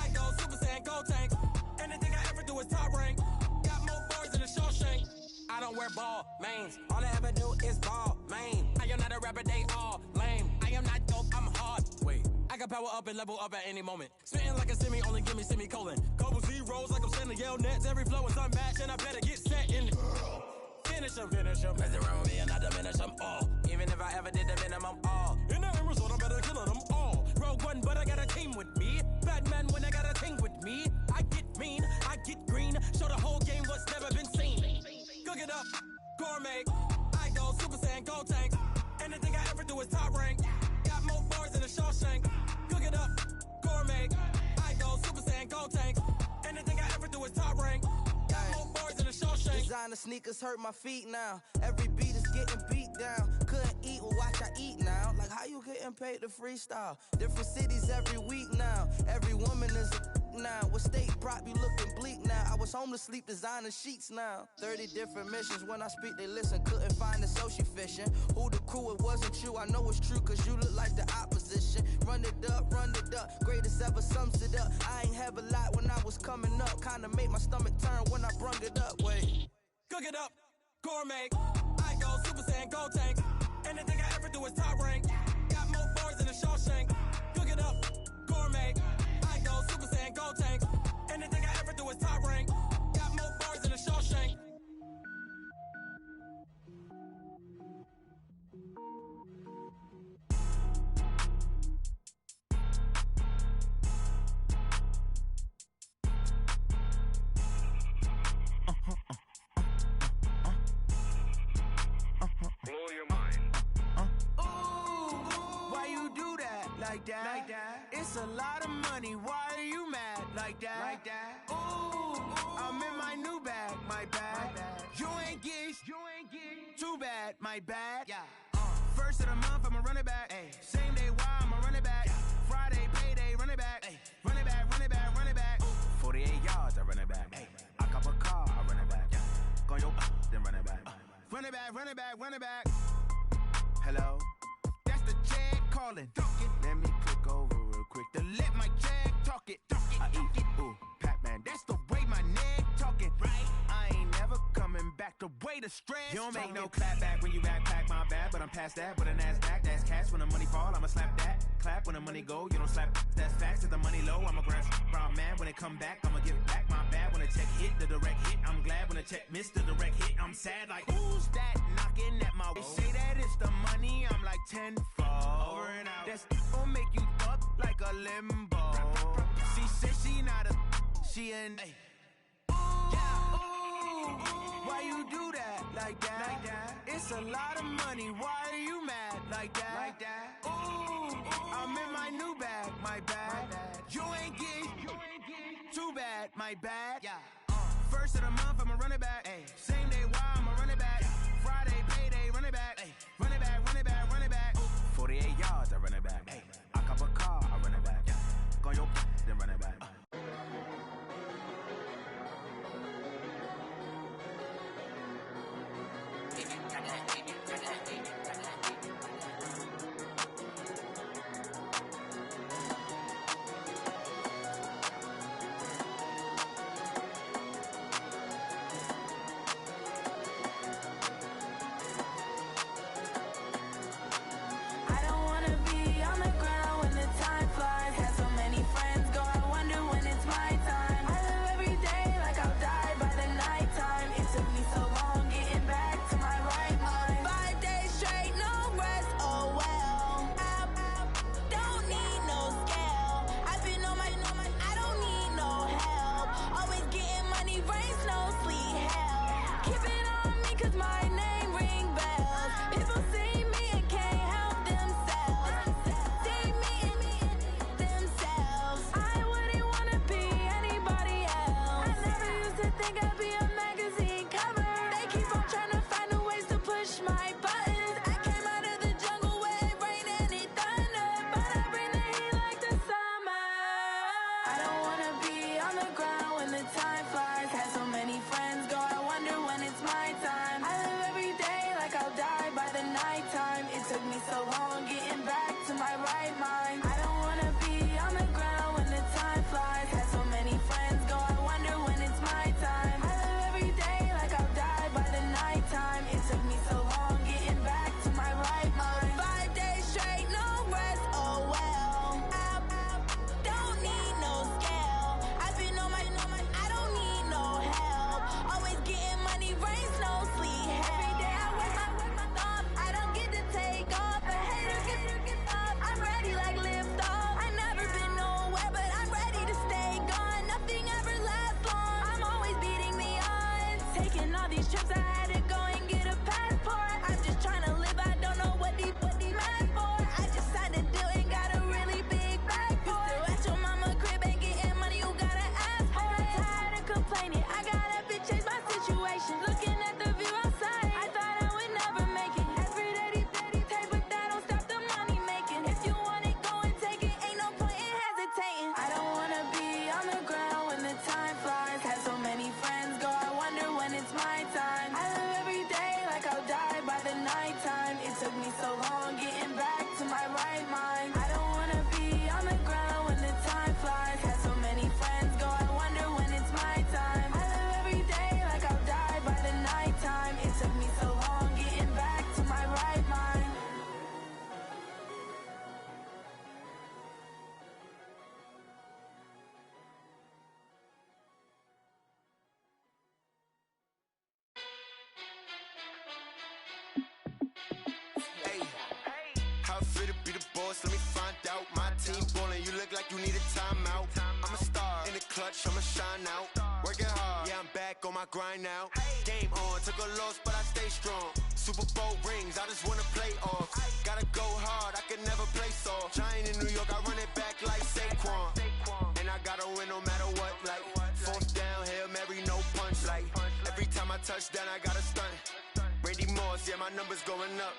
I go Super Saiyan, gold tank. Anything I ever do is top rank. Got more boards than a Shawshank. I don't wear ball mains. All I ever do is ball main. I am not a rapper, they all lame. I am not dope, I'm hard. Wait, I can power up and level up at any moment. Spitting like a semi, only give me semicolon. Couple zeros like I'm sending yell nets. Every flow is unmatched and I better get set in. Finish them. Mess around with me and I diminish them all. Even if I ever did the minimum all. In the end result, I better kill them all. Rogue One, but I got a team with me. Batman when I got a team with me. I get mean, I get green. Show the whole game what's never been seen. Cook it up, gourmet. I go Super Saiyan, gold tank. Anything I ever do is top rank. Got more bars than a Shawshank. Cook it up, gourmet. I go Super Saiyan, gold tank. Anything I ever do is top rank. Designer sneakers hurt my feet now. Every beat is getting beat down. Couldn't eat, well watch I eat now. Like how you getting paid to freestyle? Different cities every week now. Every woman is a now. What state prop you looking bleak now? I was homeless, sleep designer sheets now. 30 different missions. When I speak they listen. Couldn't find the social fishing. Who the crew, it wasn't you. I know it's true cause you look like the opposition. Run it up. Greatest ever sums it up. I ain't have a lot when I was coming up. Kinda made my stomach turn when I brung it up. Wait. Cook it up, gourmet. I go Super Saiyan, gold tank. Anything I ever do is top rank. Got more bars than a Shawshank. Cook it up, gourmet. I go Super Saiyan, gold tank. Anything I ever do is top rank. Got more bars than a Shawshank. like that. It's a lot of money, why are you mad like that? Ooh, I'm in my new bag, my bad. You ain't get too bad, my bad. First of the month, I'ma run it back. Same day, why I'ma run it back. Friday, payday, run it back. Run it back, run it back, run it back. 48 yards, I run it back. I cop a car, I run it back. Go yo, then run it back. Run it back, run it back, run it back. Hello, that's the Jag calling. Let me click over real quick to let my Jag talk it. I eat it, ooh, Pac-Man. That's the way my neck talking. Right, I ain't never coming back. The way the stress. You don't make no clap back when you backpack, my bad. But I'm past that with a NASDAQ. That's cash when the money fall. I'ma slap that. Clap when the money go. You don't slap. That's facts. If the money low, I'ma grab. Brown man when it come back, I'ma give back. My bad when the check hit the direct hit. I'm glad when the check missed the direct hit. I'm sad like who's that knocking at my? They say that it's the money. I'm like tenfold. Over and out. That's gon' make you up like a limbo. She said she not a. She an. Why you do that like that? It's a lot of money. Why are you mad like that? Ooh, I'm in my new bag, my bad. You ain't get too bad, my bad. First of the month, I'ma run it back. Same day, why I'ma run it back. Friday, payday, run it back. Run it back, run it back, run it back. 48 yards, I run it back. I cop a car, I run it back. Go yo, then run it back. clutch, I'ma shine out. Working hard, yeah, I'm back on my grind now. Game on, took a loss, but I stay strong. Super Bowl rings, I just wanna play off. Gotta go hard, I can never play soft. Giant in New York, I run it back like Saquon. And I gotta win no matter what, like fourth down, Hail Mary, no punch. Like every time I touch down, I gotta stunt. Randy Moss, yeah, my number's going up.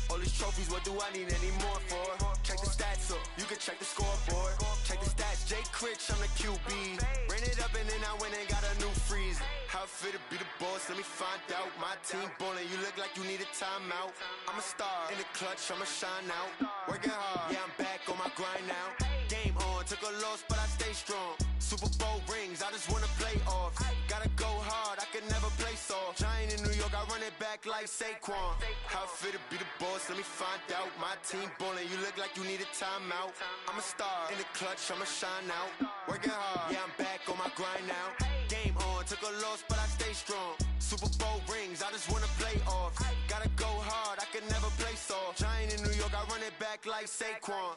All these trophies, what do I need any more for? Check the stats up, you can check the scoreboard. Check the stats, Jake Critch, I'm the QB. Ran it up and then I went and got a new freeze. How it fit to be the boss, let me find out. My team ballin', you look like you need a timeout. I'm a star, in the clutch, I'ma shine out. Working hard, yeah, I'm back on my grind now. Game on, took a loss, but I stay strong. Super Bowl rings, I just wanna play off. Gotta go hard, I can never play soft. Giant in New York, I run it back like Saquon. How it fit to be the boss, let me find out. My team ballin', you look like you need a timeout. I'm a star, in the clutch, I'ma shine out. Working hard, yeah, I'm back on my grind now. Game on, took a loss, but I stay strong. Super Bowl rings, I just wanna play off. Gotta go hard, I can never play soft. Giant in New York, I run it back like Saquon.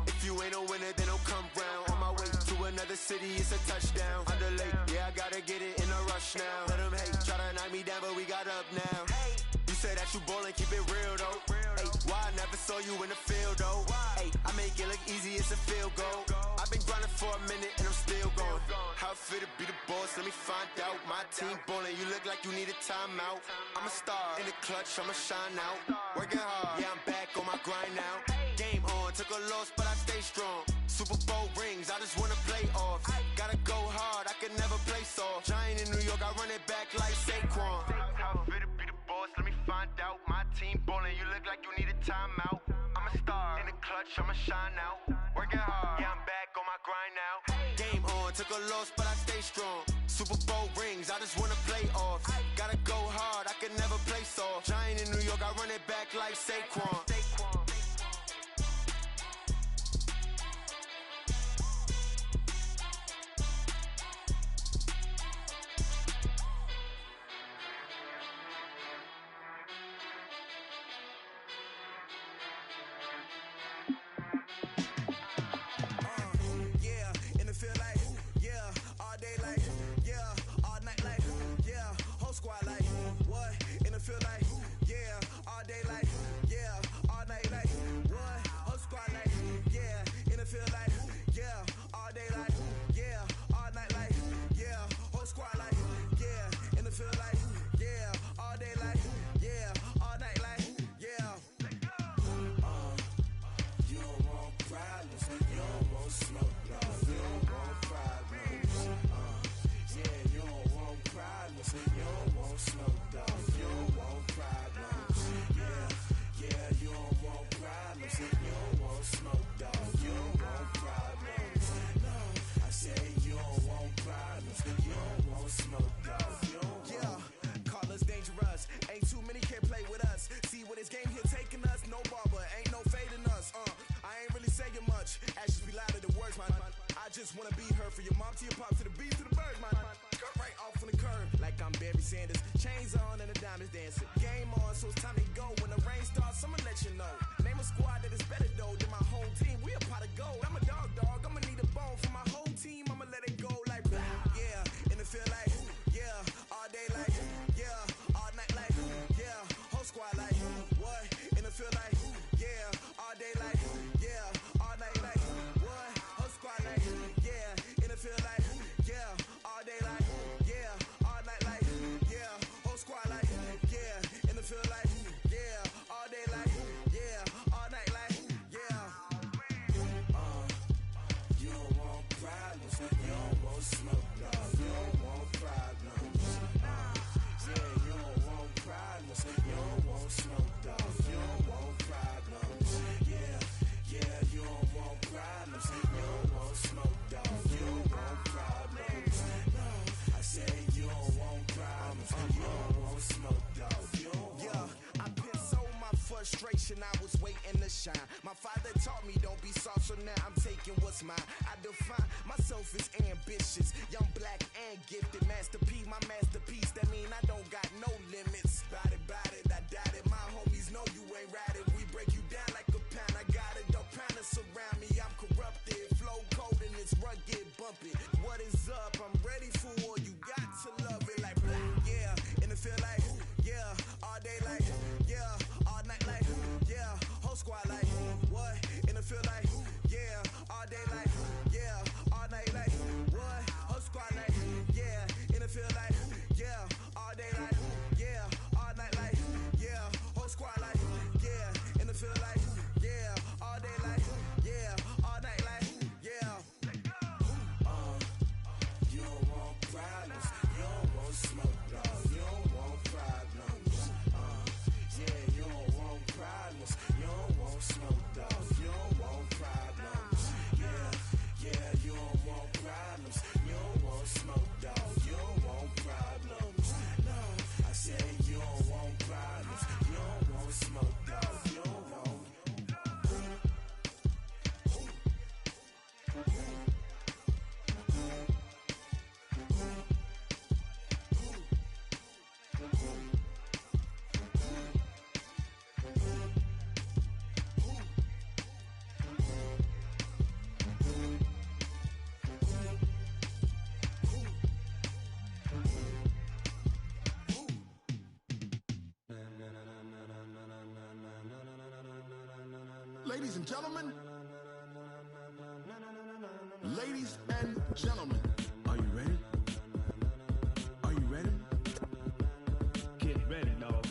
If you ain't a winner, then don't come round. On my way to another city, it's a touchdown. Underlay, yeah, I gotta get it in a rush now. Let them hate, try to knock me down, but we got up now. You say that you ballin', keep it real though. Hey, why I never saw you in the field though? Hey, I make it look easy, it's a field goal. I've been grinding for a minute and I'm still going. How it fit to be the boss, let me find out. My team ballin', you look like you need a timeout. I'm a star, in the clutch, I'ma shine out. Working hard, yeah, I'm back on my grind now. Game on, took a loss, but I stay strong. Super Bowl rings, I just wanna play off. Gotta go hard, I can never play soft. Giant in New York, I run it back like Saquon. How it fit to be the boss, let me find out. My team ballin', you look like you need a timeout. I'm a star, in the clutch, I'ma shine out. Working hard, yeah, I'm back on my grind now. Game on, took a loss, but I stay strong. Super Bowl rings, I just wanna play off. Gotta go hard, I can never play soft. Giant in New York, I run it back like Saquon. I was waiting to shine. My father taught me don't be soft, so now I'm taking what's mine. I define myself as ambitious, young, black, and gifted. Masterpiece, my masterpiece. That mean I don't got no limits. Bout it, I doubt it. My homies know you ain't ratted. We break you down like a pound. I got it, don't pound us around me. I'm corrupted, flow cold and it's rugged, bumpy. What is feel like, yeah, all day like, yeah, all night like, what? Whole squad like, yeah, in the feel like, yeah, all day like, yeah, all night like, yeah, whole squad like, yeah, in the feel like, yeah, all day like, yeah, all night like, yeah. You don't want problems, you don't want smoke, dog, you don't want problems. Yeah, you don't want problems, you don't want smoke, dog, you don't want problems. Yeah, you don't want problems, you don't want smoke, dog, you don't want problems. No, I said you don't want problems, you don't want smoke, dog, you don't want. Ladies and gentlemen, ladies and gentlemen, are you ready? Are you ready? Get ready, dog.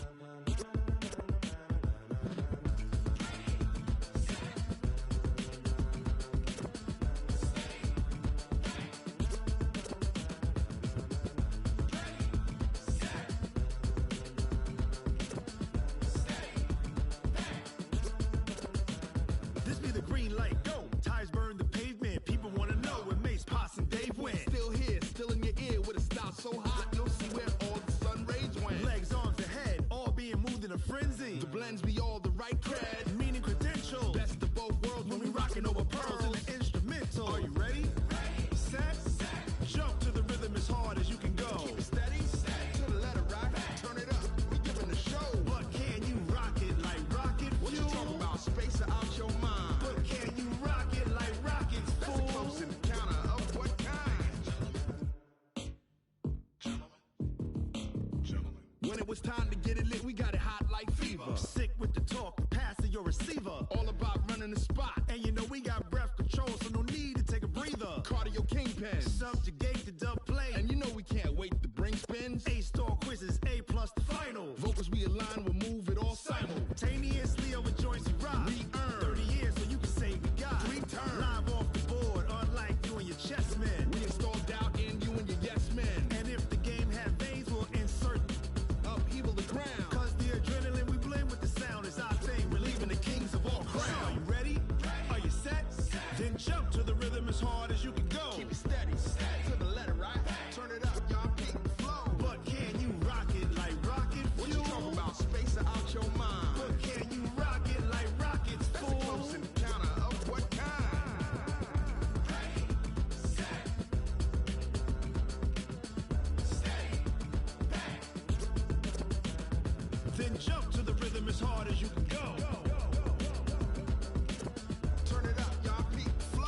This be the green light, go. Tires burn the pavement. People want to know where Mace, Potts, and Dave went. Still here, still in your ear with a style so hot, you'll see where all the sun rays went. Legs, arms, and head, all being moved in a frenzy. The blends be all the right cred, meaning credentials. Best of both worlds when we rocking over pearls in the instrumental. Are you ready? Set, jump to the rhythm as hard as you can go. Keep it steady, to the letter right. Turn it up, we giving the show. But can you rock it like rocket fuel? What you talking about? Space out your mind. But can you rock it like rockets, fool? That's a close encounter of what kind? Gentlemen. When it was time to get it lit, we got it hot like fever. Sick with the talk, pass to your receiver. All about running the spot. And you know we got breath control, so no need to take a breather. Cardio kingpin, subjugate the dub play. And you know we can't wait to bring spins. A-star quizzes, A+ the final. Vocals we align, we'll move it all simultaneously over joints we rock. We earn 30 years, so you can say we got 3 turns. Live off the board, unlike you and your chess men. We install doubt in you and your yes men. And if the game had veins, we'll insert upheaval the ground. Cause the adrenaline we blend with the sound is our thing. We're leaving the kings of all crowns. So are you ready? Are you set? Then jump to the rhythm as hard as you can go. Keep it steady, to the letter right. Turn it up, y'all peak the flow. But can you rock it like rocket fuel? What you talking about? Space out your mind. But can you rock it like rockets, fool? That's a close encounter of what kind? Then jump to the rhythm as hard as you can go. Turn it up, y'all peak the flow.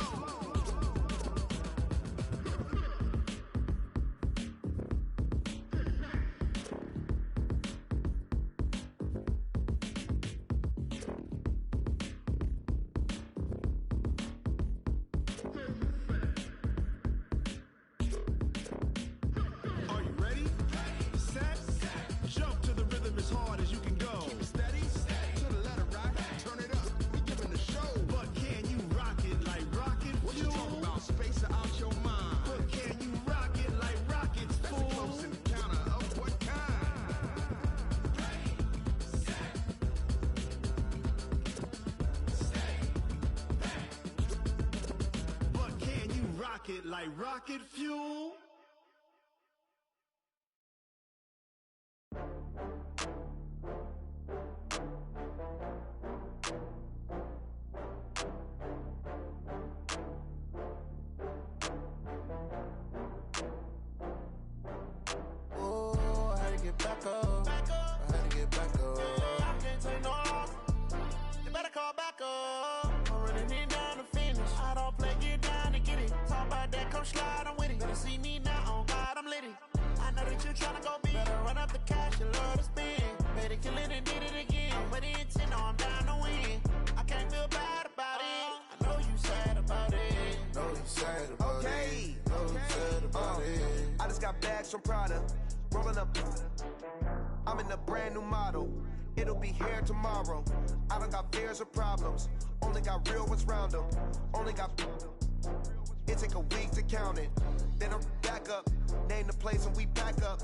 Are you ready? Set, jump to the rhythm as hard as you can go. Keep it steady, to the letter right. Turn it up, we giving the show. But can you rock it like rocket fuel? What you talking about? Space out your mind. But can you rock it like rockets, fool? That's a close encounter of what kind? But can you rock it like rocket fuel? Oh, I had to get back up. I had to get back up. I can't take no loss. You better call back up. I'm running it down to finish. I don't play, get down and get it. Talk about that, come slide, I'm with it. Better see me now, on God, I'm litty. I know that you tryna go big. Better run up the cash, you love to spend. Better kill it and did it again. I'm with the intent, no, I'm down to win. I can't feel bad about it. got bags from Prada. Rolling up, I'm in a brand new model. It'll be here tomorrow. I don't got fears or problems. Only got real ones round them. Only got. It take a week to count it. Then I'm back up. Name the place and we back up.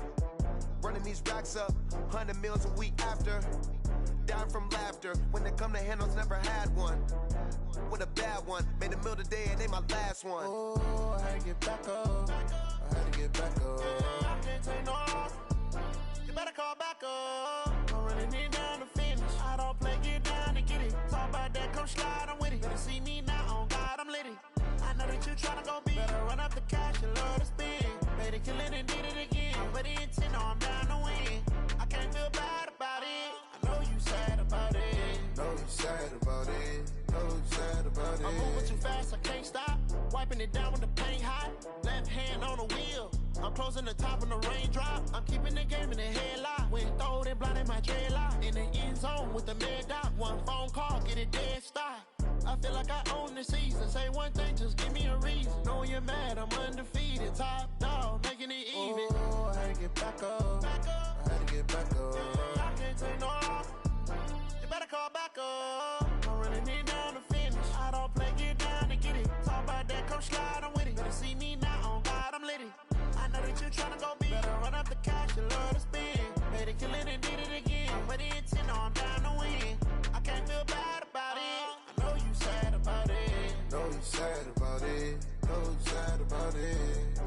Running these racks up. 100 meals a week after. Dying from laughter. When it come to handles, never had one. With a bad one. Made a meal today and they my last one. Oh, I had to get back up. I had to get back up. I can't take no loss. You better call back up. I'm running it down to finish. I don't play, get down and get it. Talk about that, come slide, I'm with it. Better see me now, on God, I'm litty. I know that you tryna go big. Better run up the cash, you love to spend. Made it, kill it, and did it again. But the intent, no, I'm down to win. I can't feel bad about it. I know you sad about it. Know you sad about it. Know you sad about it. I'm moving too fast, I can't stop. Wiping it down with the paint hot. Left hand on the wheel. I'm closing the top when the raindrop. I'm keeping the game in the headlock. When throwed and blinded my dreadlock. In the end zone with the mad dot. One phone call, get it dead stop. I feel like I own the season. Say one thing, just give me a reason. Knowing you're mad, I'm undefeated. Top dog, making it even. Oh, I had to get back up. I had to get back up. I can't take no loss. You better call back up. I'm running it down to finish. I don't play, get down and get it. Talk about that, come slide, I'm with it. Better see me now, on God, I'm litty. I know that you tryna go big. Better run up the cash, you love to spend. Made it, kill it, and did it again. But the intent, no, I'm down to win. I can't feel bad about it. I know you sad about it. Know you sad about it. Know you sad about it.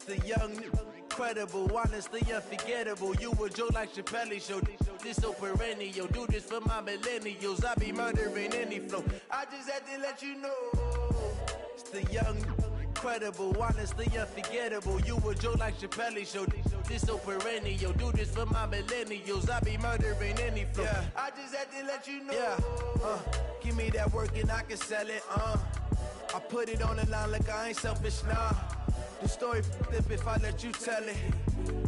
The young, incredible, honestly unforgettable. You a Joe like Chappelle show. This so perennial. Do this for my millennials. I be murdering any flow. I just had to let you know. It's the young, incredible, honestly unforgettable. You a Joe like Chappelle show. This so perennial. Do this for my millennials. I be murdering any flow. Yeah. I just had to let you know. Yeah. Give me that work and I can sell it. I put it on the line like I ain't selfish, nah. The story flip if I let you tell it.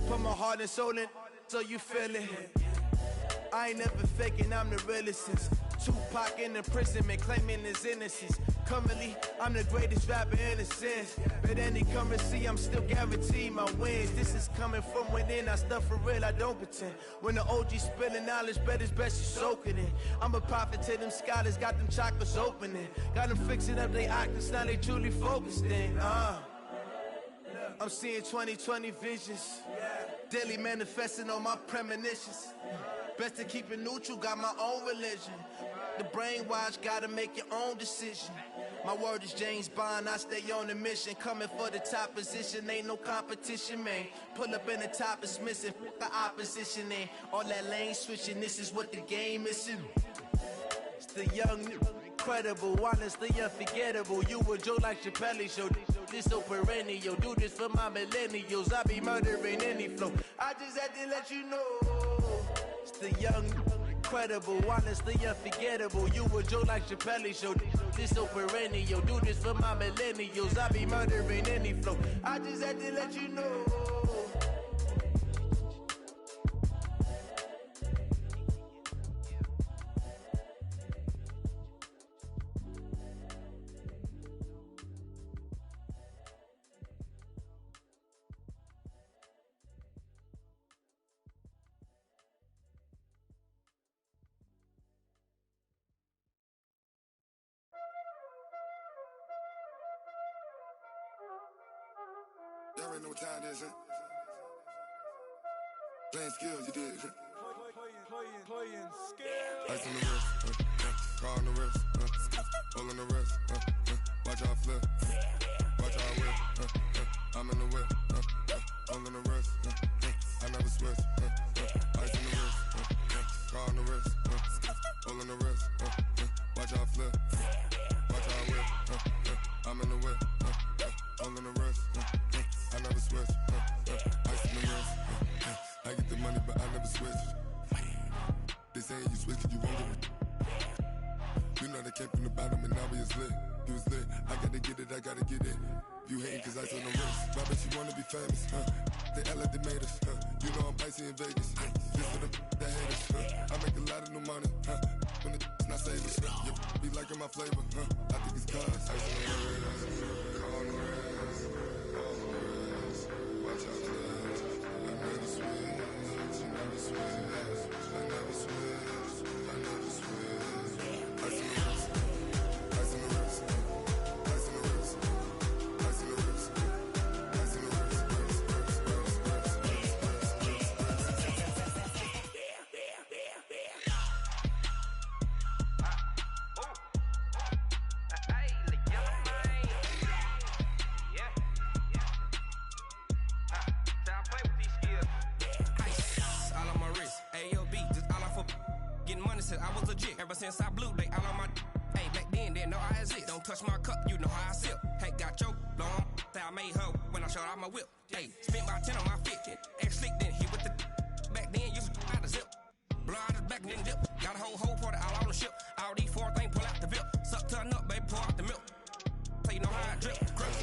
Put my heart and soul in so you feel it. I ain't never faking, I'm the realest since Tupac in imprisonment, claiming his innocence. Currently, I'm the greatest rapper in a sense. But any currency, I'm still guaranteed my wins. This is coming from within, I stuff for real, I don't pretend. When the OG spilling knowledge, bet it's best you soak it in. I'm a prophet to them scholars, got them chakras opening. Got them fixing up they octaves, now they truly focused in. I'm seeing 2020 visions. Daily manifesting on my premonitions. Best to keep it neutral, got my own religion. The brainwash, gotta make your own decision. My word is James Bond, I stay on a mission. Coming for the top position, ain't no competition, man. Pull up in the top, it's missing, the opposition in. All that lane switching, this is what the game is in. It's the young, incredible, honestly unforgettable. You a Joe like Chappelle show. This so perennial. Do this for my millennials. I be murdering any flow. I just had to let you know. It's the young, incredible, honestly unforgettable. You a Joe like Chappelle show. This so perennial. Do this for my millennials. I be murdering any flow. I just had to let you know. Y'all already know what time it is, huh? Playing skills, you did. Playing skills. Ice on the wrist, car on the wrist, hole on the wrist, watch out flip, watch out whip, I'm in the whip, hole on the wrist, I never switch, ice on the wrist, car on the wrist, hole on the wrist, watch out flip, watch out whip, I'm in the whip, hole on the wrist, I never switch, ice on the wrist, switch. They saying you switch, you won't get it. You know they came from the bottom and now we is lit. You was lit, I gotta get it, I gotta get it. You hating cause I on the wrist. My bitch, you wanna be famous, They act like they made us, You know I'm icy in Vegas, Just for the haters, I make a lot of new money, When it's not savers, You be liking my flavor, I think it's cause ice on the wrist, on the wrist, on the wrist. Watch out, cuz I never switch, I never switch, I never switch, I never switch. Ice on the wrist, ice on the wrist, ice on the wrist, ice on the wrist, ice on the wrist, I was legit ever since I blew they all on my. Hey, back then didn't know I exist. Don't touch my cup, you know how I sip. Hey, got your long. That I made her when I showed out my whip. Hey, spent about 10 on my fit. Ex-slick then hit with the. Back then used to out the zip. Blow out the back then dip. Got a whole party all on the ship. All these four things pull out the VIP. Suck turn up, baby, pour out the milk. So you know how I drip. Crush.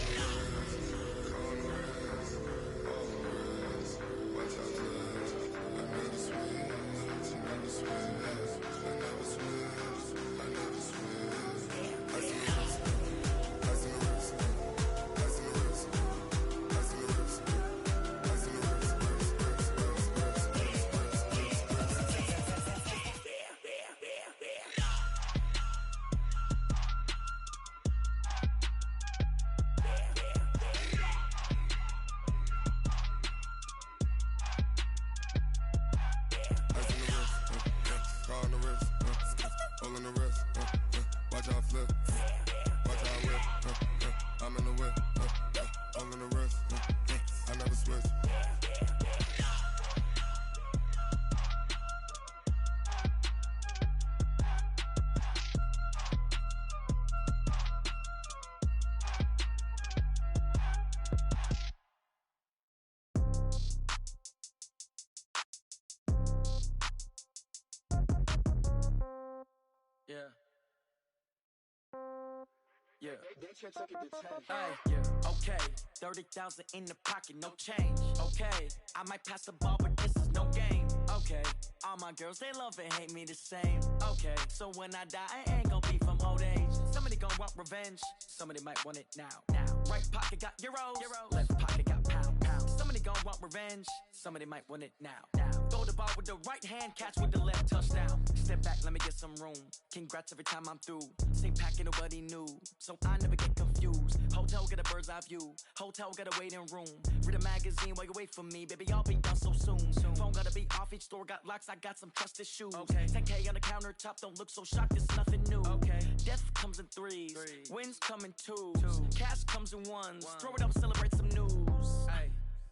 Yeah. Hey, yeah. Okay, 30,000 in the pocket, no change. Okay, I might pass the ball, but this is no game. Okay, all my girls, they love and hate me the same. Okay, so when I die, I ain't gon' be from old age. Somebody gon' want revenge, somebody might want it now. Right pocket got euros, left pocket got pound. Somebody gon' want revenge, somebody might want it now. Throw the ball with the right hand, catch with the left, touchdown. Step back, let me get some room. Congrats every time I'm through. Same packet, nobody knew, so I never get confused. Hotel get a bird's eye view, hotel got a waiting room. Read a magazine while you wait for me, baby, I'll be done so soon. Phone gotta be off, each store got locks, I got some trusted shoes. 10K on the countertop, don't look so shocked, it's nothing new. Death comes in threes, wins come in twos. Cash comes in ones, throw it up, celebrate some news.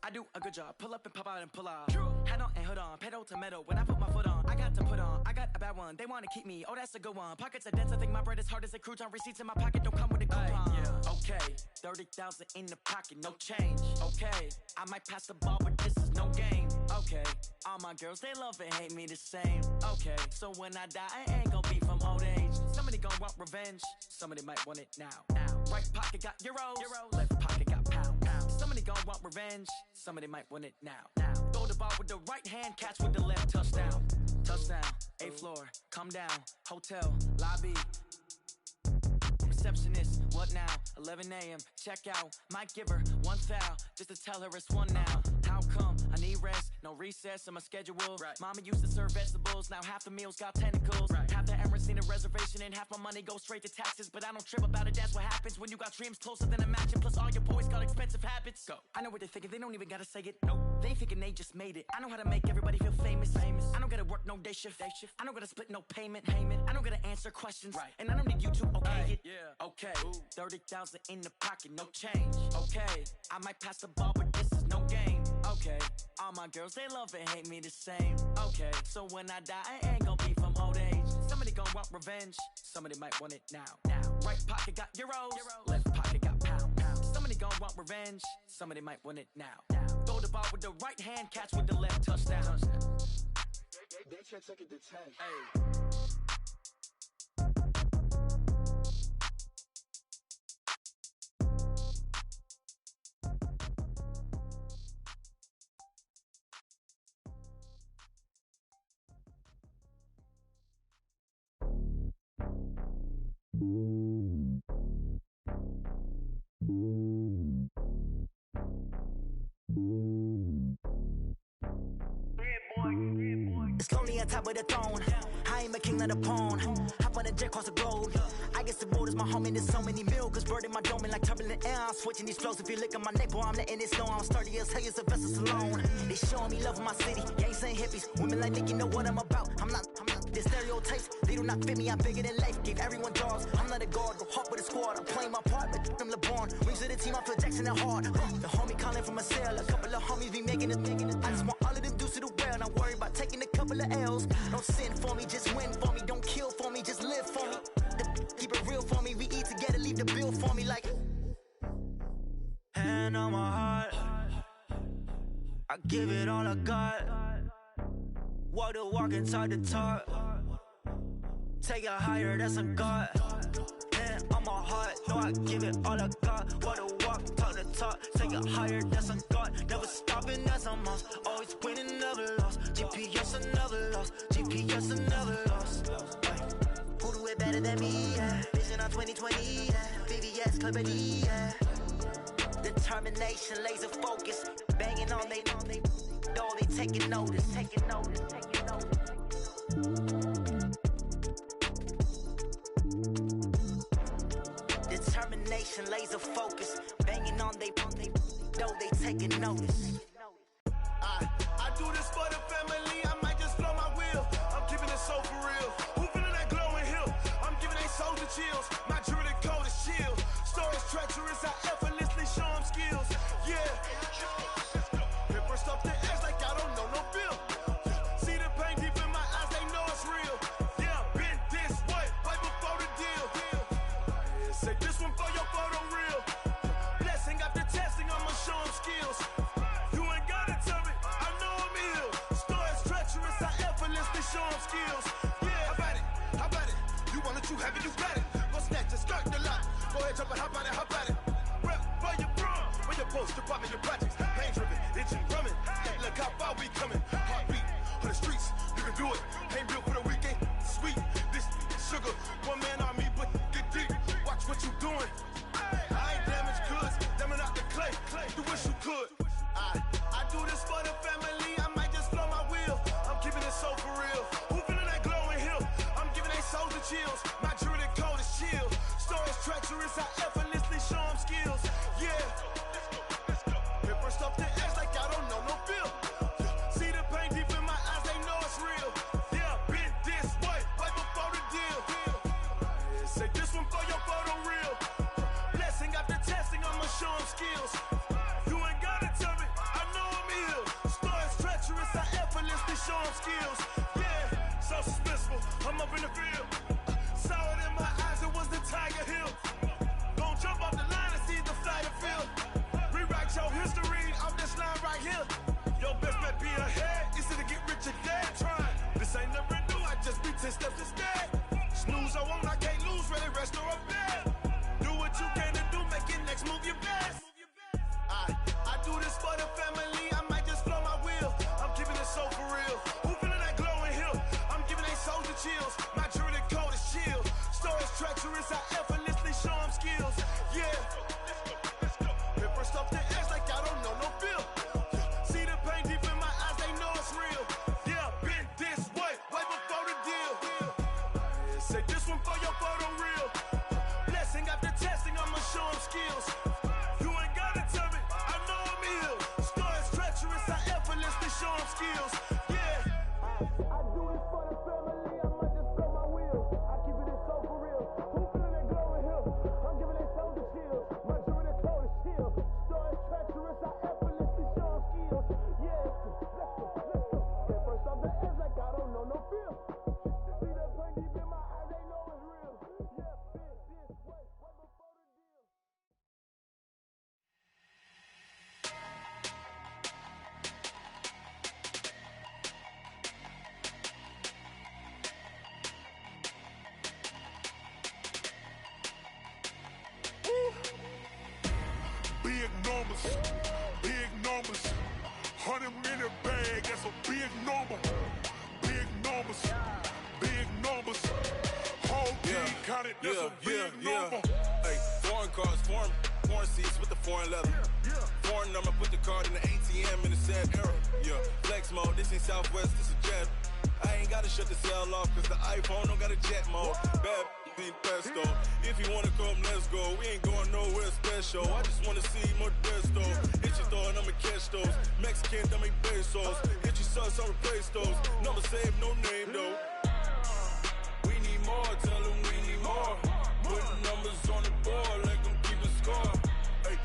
I do a good job, pull up and pop out and pull out. Head on and hood on, pedal to metal. When I put my foot on, I got to put on. I got a bad one, they wanna keep me, oh that's a good one. Pockets are dense, I think my bread is hard as a crouton. Receipts in my pocket don't come with a coupon. Okay, 30,000 in the pocket, no change. Okay, I might pass the ball, but this is no game. Okay, all my girls, they love and hate me the same. Okay, so when I die, I ain't gon' be from old age. Somebody gon' want revenge, somebody might want it now. Right pocket got euros, left pocket got pound. Somebody gon' want revenge, somebody might want it now. Throw the ball with the right hand, catch with the left, touchdown. Touchdown, 8th floor, come down, hotel, lobby. Receptionist, what now? 11 a.m., check out. Might give her one foul, just to tell her it's one now. How come? I need rest, no recess in my schedule. Mama used to serve vegetables, now half the meals got tentacles. Half the errands need a reservation and half my money goes straight to taxes. But I don't trip about it, that's what happens when you got dreams closer than a mansion. Plus all your boys got expensive habits. Go. I know what they're thinking, they don't even gotta say it. Nope. They thinking they just made it. I know how to make everybody feel famous. I don't gotta work no day shift. I don't gotta split no payment. I don't gotta answer questions. And I don't need you to okay it. Okay, 30,000 in the pocket, no change. Okay, I might pass the ball, but this is no game. Okay, all my girls, they love and hate me the same. Okay, so when I die, I ain't gon' be from old age. Somebody gon' want revenge, somebody might want it now. Right pocket got euros, left pocket got pound. Somebody gon' want revenge, somebody might want it now. Throw the ball with the right hand, catch with the left, touchdown. can't take it to 10. Hey. It's lonely on top of the throne. I ain't a king of the pawn. Hop on a jet across the globe. I guess the road is my home and there's so many milkers burning my dome like turbulent air. I'm switching these flows. If you look at my neck, boy, I'm letting it snow. I'm sturdy as hell, it's a vessel alone. They showing me love in my city. Yeah, ain't saying hippies. Women like Nick, you know what I'm about. I'm not. The stereotypes, they do not fit me. I'm bigger than life. Gave everyone jobs. I'm not a guard. Go hard with a squad. I'm playing my part, but I'm LeBron. Rings to the team, I feel Jackson and hard. The homie calling from a cell. A couple of homies be making it. I just want all of them dudes to the well. Not worry about taking a couple of L's. Don't sin for me, just win for me. Don't kill for me, just live for me. Keep it real for me. We eat together, leave the bill for me like. Hand on my heart, I give it all I got. Walk the walk and talk the talk. Take it higher, that's a God. Hand on my heart, no, I give it all I got. Walk the walk, talk the talk. Take it higher, that's a God. Never stopping, that's a must. Always winning, never lost. GPS, I never lost. GPS, I never lost. Who do it better than me? Yeah. Vision on 2020, yeah. VVS, Clippity, yeah. Determination, laser focus. Banging on they door, they taking notice. Taking notice, taking notice. Determination, laser focus. Banging on they door, they taking notice. I do this for the family, I might just blow my wheel. I'm keeping it so for real. Who feeling that glowing hill? I'm giving they soldier chills. My jewelry code is chill. Stories treacherous, I effortlessly show them skills. Yeah. Paper stuff the edge like I don't know no feel. See the pain deep in my eyes, they know it's real. Yeah, been this way, way before the deal. Say this one for your photo real. Blessing after testing, I'ma show them skills. You ain't gotta tell me, I know I'm ill. Stories treacherous, I effortlessly show them skills. Yeah, how about it? How about it? You want it, you have it, you got it. Go snatch it, skirt the lot. Go ahead, jump it, hop on it, hop on it. Rep for your bro, where your post, department, your projects. Pain driven, engine drumming. Hey, look how far we coming. Heartbeat on the streets, you can do it. Ain't built for the weekend. Sweet, this sugar, one man army, but get deep. Watch what you doing. I ain't damaged goods, damn out the clay. You wish you could. I do this for the family, I might just blow my wheel. I'm keeping it so for real. Who feeling that glowing hill? I'm giving they soldier chills. My jewelry code is chill. Stories treacherous, I effortlessly show them skills. Yeah. Paper stuff the edge like I don't know no feel. See the pain deep in my eyes, they know it's real. Yeah, been this way, way before the deal. Say this one for your photo real. Blessing after testing, I'ma show them skills. You ain't gotta tell me, I know I'm ill. Stories treacherous, I effortlessly show them skills. Yeah, so suspenseful, I'm up in the field. Saw it in my eyes, it was the Tiger Hill. Gon' jump off the line and see the flight of field. Rewrite your history off this line right here. Your best bet be ahead, easy to get rich or dead. Try, this ain't never new, I just be 10 steps instead. Snooze I won't, I can't lose, ready, rest or a bed. Do what you can to do, make it next move your best. I do this for the family, I might just blow my wheel. I'm keeping it so for real. Who feeling that glowing hill? I'm giving they soldier chills. My jewelry code is chill. Stories treacherous, I effortlessly show them skills. Yeah. Paper stuff the edge like I don't know no feel. See the pain deep in my eyes, they know it's real. Yeah, been this way, way before the deal. Say this one for your photo real. Blessing after testing, I'ma show them skills. You ain't gotta tell me, I know I'm ill. Stories treacherous, I effortlessly show them skills. Yeah. I do this for the family, I might just blow my wheel. I keep it so for real. Who feeling that glowing hill? I'm giving they soldier chills. My jewelry code is chill. Stories treacherous, I effortlessly show them skills. Yeah, let's go. Paper stuff the edge like I don't know no feel. See that pain deep in my eyes, they know it's real. Yeah, been this way, way before the deal. a big number. Big numbers. Big numbers. Whole team counted, that's a big number. Hey, foreign cars, foreign seats with the foreign leather. Foreign number, put the card in the ATM in the sad era. Yeah, flex mode, this ain't Southwest, this is jet. I ain't gotta shut the cell off, cause the iPhone don't got a jet mode. Bad be pesto. If you wanna come, let's go. We ain't going nowhere special. I just wanna see more Modesto. Hit your throw and I'ma catch those. Mexican, dummy pesos. Hit your sus, I'll replace those. Number save, no name though. We need more, tell them we need more. Putting numbers on the board, like them keep a score. Hey,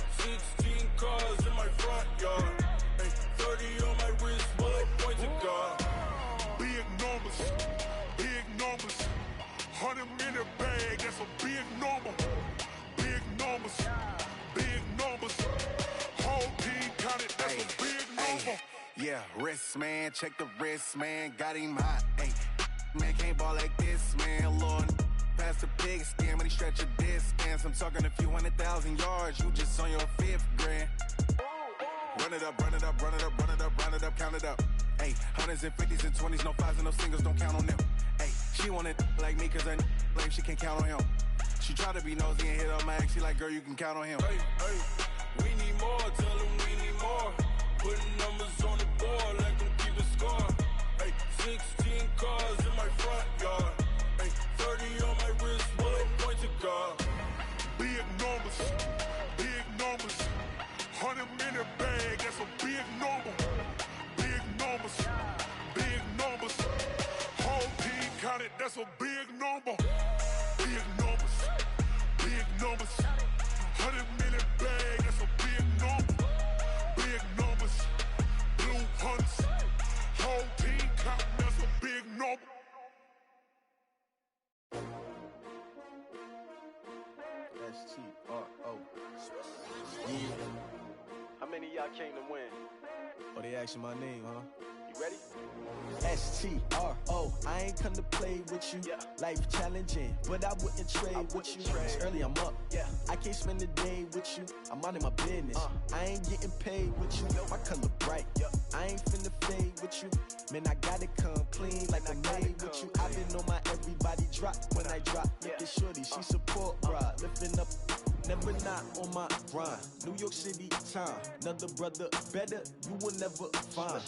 16 cars in my front yard. Hey, 30 on my wrist, bullet point to God. Big numbers, big numbers. 100 minute bag, that's a big number. Big numbers, big numbers. Whole team counted, that's a big number. Yeah, wrist man, check the wrist man, got him hot. Ay, man can't ball like this, man. Lord, past the pig skin when he stretch a distance. I'm talking a few 100,000 yards, you just on your 5th grand. Run it up, run it up, run it up, run it up, run it up, count it up. Ay, hundreds and 50s and 20s, no 5s and no singles, don't count on them. Ay, she want it like me cause her like she can count on him. She try to be nosy and hit up my ex, she like, girl, you can count on him. Hey, hey, we need more, tell them we need more. Putting numbers on the board, like them keep a score. Hey, 16 cars in my front yard. Hey, 30 on my wrist, bullet point to God. Big numbers, big numbers. 100 minute bag, that's a big number. Big numbers, big numbers. Whole team counted, that's a big number. Big numbers, big numbers. 100 minute bag, that's a big number. Big numbers, blue hunts. Whole team counting, that's a big number. S-T-R-O. Yeah. How many of y'all came to win? Oh, they asking my name, huh? You ready? S-T-R-O. I ain't come to play with you. Life challenging, but I wouldn't trade with you. It's early, I'm up. I can't spend the day with you. I'm out of my business. I ain't getting paid with you. My color bright. I ain't finna fade with you. Man, I gotta come clean like I made with you. I've been on my everybody drop when I drop. Look at shorty, she support bra. Lifting up, never not on my grind. New York City time, another brother better, you will never find.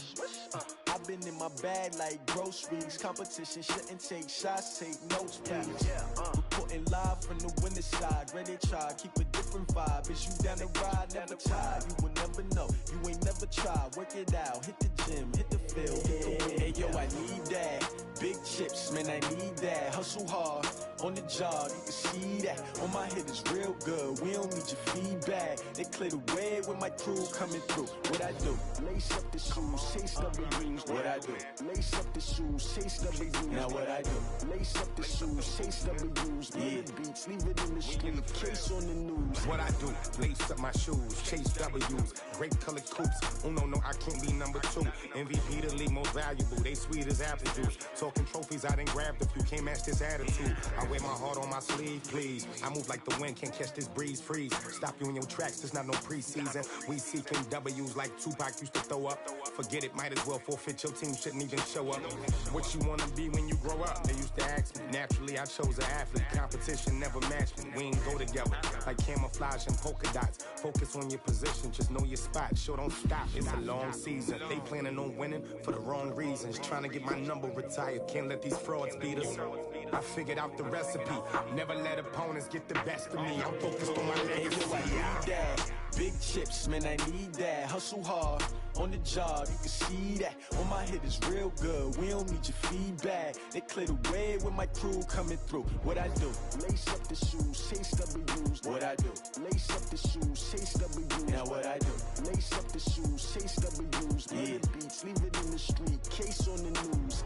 I've been in my bag like groceries. Competition shouldn't take shots, take notes, please. Reporting live from the winning side. Ready to try, keep a different vibe. Is you down the ride, never tired. You will never know, you ain't never tried. Work it out, hit the gym, hit the field, hit the win. Hey yo, I need that. Big chips, man, I need that. Hustle hard, on the job, you can see that. On my head is real good, we don't need your feedback. They clear the way with my crew coming through. What I do? Lace up the shoes, chase W's. What I do? Lace up the shoes, chase W's. Now what I do? Lace up the shoes, chase W's. Yeah. Beats, leave it in the street, case on the news. What I do? Lace up my shoes, chase W's. Great colored coops. Oh no, I can't be number 2. MVP the league most valuable. They sweet as apple juice. Talking trophies, I done grabbed a few. Can't match this attitude. I wear my heart on my sleeve, please. I move like the wind, can't catch this breeze. Freeze. Stop you in your tracks, there's not no preseason. We seeking W's like Tupac used to throw up. Forget it, might as well forfeit. Your team shouldn't even show up. What you wanna be when you grow up? They used to ask me. Naturally, I chose an athlete. Competition never matched me. We ain't go together like camouflage and polka dots. Focus on your position, just know your spot. Sure, don't stop. It's a long season. They planning on winning for the wrong reasons. Trying to get my number retired. Can't let these frauds beat us. I figured out the recipe. Never let opponents get the best of me. I'm focused on my legacy. Hey, yo, I need that. Big chips, man, I need that. Hustle hard, on the job, you can see that. On my head is real good, we don't need your feedback. They clear the way with my crew coming through. What I do? Lace up the shoes, chase W's. What I do? Lace up the shoes, chase W's. Now what I do? Lace up the shoes, chase W's. Yeah. Beats, leave it in the street, case on the news.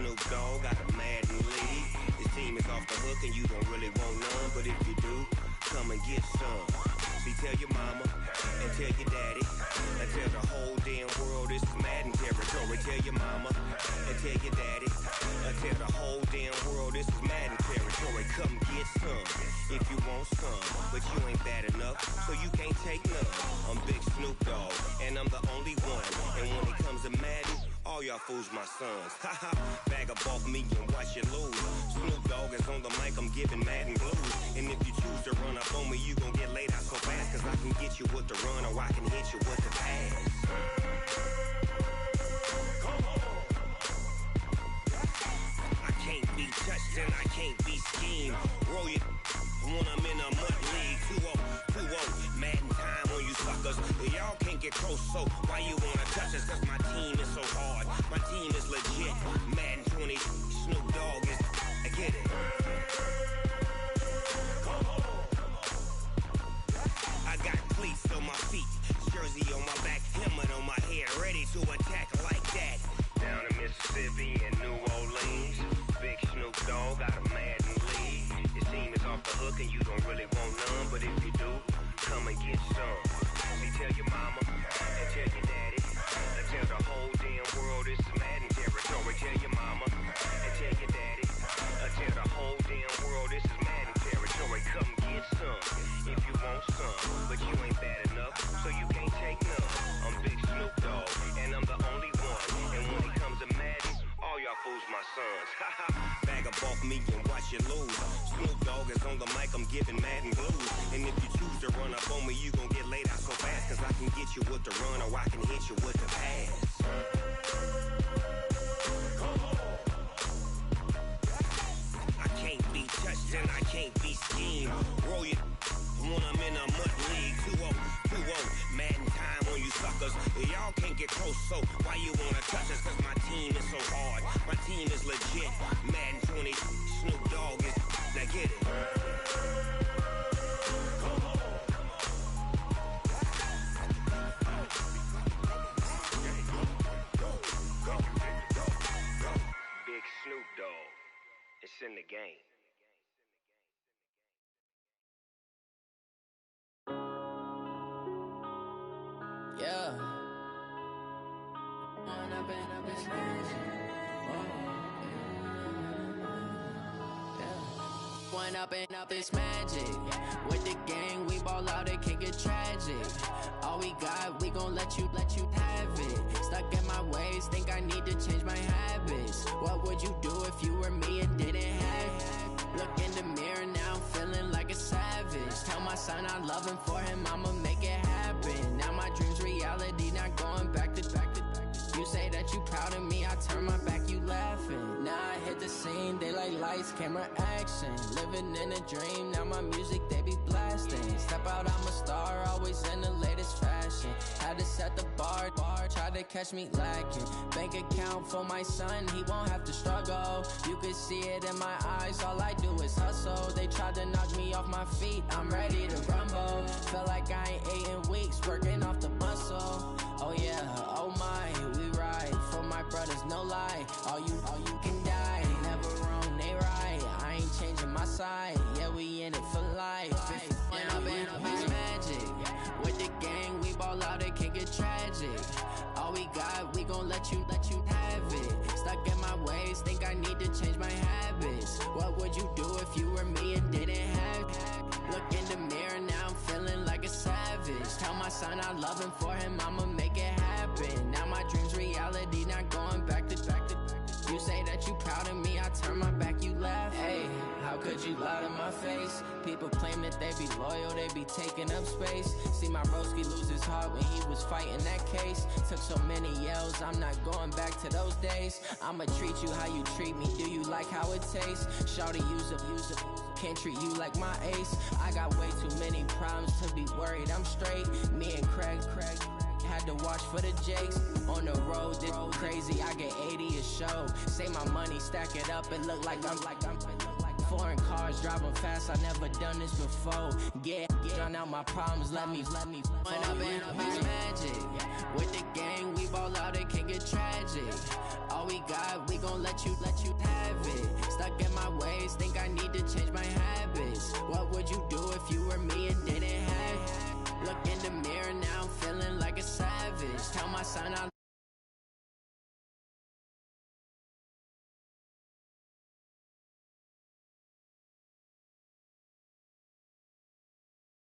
Snoop Dogg got a Madden league. His team is off the hook and you don't really want none, but if you do, come and get some. See, tell your mama and tell your daddy and tell the whole damn world this is Madden territory. Tell your mama and tell your daddy and tell the whole damn world this is Madden territory. Come get some if you want some, but you ain't bad enough, so you can't take none. I'm Big Snoop Dogg and I'm the only one, and when it comes to Madden, all y'all fools my sons. Haha, bag up off me and watch you lose. Snoop Dogg is on the mic, I'm giving Madden blues. And if you choose to run up on me, you gon' get laid out so fast, cause I can get you with the run or I can hit you with the pass. I can't be touched and I can't be schemed. Roll you when I'm in a mud league. 2-0, Madden time on you suckers. Y'all can't get close, so why you wanna touch us? Cause my team is so hard, my team is legit. Madden 20, Snoop Dogg is, I get it. I got cleats on my feet, jersey on my back, helmet on my head, ready to attack like that. Down in Mississippi and New Orleans, Big Snoop Dogg got a Madden league. His team is off the hook and you don't really want none, but if you do, come and get some. See, tell your mama and tell your daddy and tell the whole damn world this is Madden territory. Tell your mama and tell your daddy and tell the whole damn world this is Madden territory. Come get some if you want some, but you ain't bad enough, so you can't take none. I'm Big Snoop Dogg and I'm the only one, and when it comes to Madden, all y'all fools my sons. Haha, bag up off me and watch you lose. Snoop Dogg is on the mic, I'm giving Madden blues. And if you choose to run up on me, you gon' get laid out so fast, cause I can get you with the run or I can hit you with the pass. I can't be touched and I can't be schemed. Roll you when I'm in a mud league. 2-0, Madden time on you suckers. Y'all can't get close, so why you wanna touch us? Cause my team is so hard, my team is legit. Madden 20, Snoop Dogg is, now get it. Big Snoop Dogg, it's in the game. Yeah. One up and up is magic. With the gang, we ball out, it can get tragic. All we got, we gon' let you have it. Stuck in my ways, think I need to change my habits. What would you do if you were me and didn't have it? Look in the mirror now, feeling like a savage. Tell my son I love him, for him I'ma make it happen. Now my dream's reality, not going back to back. You say that you proud of me, I turn my back, you laughing. Now I hit the scene, they like lights, camera, action. Living in a dream, now my music, they be blasting. Step out, I'm a star, always in the latest fashion. Had to set the bar, try to catch me lacking. Bank account for my son, he won't have to struggle. You could see it in my eyes, all I do is hustle. They tried to knock me off my feet, I'm ready to rumble. Felt like I ain't ate in weeks, working off the muscle. Oh yeah, oh my, we ride for my brothers, no lie. All you can die, never wrong, they right. I ain't changing my side, yeah, we in it for life. And up is magic. With the gang, we ball out, it can get tragic. All we got, we gon' let you have it. Stuck in my ways, think I need to change my habits. What would you do if you were me and didn't have it? Look in the mirror, now I'm feeling like a savage. Tell my son I love him, for him I'ma make it happen. Now my dream's reality, not going back to back. You say that you proud of me, I turn my back, you laugh. Hey, how could you lie to my face? People claim that they be loyal, they be taking up space. See my broski lose his heart when he was fighting that case. Took so many yells, I'm not going back to those days. I'ma treat you how you treat me, do you like how it tastes? Shawty, use up, can't treat you like my ace. I got way too many problems to be worried, I'm straight. Me and Craig had to watch for the Jakes. On the road, this crazy, I get 80 a show. Say my money, stack it up, it look like I'm Foreign cars, driving fast, I never done this before. Drown out my problems, let me. When I've been magic. With the gang, we ball out, it can get tragic. All we got, we gon' let you have it. Stuck in my ways, think I need to change my habits. What would you do if you were me and didn't have it? Look in the mirror, now I'm feeling like a savage. Tell my son I'm